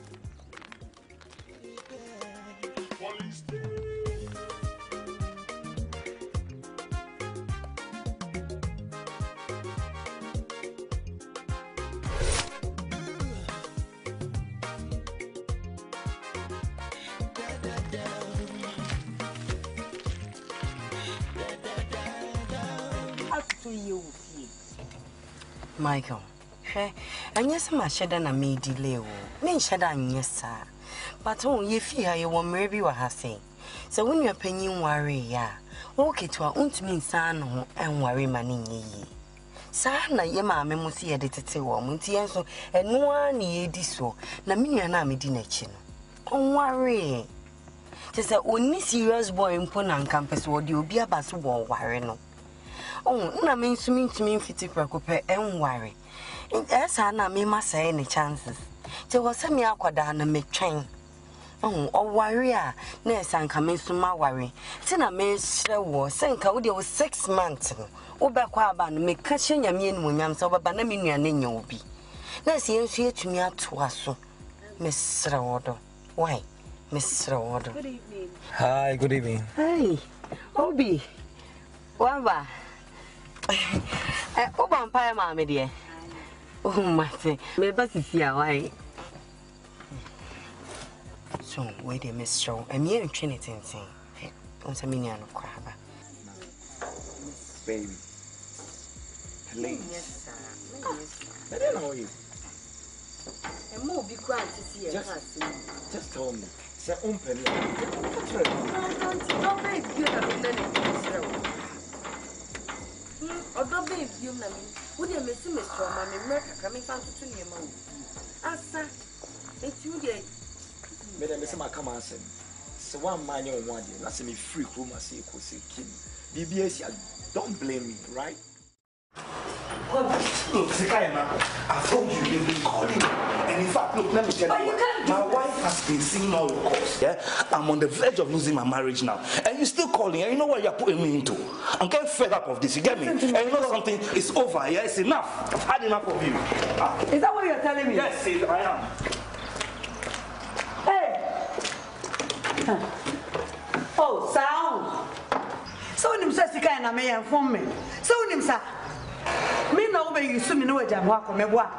Michael, and yes, my shadow and me delay. Men shadow and yes, sir. But oh, ye fear you won't maybe what I say. So when you're penny worry, ya, walk it to our own mean son and worry money ye. Sana, ye mamma must see edited to woman, so and no one ye diso, na me and I dinner chin. Oh, worry. Just a only serious boy in Ponan campus would you be a bass wall worrying. Oh, na mean to me fitty preoccupy and worry. Yes, I may must say any chances. There was some aquadan and make train. Oh, warrior, nurse and coming to my worry. Tina may share war, sink out there was 6 months. Oh, back and make catching your mean when I'm so banamini and in your be. Let's see here to me up to us. Miss Rawodo. Why, Miss Rawodo? Good evening. Hi, good evening. Hey, Obi. Wamba. Oh, vampire, mammy, dear. Oh, my say, my bus is here. Why? So, wait a Miss Show, and me and Trinity and sing. Once a million of crab. Baby, please. Yes, sir. I don't know you. And more be quiet to see a Just tell me. Say, open it. Don't make you have a minute. Or don't be you, Mammy. Would you miss him, Mr. Mammy Merca coming down to your mouth? Asa, it's you, dear. Madam, Miss Macam answered. So one man you want you, that's me free room, I see, Kim. BBS, don't blame me, right? Look, Sekayama, I told you you've been calling. And in fact, look, let me tell you, my wife has been seeing all your calls, yeah? I'm on the verge of losing my marriage now. And you're still calling, and you know what you're putting me into. I'm getting fed up of this, you get me? And you know something, it's over, yeah? It's enough. I've had enough of you. Is that what you're telling me? Yes, I am. Hey! Oh, sound! So when you say Sekayama, may inform me. So when you say, me no be you so me no jam ho akomebua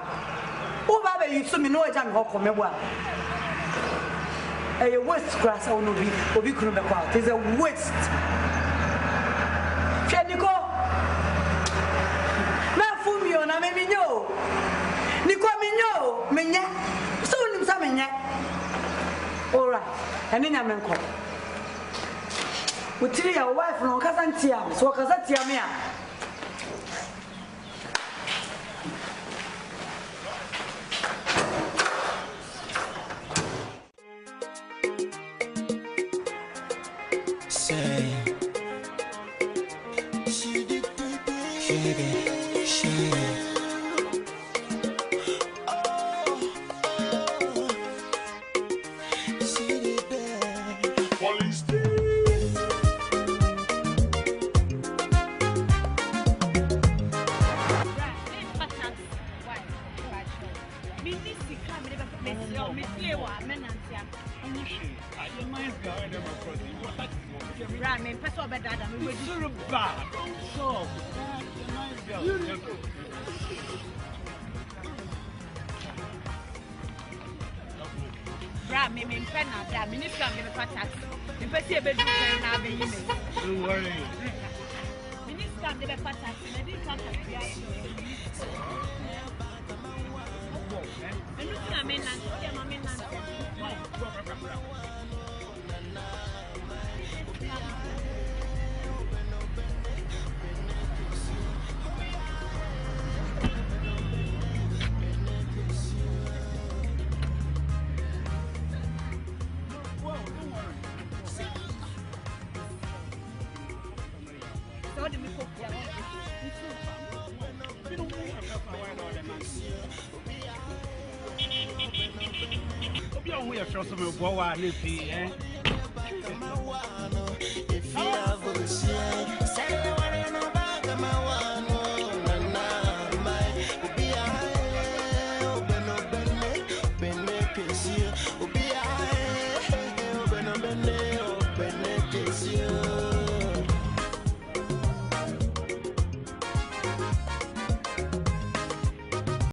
wo ba be you so me no jam ho akomebua e waste grass o no bi obi kunu be kwa it is a waste Niko na fumi o na me minyo Niko minyo menya so nim sa menya all right eni nya menko utiri ya wife no kasa ntia so kasa tia me a If you have